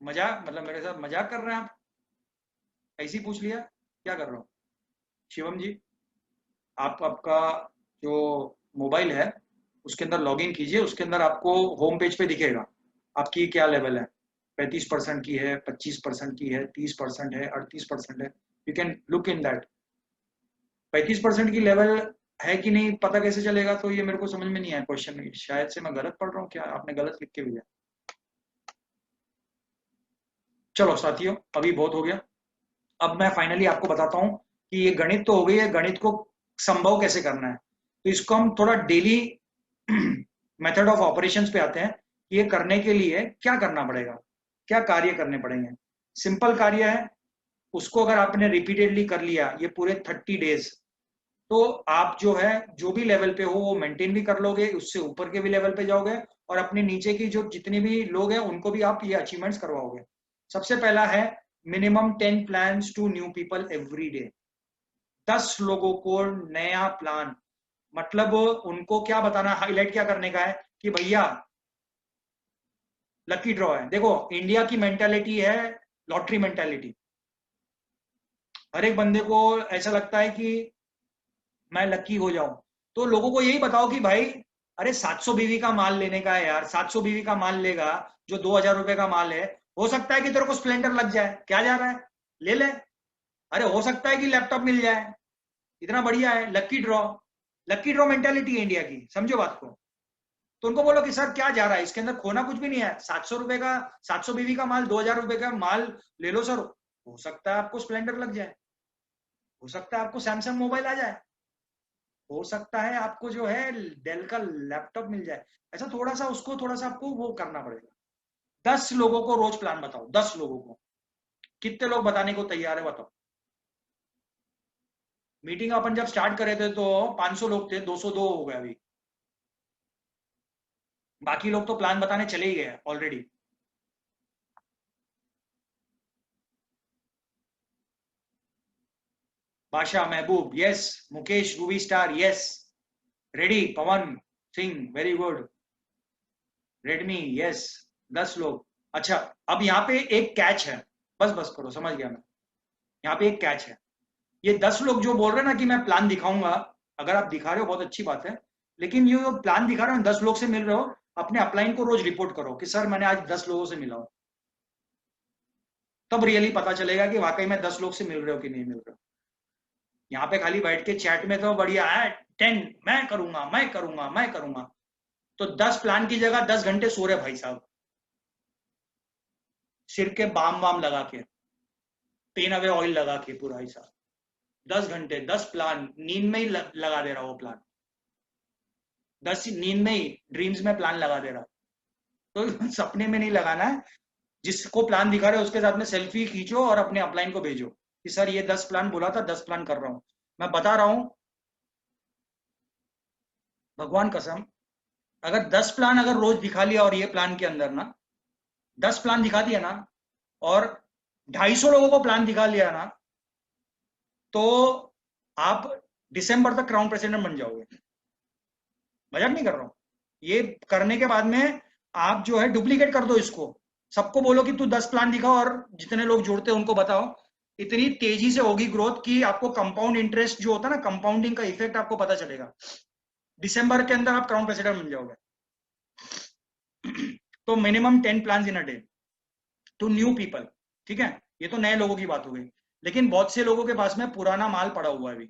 मजाक, मतलब मेरे साथ मजाक कर रहे हैं आप? ऐसे ही पूछ लिया, क्या कर रहा हूँ? शिवम जी, आप आपका जो मोबाइल है उसके अंदर लॉगिन कीजिए, उसके अंदर आपको होम पेज पे दिखेगा आपकी क्या लेवल है। 35% की है, 25% की है, 30% है, 38% है। You can look in that. 35% की लेवल है कि नहीं पता कैसे चलेगा? तो ये मेरे को समझ में नहीं आया क्वेश्चन, शायद से मैं गलत पढ़ रहा हूँ, क्या आपने गलत लिख के भेजा? चलो साथियों, अभी बहुत हो गया। अब मैं फाइनली आपको बताता हूँ कि ये गणित तो हो गई है, गणित को संभव कैसे करना है। तो इसको हम थोड़ा डेली मेथड ऑफ ऑपरेशंस पे आते हैं। ये करने के लिए क्या करना पड़ेगा, क्या कार्य करने पड़ेंगे? सिंपल कार्य है, उसको अगर आपने रिपीटेडली कर लिया ये पूरे 30 डेज, तो आप जो है जो भी लेवल पे हो वो मेंटेन भी कर लोगे, उससे ऊपर के भी लेवल पे जाओगे, और अपने नीचे की जो जितने भी लोग हैं उनको भी आप ये अचीवमेंट्स करवाओगे। सबसे पहला है minimum 10 plans to new people every day. 10 लोगों को नया प्लान, मतलब उनको क्या बताना, हाईलाइट क्या करने का है कि भैया लकी ड्रॉ है। देखो इंडिया की मेंटालिटी है लॉटरी मेंटालिटी। हर एक बंदे को ऐसा लगता है कि मैं लकी हो जाऊं। तो लोगों को यही बताओ कि भाई अरे 700 बीवी का माल लेने का है यार, 700 बीवी का माल लेगा जो 2000 रुपए का माल है, हो सकता है कि तेरे को स्प्लेंडर लग जाए, क्या जा रहा है, ले ले। अरे हो सकता है कि लैपटॉप मिल जाए, इतना बढ़िया है, lucky draw. Lucky draw mentality है इंडिया की, समझो बात को। तो उनको बोलो कि सर क्या जा रहा है, इसके अंदर खोना कुछ भी नहीं है, 700 रुपए का, 700 बीवी का माल, 2000 रुपए का माल ले लो सर, हो सकता है आपको स्प्लेंडर लग जाए, हो सकता है आपको सैमसंग मोबाइल आ जाए, हो सकता है आपको जो है डेल का लैपटॉप मिल जाए। ऐसा थोड़ा सा उसको थोड़ा सा आपको वो करना पड़ेगा। 10 लोगों को रोज प्लान बताओ, 10 लोगों को। कितने लोग बताने को तैयार है बताओ। मीटिंग अपन जब स्टार्ट करे थे तो 500 लोग थे, 202 हो गए अभी। बाकी लोग तो प्लान बताने चले ही गए already. Badshah Mahboob yes, Mukesh ruby star yes, ready Pawan Singh very good, Redmi yes, 10 लोग। अच्छा अब यहाँ पे एक कैच है, बस बस करो, समझ गया मैं। यहाँ पे एक कैच है, ये 10 लोग जो बोल रहे हैं ना कि मैं प्लान दिखाऊंगा, अगर आप दिखा रहे हो बहुत अच्छी बात है, लेकिन ये प्लान दिखा रहे हो 10 लोग से मिल रहे हो, अपने अपलाइन को रोज रिपोर्ट करो कि सर मैंने आज 10 लोगों से मिला हूं। तब रियली पता चलेगा कि वाकई में 10 लोग से मिल रहे हो कि नहीं मिल रहे हो। यहाँ पे खाली बैठ के चैट में तो बढ़िया है, 10 मैं करूंगा मैं करूंगा मैं करूंगा, तो 10 प्लान की जगह 10 घंटे सो रहे भाई साहब, सिर के बाम वाम लगा के, पेन अवे ऑयल लगा के पूरा हिसाब, 10 घंटे 10 प्लान, नींद में ही लगा दे रहा वो प्लान, 10 नींद में ही ड्रीम्स में प्लान लगा दे रहा। तो सपने में नहीं लगाना है, जिसको प्लान दिखा रहे हो उसके साथ में सेल्फी खींचो और अपने अपलाइन को भेजो कि सर ये 10 प्लान बोला था, 10 प्लान कर रहा हूं। मैं बता रहा हूं भगवान कसम, अगर 10 प्लान अगर रोज दिखा लिया और ये प्लान के अंदर ना 10 प्लान दिखा दिया ना, और 250 लोगों को प्लान दिखा लिया ना, तो आप दिसंबर तक क्राउन प्रेसिडेंट बन जाओगे। मजाक नहीं कर रहा हूं, ये करने के बाद में आप जो है डुप्लीकेट कर दो इसको, सबको बोलो कि तू 10 प्लान दिखाओ, और जितने लोग जुड़ते हैं उनको बताओ। इतनी तेजी से होगी ग्रोथ कि आपको कंपाउंड इंटरेस्ट जो होता है ना, कंपाउंडिंग का इफेक्ट आपको पता चलेगा। दिसंबर के अंदर आप क्राउन प्रेसिडेंट बन जाओगे। तो minimum 10 plan in a day to new people, ठीक है, ये तो नए लोगों की बात हो गई। लेकिन बहुत से लोगों के पास में पुराना माल पड़ा हुआ है अभी।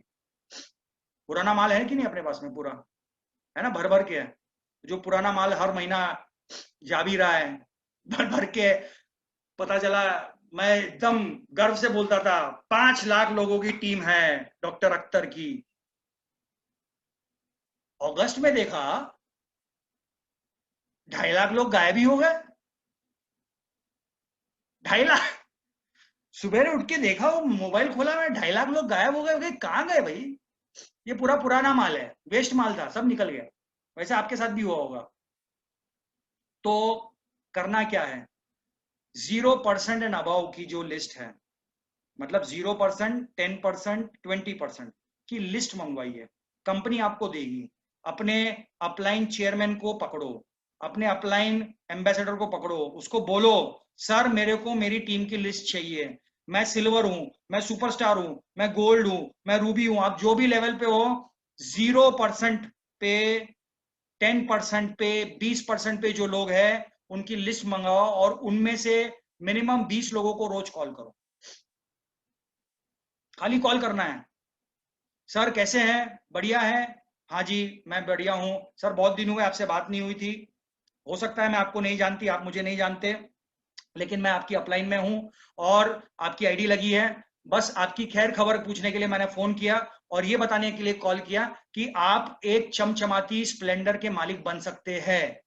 पुराना माल है कि नहीं अपने पास में, पूरा है ना, भर भर के है, जो पुराना माल हर महीना जा भी रहा है भर भर के। पता चला, मैं एकदम गर्व से बोलता था 5 लाख लोगों की टीम है डॉक्टर अख्तर की, अगस्त में देखा 2.5 लाख लोग गायब ही हो गए। 2.5 लाख, सुबह उठ के देखा, वो मोबाइल खोला, मैं 2.5 लाख लोग गायब हो गए, कहाँ गए भाई, ये पूरा पुराना माल है, वेस्ट माल था, सब निकल गया। वैसे आपके साथ भी हुआ होगा। तो करना क्या है, 0% एंड अबाउ की जो लिस्ट है, मतलब 0%, 10%, 20% की लिस्ट मंगवाई है, कंपनी आपको देगी। अपने अपलाइन चेयरमैन को पकड़ो, अपने अपलाइन एम्बेसडर को पकड़ो, उसको बोलो सर मेरे को मेरी टीम की लिस्ट चाहिए, मैं सिल्वर हूं, मैं सुपरस्टार हूं, मैं गोल्ड हूं, मैं रूबी हूं, आप जो भी लेवल पे हो, 0% पे, 10% पे, 20% पे जो लोग हैं उनकी लिस्ट मंगाओ, और उनमें से मिनिमम 20 लोगों को रोज कॉल करो। खाली कॉल करना है, सर कैसे हैं, बढ़िया है, हाँ जी मैं बढ़िया हूं सर, बहुत दिन हुए आपसे बात नहीं हुई थी, हो सकता है मैं आपको नहीं जानती, आप मुझे नहीं जानते, लेकिन मैं आपकी अपलाइन में हूं और आपकी आईडी लगी है, बस आपकी खैर खबर पूछने के लिए मैंने फोन किया, और ये बताने के लिए कॉल किया कि आप एक चमचमाती स्प्लेंडर के मालिक बन सकते हैं।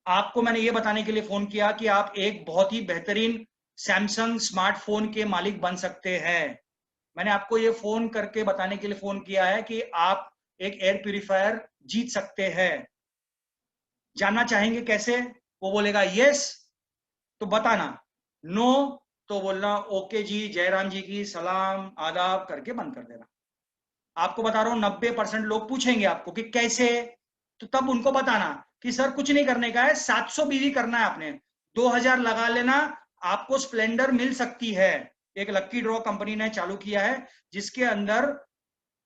आपको मैंने ये बताने के लिए फोन किया कि आप एक बहुत ही बेहतरीन सैमसंग स्मार्टफोन के मालिक बन सकते हैं। मैंने आपको ये फोन करके बताने के लिए फोन किया है कि आप एक एयर प्यूरिफायर जीत सकते हैं। जानना चाहेंगे कैसे? वो बोलेगा यस तो बताना, नो तो बोलना ओके जी, जयराम जी की सलाम आदाब करके बंद कर देना। आपको बता रहा हूं 90% लोग पूछेंगे आपको कि कैसे, तो तब उनको बताना कि सर कुछ नहीं करने का है, 700 बीवी करना है आपने, 2000 लगा लेना, आपको स्प्लेंडर मिल सकती है। एक लक्की ड्रॉ कंपनी ने चालू किया है जिसके अंदर,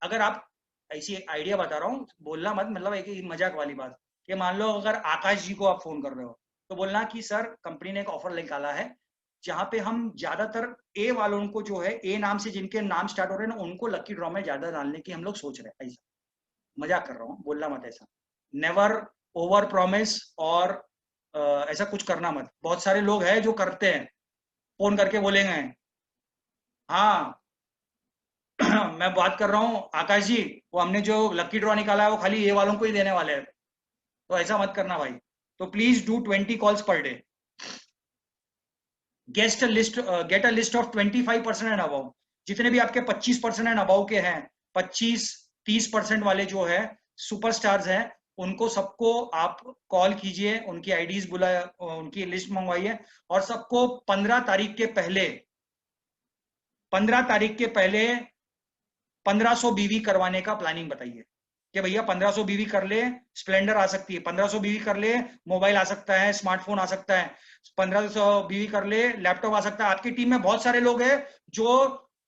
अगर आप, ऐसी आइडिया बता रहा हूँ, बोलना मत, मतलब एक मजाक वाली बात, कि मान लो अगर आकाश जी को आप फोन कर रहे हो तो बोलना कि सर कंपनी ने एक ऑफर निकाला है जहां पे हम ज्यादातर ए वालों को, जो है ए नाम से जिनके नाम स्टार्ट हो रहे हैं ना, उनको लकी ड्रॉ में ज्यादा डालने की हम लोग सोच रहे हैं। ऐसा मजाक कर रहा हूँ, बोलना मत ऐसा, नेवर ओवर प्रॉमिस, और ऐसा कुछ करना मत। बहुत सारे लोग हैं जो करते हैं, फोन करके बोलेंगे हाँ मैं बात कर रहा हूँ आकाश जी, वो हमने जो लकी ड्रॉ निकाला है वो खाली ए वालों को ही देने वाले हैं, तो ऐसा मत करना भाई। तो please do 20 calls per day, get a list of 25% and above. जितने भी आपके 25% एंड अबव के हैं, 25-30% वाले जो है सुपरस्टार्स हैं, उनको सबको आप कॉल कीजिए, उनकी आईडीज बुला, उनकी लिस्ट मंगवाइए, और सबको 15 तारीख के पहले, 15 तारीख के पहले 1500 बीवी करवाने का प्लानिंग बताइए कि भैया 1500 बीवी कर ले, स्प्लेंडर आ सकती है, 1500 बीवी कर ले, मोबाइल आ सकता है, स्मार्टफोन आ सकता है, 1500 बीवी कर ले, लैपटॉप आ सकता है। आपकी टीम में बहुत सारे लोग हैं जो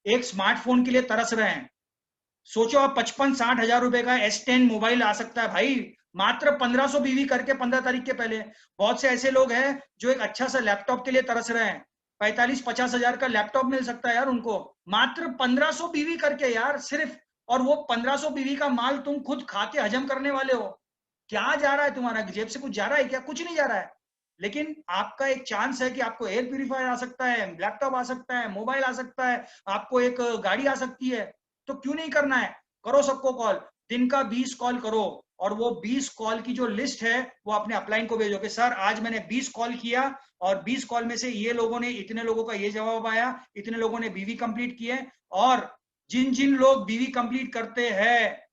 एक स्मार्टफोन के लिए तरस रहे हैं। सोचो आप 55-60 हजार रुपए का S10 मोबाइल आ सकता है भाई, मात्र 1500 बीवी करके 15 तारीख के पहले। बहुत से ऐसे लोग हैं जो एक अच्छा सा लैपटॉप के लिए तरस रहे हैं, 45-50 हजार का लैपटॉप मिल सकता है यार उनको, मात्र 1500 बीवी करके यार सिर्फ। और वो 1500 बीवी का माल तुम खुद खा के हजम करने वाले हो। क्या जा रहा है तुम्हारा जेब से? कुछ जा रहा है क्या? कुछ नहीं जा रहा है। लेकिन आपका एक चांस है कि आपको एयर प्यूरिफायर आ सकता है, लैपटॉप आ सकता है, मोबाइल आ सकता है, आपको एक गाड़ी आ सकती है। तो क्यों नहीं करना है? करो सबको कॉल, दिन का 20 कॉल करो, और वो 20 कॉल की जो लिस्ट है वो अपने अपलाइन को भेजो कि सर आज मैंने 20 कॉल किया, और 20 कॉल में से ये लोगों ने, इतने लोगों का ये जवाब आया, इतने लोगों ने बीवी कंप्लीट किए, और जिन जिन लोग बीवी कंप्लीट करते हैं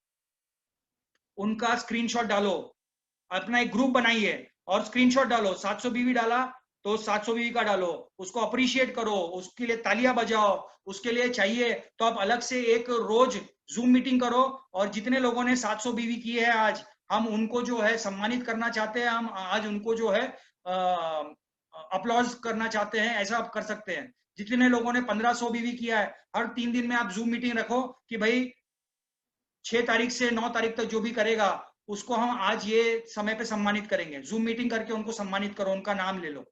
उनका स्क्रीनशॉट डालो, अपना एक ग्रुप बनाइए और स्क्रीनशॉट डालो। 700 बीवी डाला तो 700 बीवी का डालो, उसको अप्रिशिएट करो, उसके लिए तालियां बजाओ। उसके लिए चाहिए तो आप अलग से एक रोज जूम मीटिंग करो, और जितने लोगों ने 700 बीवी की है आज, हम उनको जो है सम्मानित करना चाहते हैं, हम आज उनको जो है अपलॉज करना चाहते हैं, ऐसा आप कर सकते हैं। जितने लोगों ने 1500 बीवी किया है, हर 3 दिन में आप जूम मीटिंग रखो कि भाई 6 तारीख से 9 तारीख तक जो भी करेगा उसको हम आज ये समय पे सम्मानित करेंगे। जूम मीटिंग करके उनको सम्मानित करो, उनका नाम ले लो।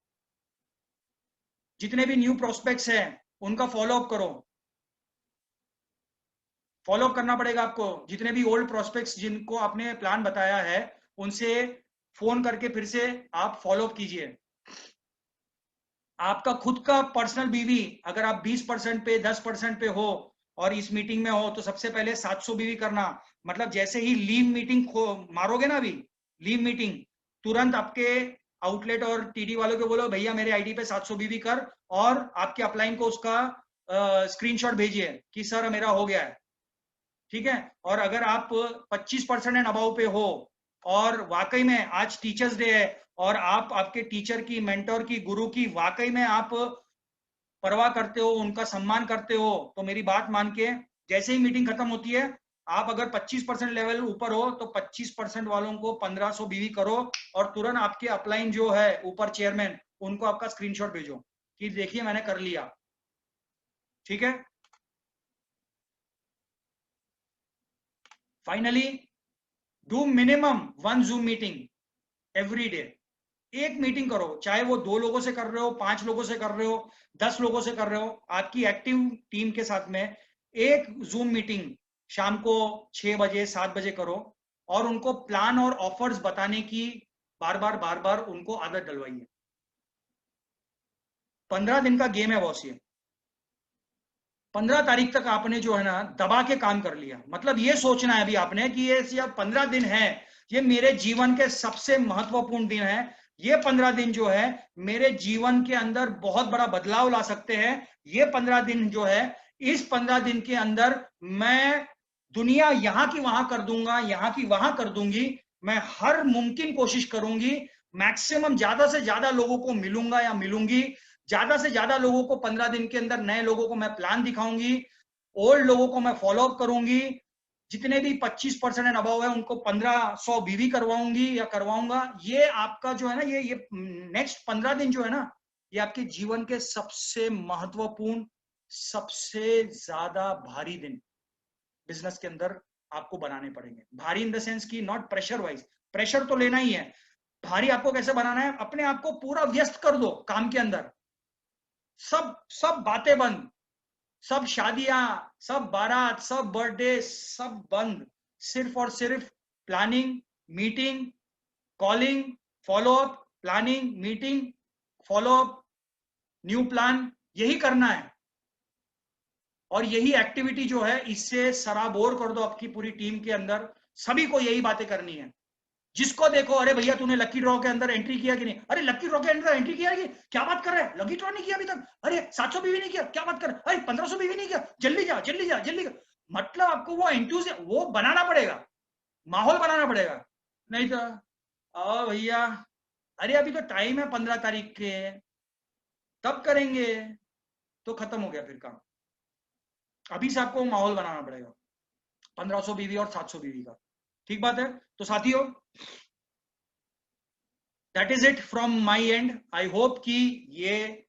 जितने भी न्यू प्रोस्पेक्ट्स हैं उनका फॉलोअप करो, फॉलोअप करना पड़ेगा आपको। जितने भी ओल्ड प्रोस्पेक्ट्स जिनको आपने प्लान बताया है उनसे फोन करके फिर से आप फॉलोअप कीजिए। आपका खुद का पर्सनल बीवी अगर आप 20% पे, 10% पे हो और इस मीटिंग में हो, तो सबसे पहले 700 बीवी करना। मतलब जैसे ही लीव मीटिंग मारोगे ना, अभी लीव मीटिंग, तुरंत आपके आउटलेट और टीडी वालों को बोलो भैया मेरे आईडी पे 700 बीवी कर, और आपके अपलाइन को उसका स्क्रीनशॉट भेजिए कि सर मेरा हो गया है। ठीक है। और अगर आप 25% एंड अबाउ पे हो, और वाकई में आज टीचर्स डे है, और आप आपके टीचर की, मेंटर की, गुरु की वाकई में आप परवाह करते हो, उनका सम्मान करते हो, तो मेरी बात मान के जैसे ही मीटिंग खत्म होती है, आप अगर 25% लेवल ऊपर हो तो 25% वालों को 1500 बीवी करो, और तुरंत आपके अपलाइन जो है ऊपर चेयरमैन, उनको आपका स्क्रीनशॉट भेजो कि देखिए मैंने कर लिया। ठीक है। Finally do minimum 1 zoom meeting every day. एक मीटिंग करो, चाहे वो 2 लोगों से कर रहे हो, 5 लोगों से कर रहे हो, 10 लोगों से कर रहे हो, आपकी एक्टिव टीम के साथ में एक जूम मीटिंग शाम को 6 बजे 7 बजे करो, और उनको प्लान और ऑफर्स बताने की बार बार उनको आदत डलवाइए। 15 दिन का गेम है बॉस ये। 15 तारीख तक आपने जो है ना दबा के काम कर लिया, मतलब ये सोचना है अभी आपने कि ये 15 दिन है, ये मेरे जीवन के सबसे महत्वपूर्ण दिन है, ये 15 दिन जो है मेरे जीवन के अंदर बहुत बड़ा बदलाव ला सकते हैं। ये 15 दिन जो है, इस 15 दिन के अंदर मैं दुनिया यहाँ की वहां कर दूंगा, यहाँ की वहां कर दूंगी। मैं हर मुमकिन कोशिश करूंगी, मैक्सिमम ज्यादा से ज्यादा लोगों को मिलूंगा या मिलूंगी, ज्यादा से ज्यादा लोगों को 15 दिन के अंदर, नए लोगों को मैं प्लान दिखाऊंगी, ओल्ड लोगों को मैं फॉलोअप करूंगी, जितने भी 25% एंड अबव है उनको 1500 बीवी करवाऊंगी या करवाऊंगा। ये आपका जो है ना, ये नेक्स्ट 15 दिन जो है ना, ये आपके जीवन के सबसे महत्वपूर्ण, सबसे ज्यादा भारी दिन बिजनेस के अंदर आपको बनाने पड़ेंगे। भारी इन द सेंस की नॉट प्रेशर वाइज, प्रेशर तो लेना ही है, भारी आपको कैसे बनाना है, अपने आप को पूरा व्यस्त कर दो काम के अंदर। सब सब बातें बंद, सब शादियां, सब बारात, सब बर्थडे, सब बंद। सिर्फ और सिर्फ planning, meeting, calling, follow up, planning, meeting, follow up, new plan, यही करना है। और यही एक्टिविटी जो है, इससे सराबोर कर दो आपकी पूरी टीम के अंदर। सभी को यही बातें करनी है। जिसको देखो, अरे भैया तूने लकी ड्रॉ के अंदर एंट्री किया कि नहीं, अरे लकी ड्रॉ के अंदर एंट्री किया कि क्या बात कर रहा है, लकी ड्रॉ नहीं किया अभी तक, अरे 700 बीवी नहीं किया, क्या बात कर, अरे 1500 बीवी नहीं किया, जल्दी जा जल्दी जा जल्दी जा। मतलब आपको वो एंथुसियाज्म वो बनाना पड़ेगा, माहौल बनाना पड़ेगा। नहीं तो आओ भैया, अरे अभी तो टाइम है 15 तारीख के, तब करेंगे, तो खत्म हो गया फिर काम। अभी से आपको माहौल बनाना पड़ेगा 1500 बीवी और 700 बीवी का। ठीक बात है। तो साथियों, that is it from my and. I hope कि ये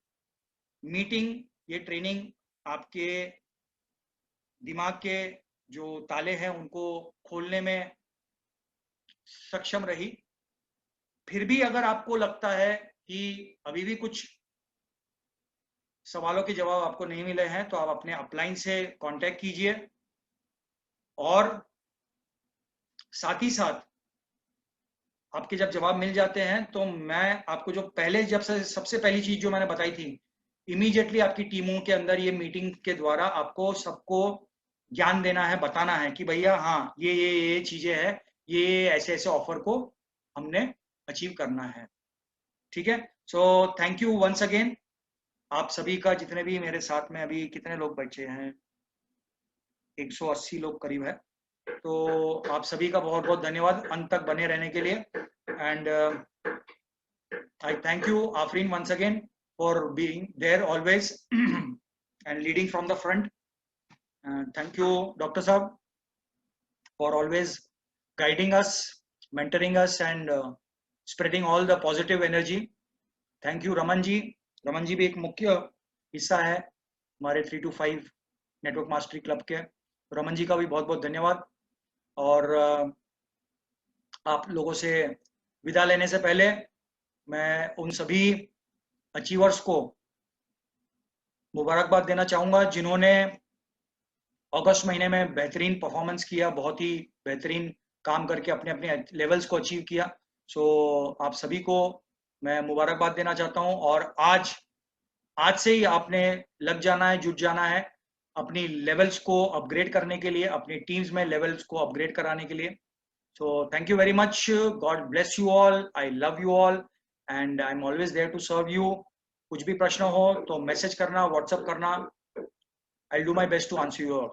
मीटिंग, ये ट्रेनिंग आपके दिमाग के जो ताले हैं उनको खोलने में सक्षम रही। फिर भी अगर आपको लगता है कि अभी भी कुछ सवालों के जवाब आपको नहीं मिले हैं, तो आप अपने अपलाइन से कांटेक्ट कीजिए। और साथ ही साथ आपके जब जवाब मिल जाते हैं, तो मैं आपको जो पहले, जब से सबसे पहली चीज जो मैंने बताई थी, इमीडिएटली आपकी टीमों के अंदर ये मीटिंग के द्वारा आपको सबको ज्ञान देना है, बताना है कि भैया हाँ ये चीजें हैं, ये ऐसे ऐसे ऑफर को हमने अचीव करना है। ठीक है। So thank you once again आप सभी का, जितने भी मेरे साथ में अभी कितने लोग बचे हैं, 180 लोग करीब है। तो आप सभी का बहुत बहुत धन्यवाद अंत तक बने रहने के लिए। And I thank you, Afreen, once again for being there always and leading from the front. Thank you, Dr. Saab, for always guiding us, mentoring us, and spreading all the positive energy. Thank you, Raman ji. Raman ji भी एक मुख्य हिस्सा है हमारे 3 to 5 network mastery club के। रमन जी का भी बहुत बहुत धन्यवाद। और आप लोगों से विदा लेने से पहले मैं उन सभी अचीवर्स को मुबारकबाद देना चाहूँगा जिन्होंने अगस्त महीने में बेहतरीन परफॉर्मेंस किया, बहुत ही बेहतरीन काम करके अपने अपने लेवल्स को अचीव किया। सो आप सभी को मैं मुबारकबाद देना चाहता हूँ। और आज से ही आपने लग जाना है, जुट जाना है अपनी लेवल्स को अपग्रेड करने के लिए, अपनी टीम्स में लेवल्स को अपग्रेड कराने के लिए। So thank you very much, God bless you all, I love you all and I am always there to serve you. कुछ भी प्रश्न हो तो मैसेज करना, व्हाट्सएप करना, I do my best to answer you all.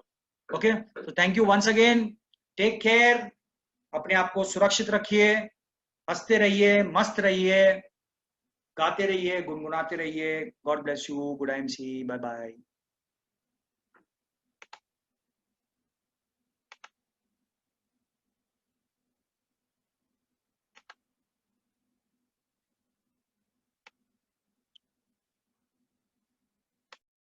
Okay, तो thank you once again, take care, अपने आप को सुरक्षित रखिए, हंसते रहिए, मस्त रहिए, गाते रहिए, गुनगुनाते रहिए। God bless you, good I am see, bye bye.